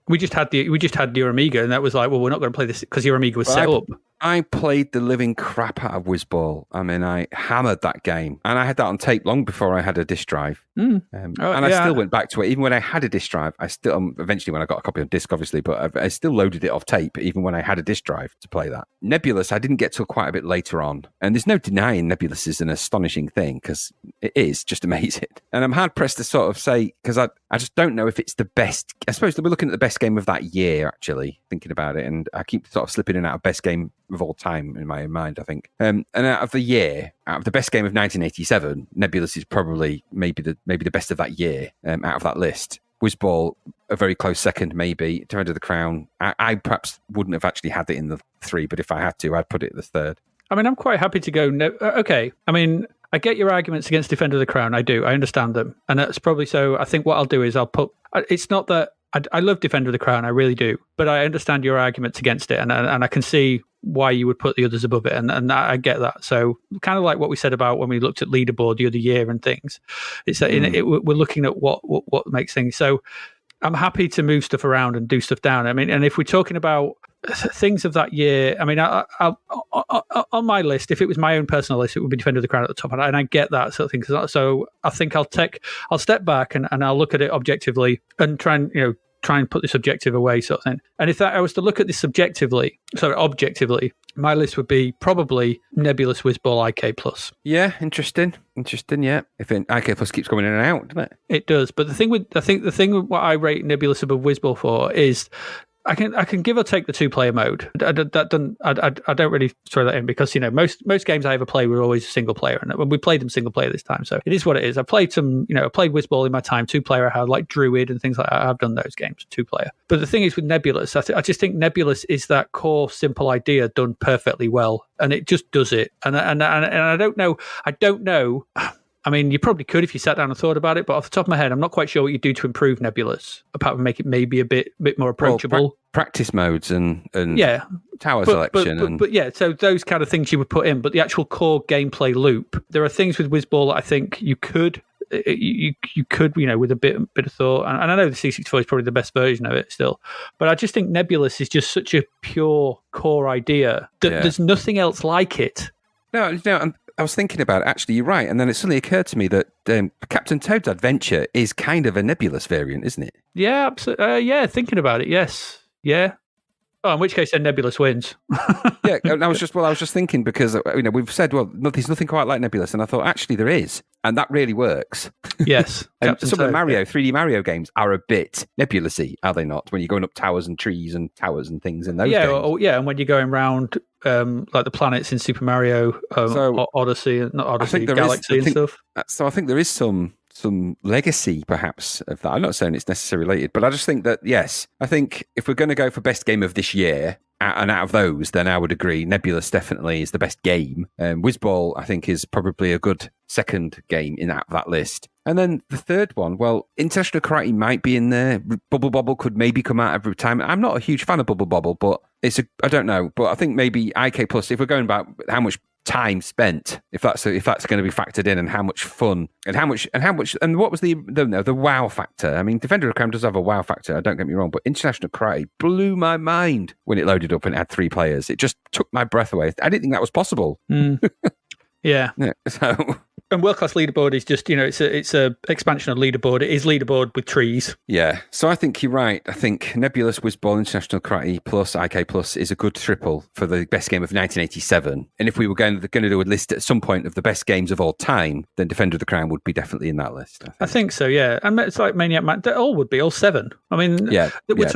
we just had your Amiga, and that was like, well, we're not going to play this because your Amiga was set up. I played the living crap out of Whizball. I mean, I hammered that game, and I had that on tape long before I had a disc drive. I still went back to it, even when I had a disc drive. I still eventually, when I got a copy on disc, obviously, but I still loaded it off tape, even when I had a disc drive to play that. Nebulous, I didn't get till quite a bit later on, and there's no denying Nebulous is an astonishing thing because it is just amazing. And I'm hard pressed to sort of say, because I just don't know if it's the best. I suppose we're looking at the best game of that year, actually, thinking about it, and I keep sort of slipping in and out of best game of all time in my mind, I think. And out of the best game of 1987, Nebulous is probably maybe the best of that year out of that list. Whizball, a very close second, maybe. Defender of the Crown, I perhaps wouldn't have actually had it in the three, but if I had to, I'd put it at the third. I mean, I'm quite happy to go. Okay. I mean, I get your arguments against Defender of the Crown. I do. I understand them. And that's probably so. I think what I'll do is I'll put. It's not that. I love Defender of the Crown. I really do. But I understand your arguments against it. And I can see why you would put the others above it. And I get that. So kind of like what we said about when we looked at leaderboard the other year and things. It's that we're looking at what makes things. So I'm happy to move stuff around and do stuff down. I mean, and if we're talking about things of that year, I mean, on my list, if it was my own personal list, it would be Defender of the Crown at the top, and I get that sort of thing. So I think I'll step back and I'll look at it objectively and try and put the subjective away, sort of thing. And if I was to look at this objectively, my list would be probably Nebulous, Whizball, IK Plus. Yeah, interesting. Yeah, if IK Plus keeps going in and out, doesn't it? It does. But the thing with what I rate Nebulous above Whizball for is I can give or take the 2-player mode. I don't really throw that in because most games I ever play were always single player, and we played them single player this time, so it is what it is. I played some, I played Whizball in my time, 2-player. I had like Druid and things like that. I've done those games 2-player. But the thing is with Nebulous, I just think Nebulous is that core simple idea done perfectly well, and it just does it. And I don't know. I mean, you probably could if you sat down and thought about it, but off the top of my head, I'm not quite sure what you do to improve Nebulous, apart from make it maybe a bit more approachable. Practice modes and tower selection. But yeah, so those kind of things you would put in, but the actual core gameplay loop, there are things with Whizball that I think you could, with a bit of thought. And I know the C64 is probably the best version of it still, but I just think Nebulous is just such a pure core idea that there's nothing else like it. No, I was thinking about it, actually, you're right. And then it suddenly occurred to me that Captain Toad's Adventure is kind of a Nebulous variant, isn't it? Yeah, absolutely. Thinking about it, yes. Yeah. Oh, in which case, then Nebulous wins. Yeah, I was just thinking because we've said, there's nothing quite like Nebulous, and I thought actually there is, and that really works. Yes, and some of the 3D Mario games are a bit Nebulous-y, are they not? When you're going up towers and trees and towers and things in those games. And when you're going around like the planets in Super Mario Odyssey, not Odyssey, Galaxy and stuff. So I think there is some legacy perhaps of that. I'm not saying it's necessarily related, but I just think that, yes, I think if we're going to go for best game of this year, and out of those, then I would agree Nebulous definitely is the best game. Whizball, I think, is probably a good second game in that list. And then the third one, well, International Karate might be in there. Bubble Bobble could maybe come out every time. I'm not a huge fan of Bubble Bobble, but I don't know. But I think maybe IK Plus, if we're going about how much time spent, if that's going to be factored in, and how much fun and how much and what was the wow factor. I mean, Defender of the Crown does have a wow factor, don't get me wrong, but International Karate blew my mind when it loaded up and it had 3 players. It just took my breath away. I didn't think that was possible. Yeah. So And World Class Leaderboard is just, it's a expansion of Leaderboard. It is Leaderboard with trees. Yeah. So I think you're right. I think Nebulous, Whizball, International Karate Plus, IK Plus is a good triple for the best game of 1987. And if we were going to do a list at some point of the best games of all time, then Defender of the Crown would be definitely in that list. I think so, yeah. And it's like Maniac Man. They all would be, all 7. I mean, we're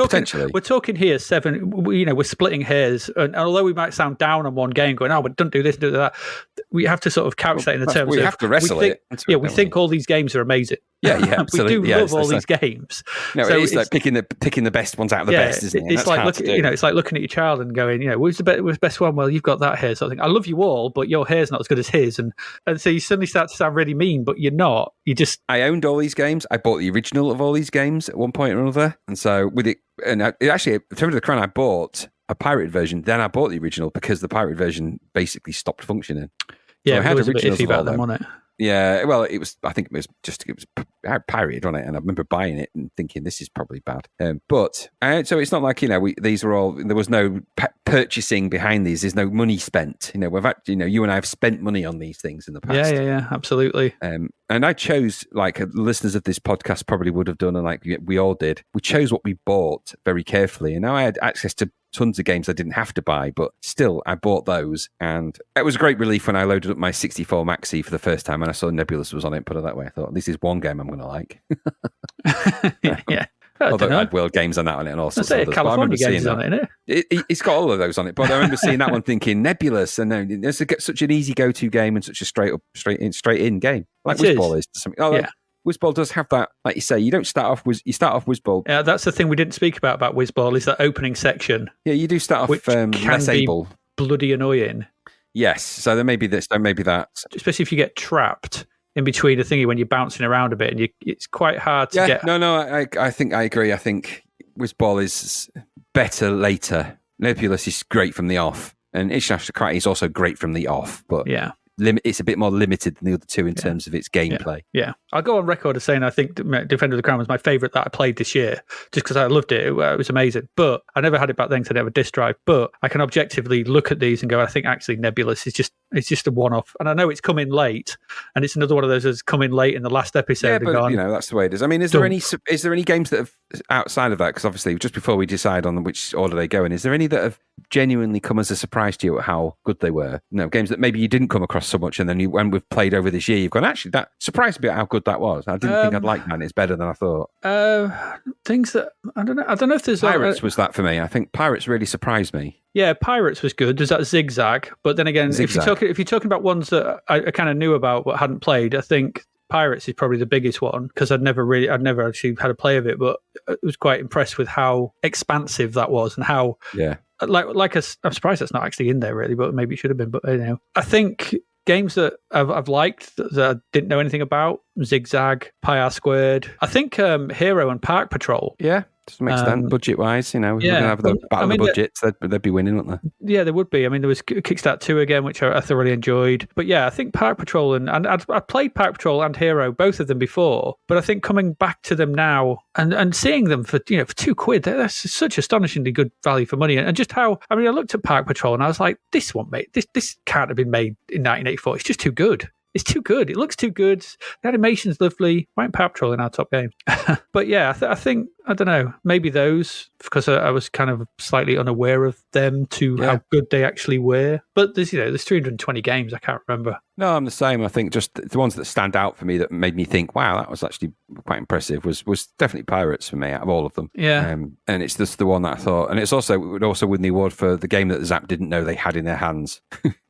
talking here 7. We're splitting hairs. And although we might sound down on one game going, but don't do this, do that. We have to sort of couch that in the terms we have to wrestle it. We think all these games are amazing. Yeah, absolutely. We do love all these games. No, so it's like picking the best ones out of the best, isn't it? It's like it's like looking at your child and going, who's the best one? Well, you've got that hair. So I think I love you all, but your hair's not as good as his, and so you suddenly start to sound really mean, but you're not. I owned all these games. I bought the original of all these games at one point or another, and so with it, and actually, Defender of the Crown, I bought a pirated version. Then I bought the original because the pirated version basically stopped functioning. Yeah, so I had it was a bit iffy about them, wasn't it? Yeah, well, it was pirated on it, and I remember buying it and thinking this is probably bad. So it's not like these are all. There was no purchasing behind these. There's no money spent. We've you and I have spent money on these things in the past. Yeah, absolutely. And I chose, like listeners of this podcast probably would have done, and like we all did. We chose what we bought very carefully, and now I had access to tons of games I didn't have to buy, but still I bought those, and it was a great relief when I loaded up my 64 Maxi for the first time and I saw Nebulous was on it. Put it that way, I thought this is one game I'm going to like. Yeah. Although I had World Games on that on it and all sorts of others. California Games on it, isn't it? It's got all of those on it, but I remember seeing that one thinking Nebulous, and it's such an easy go-to game and such a straight in game, like Whizball is. Yeah. Whizball does have that, like you say, you start off Whizball. Yeah, that's the thing we didn't speak about Whizball is that opening section. Yeah, you do start off less able. Bloody annoying. Yes, so there may be this, there may be that. Especially if you get trapped in between a thingy when you're bouncing around a bit, and it's quite hard to get. No, I think I agree. I think Whizball is better later. Nebulous is great from the off, and International Karate is also great from the off, but yeah. It's a bit more limited than the other two in terms of its gameplay. Yeah. I'll go on record as saying I think Defender of the Crown was my favourite that I played this year, just because I loved it. It was amazing. But I never had it back then because I didn't have a disc drive. But I can objectively look at these and go, I think actually Nebulous is just It's just a one-off. And I know it's come in late, and it's another one of those that's come in late in the last episode. Yeah, but gone, that's the way it is. I mean, is there any games that have outside of that? Because obviously, just before we decide on which order they go in, is there any that have genuinely come as a surprise to you at how good they were? Games that maybe you didn't come across so much, and then when we've played over this year, you've gone, actually, that surprised me at how good that was. I didn't think I'd like that. And it's better than I thought. Things that I don't know if there's Pirates was that for me. I think Pirates really surprised me. Yeah, Pirates was good. There's that Zigzag, but then again, if you're talking about ones that I kind of knew about but hadn't played, I think Pirates is probably the biggest one because I'd never actually had a play of it, but I was quite impressed with how expansive that was and how I'm surprised that's not actually in there really, but maybe it should have been. But I think games that I've liked that I didn't know anything about: Zigzag, Pi Squared. I think Hero and Park Patrol. Yeah. To some extent, budget-wise, we're going to have the battle of the budgets. They'd be winning, wouldn't they? Yeah, they would be. I mean, there was Kickstart 2 again, which I thoroughly enjoyed. But yeah, I think Park Patrol and I'd played Park Patrol and Hero, both of them before. But I think coming back to them now and seeing them for for £2, that's such astonishingly good value for money. And just how I looked at Park Patrol and I was like, this can't have been made in 1984. It's just too good. It's too good. It looks too good. The animation's lovely. Why ain't Power Patrol in our top game? But yeah, I think, I don't know, maybe those, because I was kind of slightly unaware of them how good they actually were. But there's 320 games. I can't remember. No, I'm the same. I think just the ones that stand out for me that made me think, wow, that was actually quite impressive was definitely Pirates for me out of all of them. Yeah. And it's just the one that I thought, and it would also win the award for the game that Zzap didn't know they had in their hands.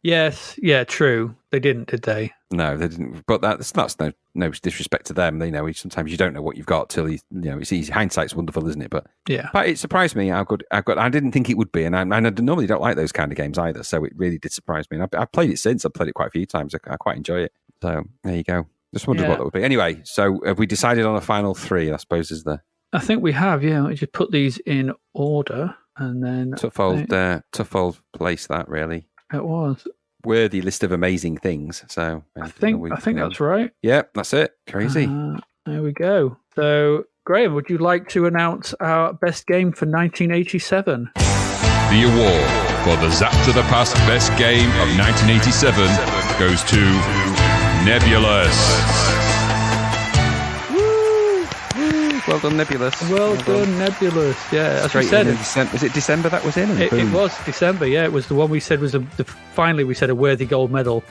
Yes. Yeah, true. They didn't, did they? No, they didn't. But that's no disrespect to them. Sometimes you don't know what you've got till it's easy. Hindsight's wonderful, isn't it? But yeah, but it surprised me how good. I didn't think it would be, and I normally don't like those kind of games either. So it really did surprise me. And I've played it since. I've played it quite a few times. I quite enjoy it. So there you go. Just wondered what that would be. Anyway, so have we decided on a final three? I suppose is the. I think we have. Yeah, we just put these in order, and then tough old place that really. It was. Worthy list of amazing things. So I think that's right. Yeah, that's it. Crazy. There we go. So Graham, would you like to announce our best game for 1987? The award for the Zap to the Past Best Game of 1987 goes to Nebulous. Well done, Nebulous. Well done, Nebulous. Yeah, as we said, was it December that was in? It was December. Yeah, it was the one we said was finally we said a worthy gold medal.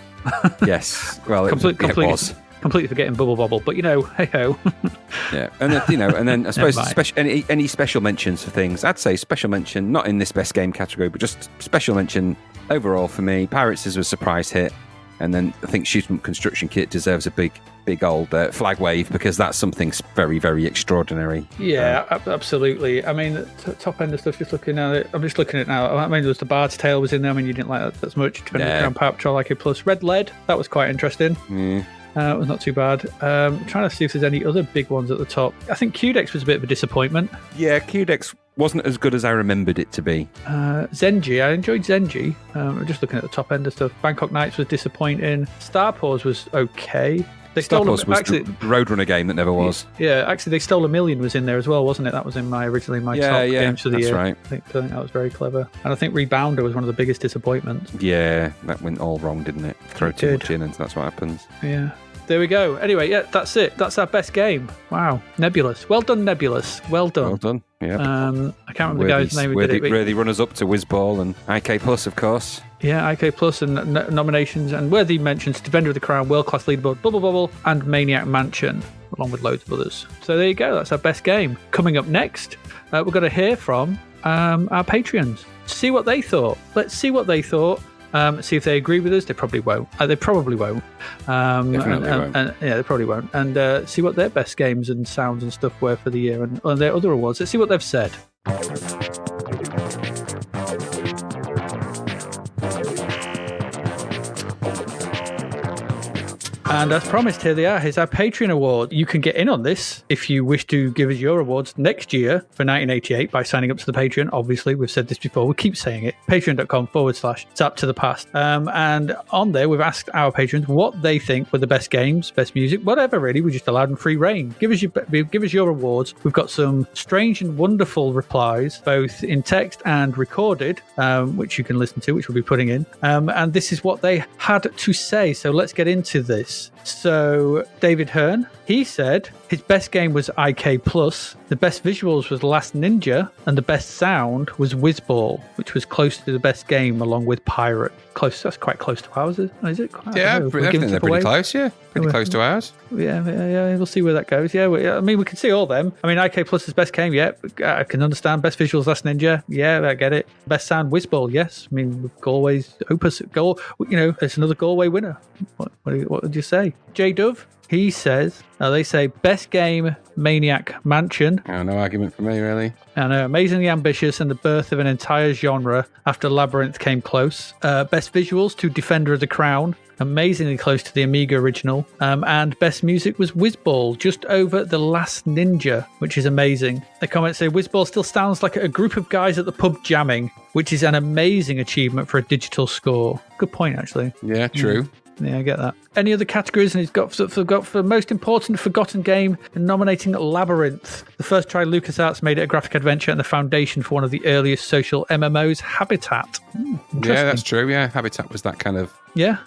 Yes. Well, it was. Completely forgetting Bubble Bobble, but hey ho. Yeah, and then I suppose any special mentions for things. I'd say special mention, not in this best game category, but just special mention overall for me. Pirates is a surprise hit. And then I think Shoot 'em Up Construction Kit deserves a big old flag wave because that's something very, very extraordinary. Yeah, absolutely. I mean, top end of stuff, just looking at it, I'm just looking at it now. I mean, there was the Bard's Tale was in there. I mean, you didn't like that as much. Around Power Patrol IK Plus. Red Lead, that was quite interesting. Yeah. It was not too bad. Trying to see if there's any other big ones at the top. I think Q-Dex was a bit of a disappointment. Yeah, Q-Dex wasn't as good as I remembered it to be. Zenji, I enjoyed Zenji. I'm just looking at the top end of stuff. Bangkok Nights was disappointing. Star Paws was okay. They Star Paws was the Roadrunner game that never was. Yeah, actually, They Stole a Million was in there as well, wasn't it? That was originally my top games for the year. Right. I think that was very clever. And I think Rebounder was one of the biggest disappointments. Yeah, that went all wrong, didn't it? Throw too much in and that's what happens. Yeah. There we go. Anyway, yeah, that's it. That's our best game. Wow. Nebulous. Well done, Nebulous. Well done. Well done. Yeah. I can't remember the guy's name who did it. Worthy runners up to Whizball and IK Plus, of course. Yeah, IK Plus and nominations and worthy mentions: Defender of the Crown, World Class Leaderboard, Bubble Bobble, and Maniac Mansion, along with loads of others. So there you go. That's our best game. Coming up next, we're going to hear from our Patreons. See what they thought. Let's see what they thought. See if they agree with us. They probably won't. They probably won't. Definitely won't. Yeah, they probably won't. And see what their best games and sounds and stuff were for the year and their other awards. Let's see what they've said. And as promised, here they are. Here's our Patreon award. You can get in on this if you wish to give us your awards next year for 1988 by signing up to the Patreon. Obviously, we've said this before. We keep saying it. Patreon.com/Zap to the Past. And on there, we've asked our patrons what they think were the best games, best music, whatever, really. We just allowed them free reign. Give us your awards. We've got some strange and wonderful replies, both in text and recorded, which you can listen to, which we'll be putting in. And this is what they had to say. So let's get into this. So David Hearn, he said his best game was IK+, the best visuals was Last Ninja, and the best sound was Whizball, which was close to the best game along with Pirate. Close, that's quite close to ours, is it? Yeah, I think they're pretty close, yeah. Pretty close to ours. Yeah, we'll see where that goes. Yeah, I mean, we can see all them. I mean, IK+ is best game, yeah, I can understand. Best visuals, Last Ninja, yeah, I get it. Best sound, Whizball, yes. I mean, Galway's Opus, it's another Galway winner. What would you say? J Dove, he says, they say best game, Maniac Mansion. Oh, no argument for me, really. And amazingly ambitious and the birth of an entire genre after Labyrinth came close. Best visuals to Defender of the Crown, amazingly close to the Amiga original. And best music was Whizball, just over The Last Ninja, which is amazing. The comments say Whizball still sounds like a group of guys at the pub jamming, which is an amazing achievement for a digital score. Good point, actually. Yeah, true. Yeah, I get that. Any other categories? And he's got for most important forgotten game, nominating Labyrinth. The first try LucasArts made it a graphic adventure and the foundation for one of the earliest social MMOs, Habitat. Yeah, that's true. Yeah, Habitat was that kind of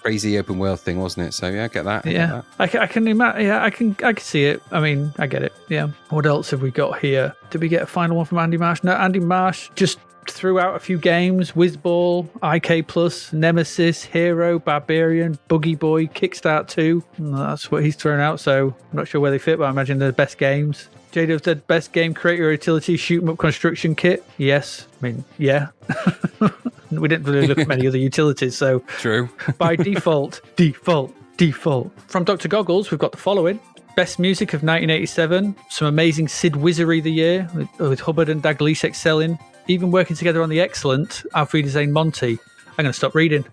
crazy open world thing, wasn't it? So yeah, I get that. I can imagine. Yeah, I can see it. I mean, I get it. Yeah. What else have we got here? Did we get a final one from Andy Marsh? No, Andy Marsh just threw out a few games: Whizball, IK+, Nemesis, Hero, Barbarian, Boogie Boy, Kickstart 2. That's what he's thrown out, so I'm not sure where they fit, but I imagine they're the best games. J-Dove said best game, create your utility, shoot 'em up construction kit. Yes. I mean, yeah. We didn't really look at many other utilities, so true. By default. From Dr. Goggles, we've got the following. Best music of 1987, some amazing Sid Wizardry the year, with Hubbard and Dalglish excelling. Even working together on the excellent Alfred Zane Monty. I'm going to stop reading.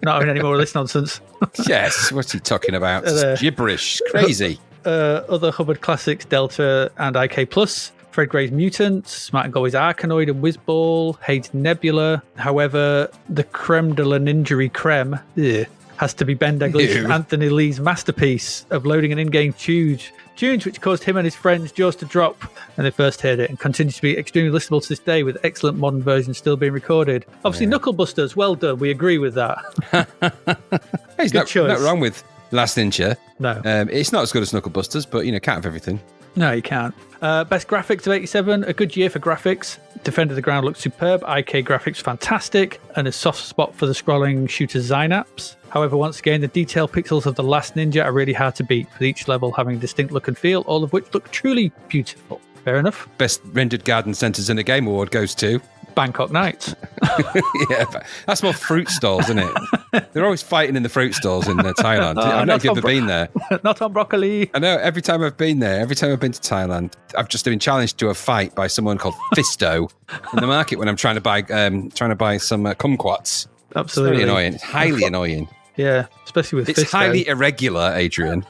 Not having any more of this nonsense. Yes, what's he talking about? It's gibberish. Crazy. Other Hubbard classics, Delta and IK+, Fred Gray's Mutants, Smart and Galway's Arkanoid and Whizball, Hade's Nebula. However, the creme de la ningery creme has to be Ben Dalglish and Anthony Lee's masterpiece of loading an in-game tunes which caused him and his friends' jaws to drop when they first heard it, and continues to be extremely listenable to this day with excellent modern versions still being recorded. Obviously, Knuckle Busters, well done. We agree with that. Hey, not wrong with Last Ninja. No. It's not as good as Knuckle Busters, but, can't have everything. No, you can't. Best graphics of 87, a good year for graphics. Defender of the Ground looked superb. IK graphics fantastic. And a soft spot for the scrolling shooter Synapse. However, once again, the detailed pixels of The Last Ninja are really hard to beat, with each level having a distinct look and feel, all of which look truly beautiful. Fair enough. Best rendered garden centres in a game award goes to Bangkok Nights. Yeah, that's more fruit stalls, isn't it? They're always fighting in the fruit stalls in Thailand. I don't know if you've ever been there. Not on broccoli. I know, every time I've been to Thailand, I've just been challenged to a fight by someone called Fisto in the market when I'm trying to buy some kumquats. Absolutely. It's very annoying. It's highly annoying. Yeah, especially with It's Fisto. highly irregular, Adrian.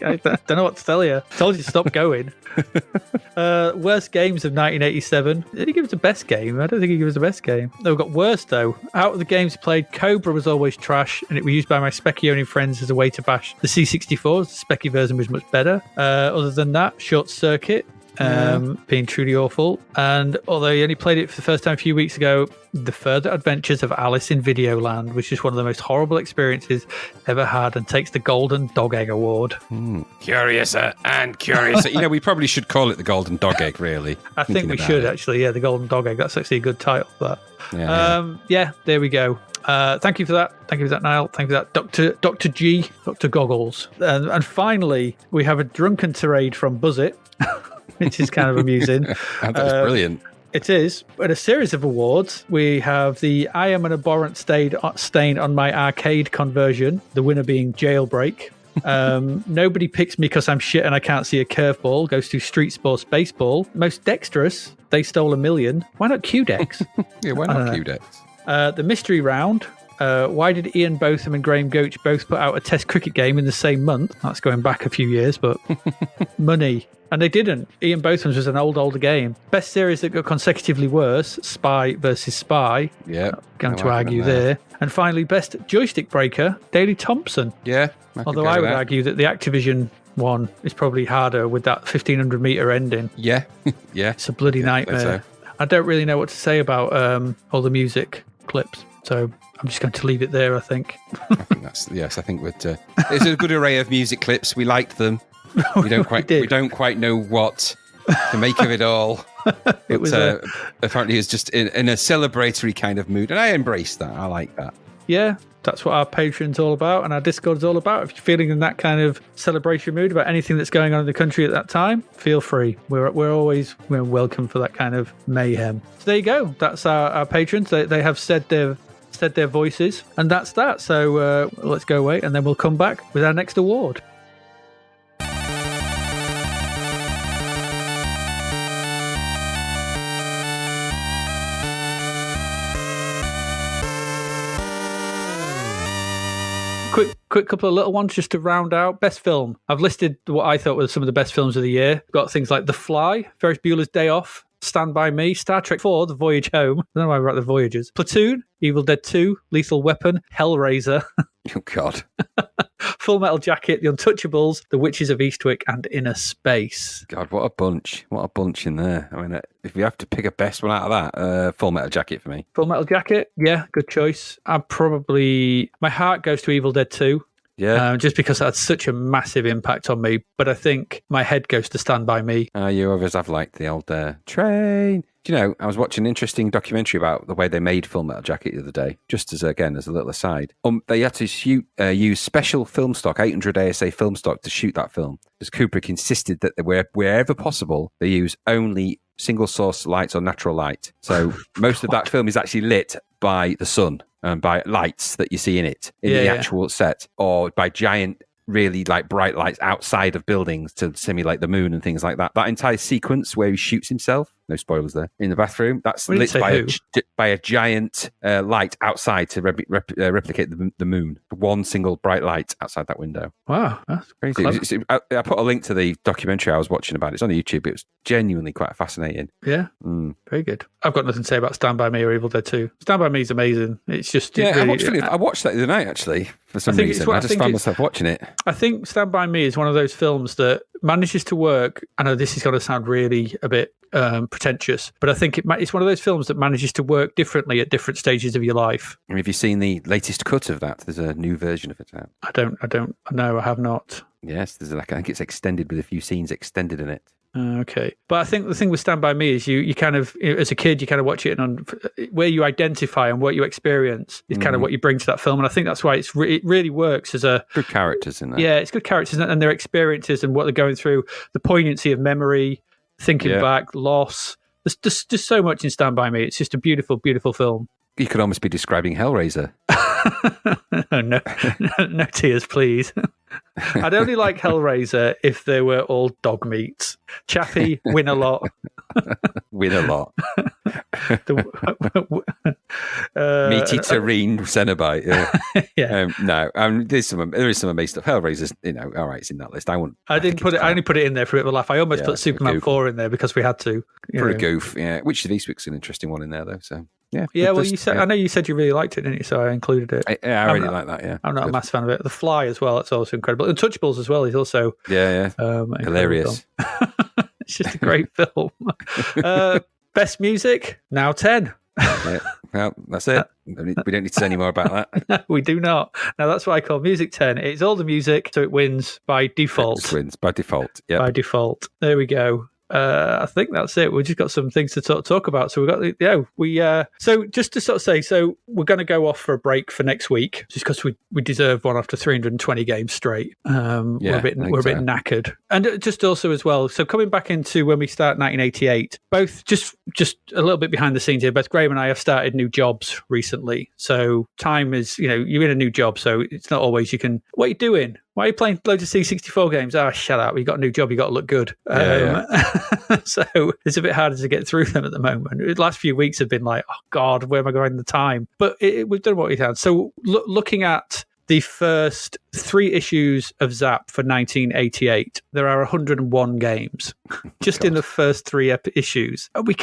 I don't know what to tell you. I told you to stop going. Worst games of 1987. Did he give us the best game? I don't think he gave us the best game. No, we've got worst, though. Out of the games played, Cobra was always trash, and it was used by my Speccy-owning friends as a way to bash the C64. The Specky version was much better. Other than that, Short Circuit, being truly awful. And although he only played it for the first time a few weeks ago, The Further Adventures of Alice in Videoland, which is one of the most horrible experiences ever had, and takes the Golden Dog Egg Award. Curiouser and curiouser. We probably should call it the Golden Dog Egg, really. I think we should, actually. Yeah, the Golden Dog Egg. That's actually a good title for that. Yeah, there we go. Thank you for that. Thank you for that, Niall. Thank you for that, Dr. G, Dr. Goggles. And finally, we have a drunken tirade from Buzzit, which is kind of amusing. That's brilliant. It is. At a series of awards, we have the I am an abhorrent stain on my arcade conversion, the winner being Jailbreak. Nobody picks me because I'm shit and I can't see a curveball, goes to Street Sports Baseball. Most dexterous, They Stole a Million. Why not Q-Dex? Yeah, why not Q-Dex? The mystery round, Why did Ian Botham and Graham Gooch both put out a Test cricket game in the same month? That's going back a few years, but money. And they didn't. Ian Botham's was an older game. Best series that got consecutively worse, Spy versus Spy. Yeah. Going to argue there. And finally, best joystick breaker, Daley Thompson. Yeah. Although I would argue that the Activision one is probably harder with that 1500 meter ending. Yeah. Yeah. It's a bloody nightmare. So. I don't really know what to say about all the music clips. So I'm just going to leave it there, I think. I think I think there's a good array of music clips. We liked them. We don't quite know what to make of it all. It was apparently it's just in a celebratory kind of mood, and I embrace that. I like that. Yeah, that's what our Patreon's all about, and our Discord's all about. If you're feeling in that kind of celebration mood about anything that's going on in the country at that time, feel free. We're always welcome for that kind of mayhem. So there you go. That's our patrons. They have said their voices, and that's that. So let's go away, and then we'll come back with our next award. Quick couple of little ones just to round out. Best film. I've listed what I thought were some of the best films of the year. Got things like The Fly, Ferris Bueller's Day Off, Stand By Me, Star Trek 4, The Voyage Home. I don't know why I wrote The Voyagers. Platoon, Evil Dead 2, Lethal Weapon, Hellraiser. Oh, God. Full Metal Jacket, The Untouchables, The Witches of Eastwick, and Inner Space. God, what a bunch. What a bunch in there. I mean, if you have to pick a best one out of that, Full Metal Jacket for me. Full Metal Jacket, yeah, good choice. My heart goes to Evil Dead 2. Yeah. Just because that had such a massive impact on me. But I think my head goes to Stand By Me. You others have liked the old train. Do you know, I was watching an interesting documentary about the way they made Full Metal Jacket the other day, just as a little aside. They had to use special film stock, 800 ASA film stock, to shoot that film. Because Kubrick insisted that wherever possible, they use only single source lights or natural light. So most of that film is actually lit by the sun and by lights that you see in it, the actual set, or by giant, really like bright lights outside of buildings to simulate the moon and things like that. That entire sequence where he shoots himself, no spoilers there, in the bathroom, that's lit by a giant light outside to replicate the moon. One single bright light outside that window. Wow, that's crazy. I put a link to the documentary I was watching about it. It's on YouTube. It was genuinely quite fascinating. Yeah, very good. I've got nothing to say about Stand By Me or Evil Dead 2. Stand By Me is amazing. It's just... I watched that the other night, actually, for some reason. I just found myself watching it. I think Stand By Me is one of those films that manages to work. I know this is going to sound really a bit pretentious, but I think it's one of those films that manages to work differently at different stages of your life. And have you seen the latest cut of that? There's a new version of it out. I don't know. I have not. Yes, there's I think it's extended with a few scenes extended in it. Okay. But I think the thing with Stand By Me is you kind of, as a kid, you kind of watch it and where you identify and what you experience is kind of what you bring to that film. And I think that's why it really works as a... Good characters in there. Yeah, it's good characters and their experiences and what they're going through, the poignancy of memory, thinking back, loss. There's just so much in Stand By Me. It's just a beautiful, beautiful film. You could almost be describing Hellraiser. No tears, please. I'd only like Hellraiser if they were all dog meats. Chappie, win a lot. Win a lot. Meaty terrine Cenobite. Yeah. There is some amazing stuff. Hellraiser's, all right, it's in that list. I only put it in there for a bit of a laugh. I almost put Superman 4 in there because we had to. For a goof, yeah. Witch of Eastwick's an interesting one in there, though. So yeah. Well, I know you said you really liked it, didn't you? So I included it. I really like that. Yeah, I'm not a massiss fan of it. The Fly as well. It's also incredible. Untouchables as well. He's also hilarious. It's just a great film. Best music, now 10. Yeah, well, that's it. We don't need to say any more about that. No, we do not. Now, that's what I call Music 10. It's all the music, so it wins by default. It just wins by default, yeah. By default. There we go. I think that's it. We've just got some things to talk about. So so just to sort of say, so we're going to go off for a break for next week, just because we deserve one after 320 games straight. We're a bit knackered, and just also as well. So coming back into when we start 1988, both just a little bit behind the scenes here. Both Graham and I have started new jobs recently, so time is you're in a new job, so it's not always you can. What are you doing? Why are you playing loads of C64 games? Oh, shut up. You got a new job. You got to look good. So it's a bit harder to get through them at the moment. The last few weeks have been like, oh, God, where am I going the time? But we've done what we can. So looking at the first 3 issues of Zzap for 1988, there are 101 games just in the first 3 issues. We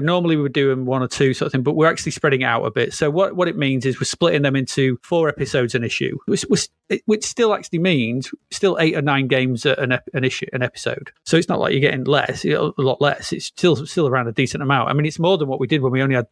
normally we would do them 1 or 2 sort of thing, but we're actually spreading it out a bit. So what it means is we're splitting them into 4 episodes an issue, which still actually means still 8 or 9 games an episode. So it's not like you're getting less, a lot less. It's still around a decent amount. I mean, it's more than what we did when we only had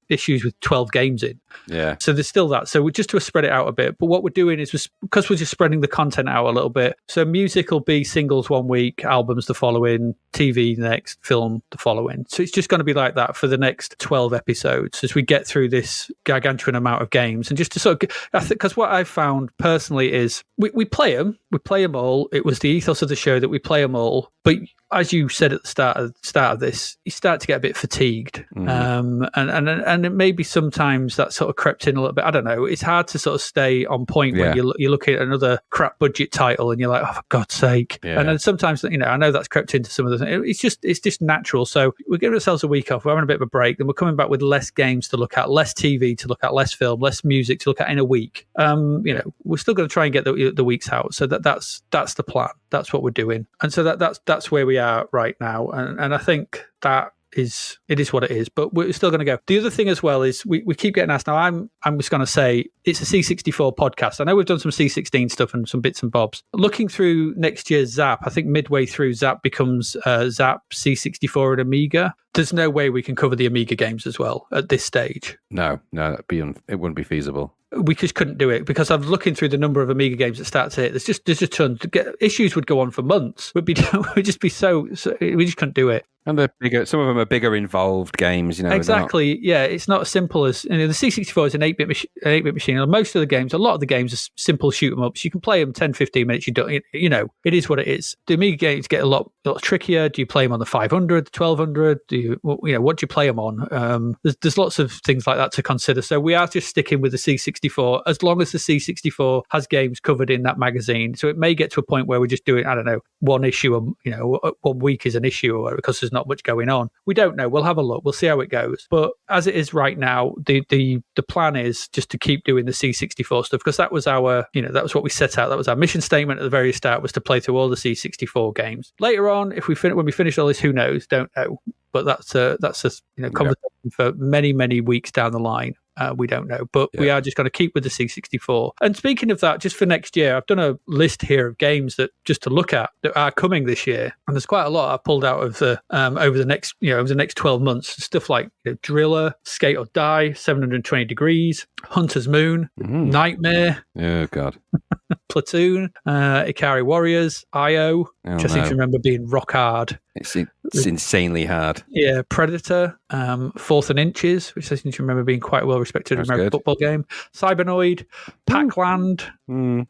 issues with 12 games in. Yeah. So there's still that. So we're just to spread it out a bit. But what we're doing is because we're just spreading the content out a little bit. So music will be singles 1 week, albums the following, TV next, film the following. So it's just going to be like that for the next 12 episodes as we get through this gargantuan amount of games. And just to sort of, because what I've found personally is we play them all. It was the ethos of the show that we play them all. But as you said at the start of this, you start to get a bit fatigued, and it maybe sometimes that sort of crept in a little bit. I don't know. It's hard to sort of stay on point when you're looking at another crap budget title and you're like, oh, for God's sake! Yeah. And then sometimes I know that's crept into some of the things. It's just natural. So we're giving ourselves a week off. We're having a bit of a break. Then we're coming back with less games to look at, less TV to look at, less film, less music to look at in a week. We're still going to try and get the weeks out. So that's the plan. That's what we're doing. And so that's where we are right now. And I think that it is what it is, but we're still going to go. The other thing as well is we keep getting asked. Now I'm just going to say it's a C64 podcast. I know we've done some C16 stuff and some bits and bobs. Looking through next year's Zzap, I think midway through Zzap becomes Zzap C64 and Amiga. There's no way we can cover the Amiga games as well at this stage. No, it wouldn't be feasible. We just couldn't do it because I'm looking through the number of Amiga games that start to hit. There's just tons. Issues would go on for months. We'd just be so we just couldn't do it. And they're bigger. Some of them are bigger involved games. Exactly. Yeah, it's not as simple as the C64 is an 8-bit machine. Most of the games, a lot of the games are simple shoot 'em ups. You can play them 10, 15 minutes. You don't. It is what it is. The Amiga games get a lot trickier. Do you play them on the 500, the 1200? What do you play them on? There's lots of things like that to consider. So we are just sticking with the C64 as long as the C64 has games covered in that magazine. So it may get to a point where we're just doing, I don't know, 1 issue, 1 week is an issue or because there's not much going on. We don't know. We'll have a look. We'll see how it goes. But as it is right now, the plan is just to keep doing the C64 stuff because that was our, that was what we set out. That was our mission statement at the very start, was to play through all the C64 games. Later on, when we finish all this, who knows? Don't know. But that's a conversation for many, many weeks down the line. We don't know, but we are just going to keep with the C64. And speaking of that, just for next year, I've done a list here of games that just to look at that are coming this year, and there's quite a lot I've pulled out of the over the next 12 months. Stuff like Driller, Skate or Die, 720 Degrees, Hunter's Moon, Nightmare. Oh God. Platoon, Ikari Warriors, IO, which I seem to remember being rock hard. It's insanely hard. Yeah, Predator, 4th and Inches, which I seem to remember being quite a well-respected American football game. Cybernoid, Pac-Land,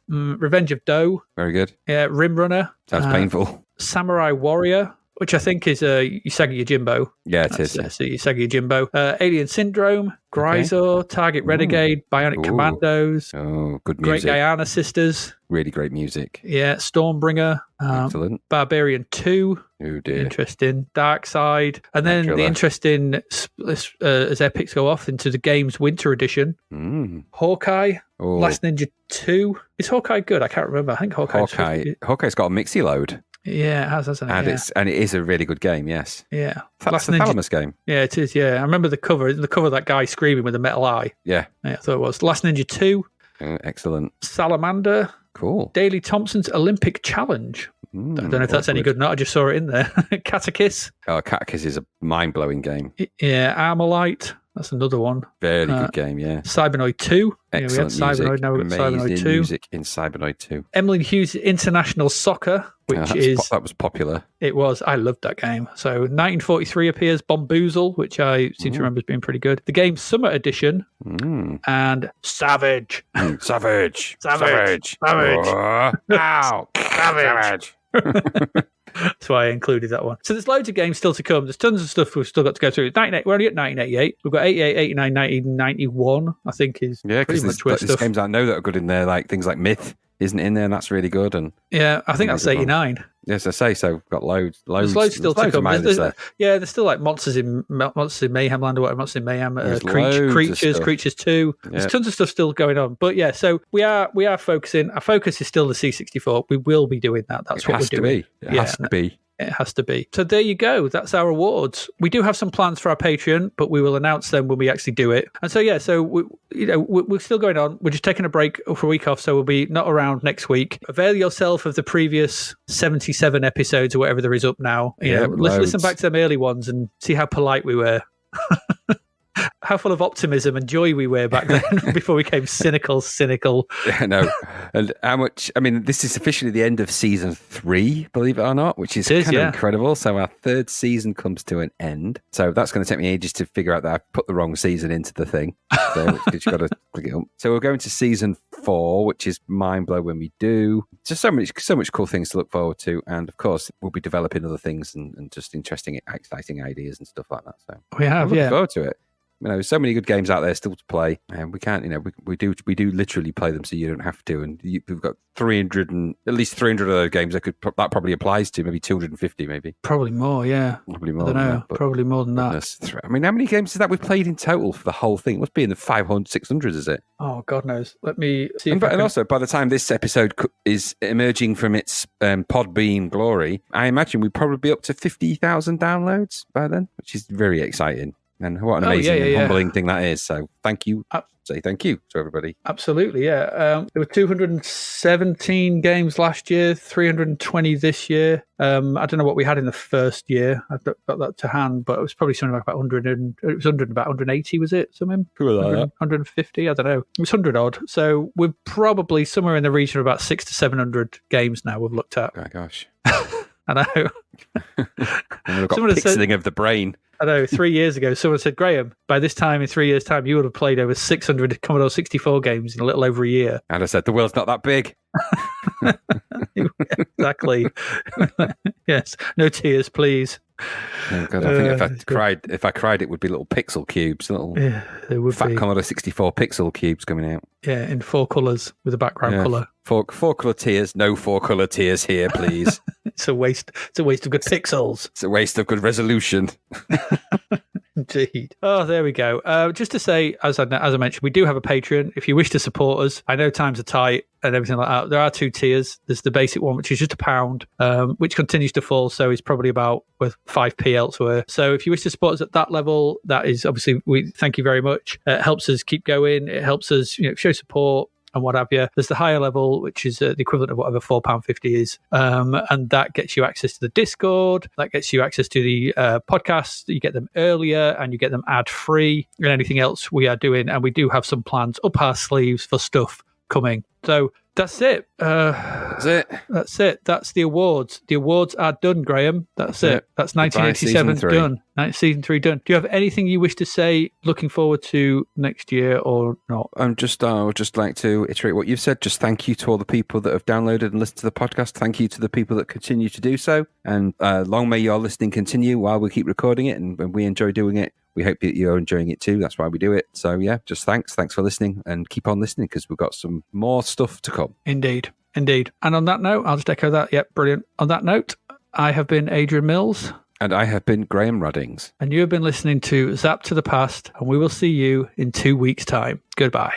Revenge of Doe. Very good. Yeah, Rim Runner. Sounds painful. Samurai Warrior, which I think is Usagi Yojimbo. Yeah, it is. So Usagi Yojimbo. Alien Syndrome, Grisor, Target Renegade, Bionic Commandos. Oh, good music. Great Guyana Sisters. Really great music. Yeah, Stormbringer. Excellent. Barbarian 2. Oh dear. Interesting. Dark Side. And then the interesting, as epics go off into the game's winter edition. Hawkeye. Oh. Last Ninja 2. Is Hawkeye good? I can't remember. I think Hawkeye's got a mixie load. Yeah, it has, hasn't it? And it is a really good game, yes. Yeah. That's the Thalamus game. Yeah, it is, yeah. I remember the cover. The cover of that guy screaming with a metal eye. Yeah. I thought it was. Last Ninja 2. Excellent. Salamander. Cool. Daley Thompson's Olympic Challenge. I don't know if that's any good or not. I just saw it in there. Catechis. Oh, Catechis is a mind-blowing game. Yeah, Armalite. That's another one. Very good game, yeah. Cybernoid 2. Excellent we had music. Cybernoid, now we've got Cybernoid 2. Music in Cybernoid 2. Emily Hughes' International Soccer, which that was popular. It was. I loved that game. So 1943 appears Bomboozle, which I seem to remember as being pretty good. The game's Summer Edition and Savage. Savage. Savage. Savage. Savage. Ow. Savage. That's why I included that one. So there's loads of games still to come. There's tons of stuff we've still got to go through. We're only at 1988. We've got 88, 89, 1991, I think is pretty much where there's games I know that are good in there, like things like Myth isn't in there, and that's really good. And yeah, I think that's 89. Yes, I say so. We've got loads. There's loads still to come. There's still like Monsters in Mayhem Land or whatever. Monsters in Mayhem, Creatures 2. Yeah. There's tons of stuff still going on. But yeah, so we are focusing. Our focus is still the C64. We will be doing that. That's what we're doing. It has to be. It has to be. So there you go. That's our awards. We do have some plans for our Patreon, but we will announce them when we actually do it. And so, we're still going on. We're just taking a break for a week off, so we'll be not around next week. Avail yourself of the previous 77 episodes or whatever there is up now. Listen back to them early ones and see how polite we were. How full of optimism and joy we were back then before we became cynical. Yeah, no. And how much, this is officially the end of season 3, believe it or not, which is kind of incredible. So our 3rd season comes to an end. So that's going to take me ages to figure out that I put the wrong season into the thing. So you've got to click it up. So we're going to season 4, which is mind blowing when we do. Just so much cool things to look forward to. And of course, we'll be developing other things and just interesting, exciting ideas and stuff like that. So we have, looking forward to it. So many good games out there still to play, and we can't. We do literally play them, so you don't have to. And we've got 300 and at least 300 of those games that probably applies to, maybe 250, maybe. Probably more, yeah. Probably more. I don't know. Probably more than that. How many games is that we've played in total for the whole thing? It must be in the 500, 600, is it? Oh, God knows. Let me see. And also, by the time this episode is emerging from its Podbean glory, I imagine we'd probably be up to 50,000 downloads by then, which is very exciting. And what an amazing and humbling thing that is. So thank you. Say thank you to everybody. Absolutely, yeah. There were 217 games last year, 320 this year. I don't know what we had in the first year. I've got that to hand, but it was probably something like about 100 and it was about 180, was it? Something? 150, I don't know. It was 100 odd. So we're probably somewhere in the region of about 600 to 700 games now we've looked at. Oh, gosh. I know. And we've got pixeling of the brain. I know, 3 years ago, someone said, Graham, by this time, in 3 years' time, you would have played over 600 Commodore 64 games in a little over a year. And I said, the world's not that big. Exactly. Yes. No tears, please. Oh God, I think if I cried, it would be little pixel cubes, little fat Commodore 64 pixel cubes coming out. Yeah, in 4 colours with a background colour. 4 colour tears. No 4 colour tears here, please. It's a waste. It's a waste of good pixels. It's a waste of good resolution. Indeed. Oh, there we go. Just to say, as I mentioned, we do have a Patreon. If you wish to support us, I know times are tight and everything like that. There are 2 tiers. There's the basic one, which is just £1, which continues to fall. So it's probably about worth 5p elsewhere. So if you wish to support us at that level, that is obviously, we thank you very much. It helps us keep going. It helps us, show support and what have you. There's the higher level, which is the equivalent of whatever £4.50 is. And that gets you access to the Discord. That gets you access to the podcasts. You get them earlier and you get them ad-free and anything else we are doing. And we do have some plans up our sleeves for stuff coming. So that's it. That's it. That's it. That's the awards. The awards are done, Graham. That's it. That's 1987 done. Season 3 done. Do you have anything you wish to say looking forward to next year or not? I would just like to iterate what you've said. Just thank you to all the people that have downloaded and listened to the podcast. Thank you to the people that continue to do so. And long may your listening continue while we keep recording it and we enjoy doing it. We hope that you're enjoying it too. That's why we do it. So yeah, just thanks for listening and keep on listening because we've got some more stuff to come. Indeed. And on that note, I'll just echo that. Yep, brilliant. On that note, I have been Adrian Mills. And I have been Graham Ruddings. And you have been listening to Zapped to the Past, and we will see you in 2 weeks' time. Goodbye.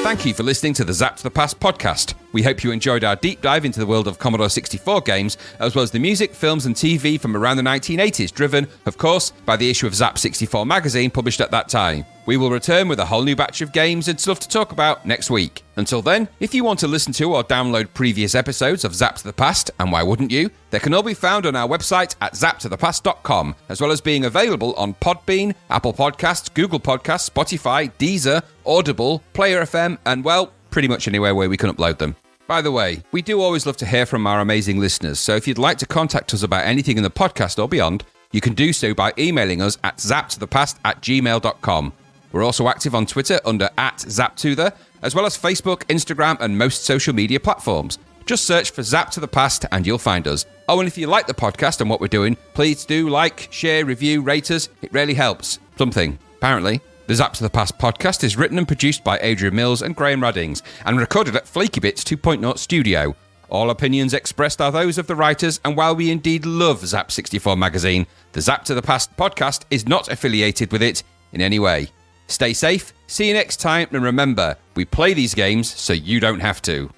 Thank you for listening to the Zapped to the Past podcast. We hope you enjoyed our deep dive into the world of Commodore 64 games, as well as the music, films and TV from around the 1980s, driven, of course, by the issue of Zap 64 magazine published at that time. We will return with a whole new batch of games and stuff to talk about next week. Until then, if you want to listen to or download previous episodes of Zap to the Past, and why wouldn't you, they can all be found on our website at zaptothepast.com, as well as being available on Podbean, Apple Podcasts, Google Podcasts, Spotify, Deezer, Audible, Player FM, and well, pretty much anywhere where we can upload them. By the way, we do always love to hear from our amazing listeners, so if you'd like to contact us about anything in the podcast or beyond, you can do so by emailing us at zaptothepast@gmail.com. We're also active on Twitter under @ZapTother, as well as Facebook, Instagram, and most social media platforms. Just search for Zap to the Past and you'll find us. Oh, and if you like the podcast and what we're doing, please do like, share, review, rate us. It really helps. Something, apparently. The Zap to the Past podcast is written and produced by Adrian Mills and Graham Raddings and recorded at Flaky Bits 2.0 Studio. All opinions expressed are those of the writers, and while we indeed love Zap 64 magazine, the Zap to the Past podcast is not affiliated with it in any way. Stay safe, see you next time, and remember, we play these games so you don't have to.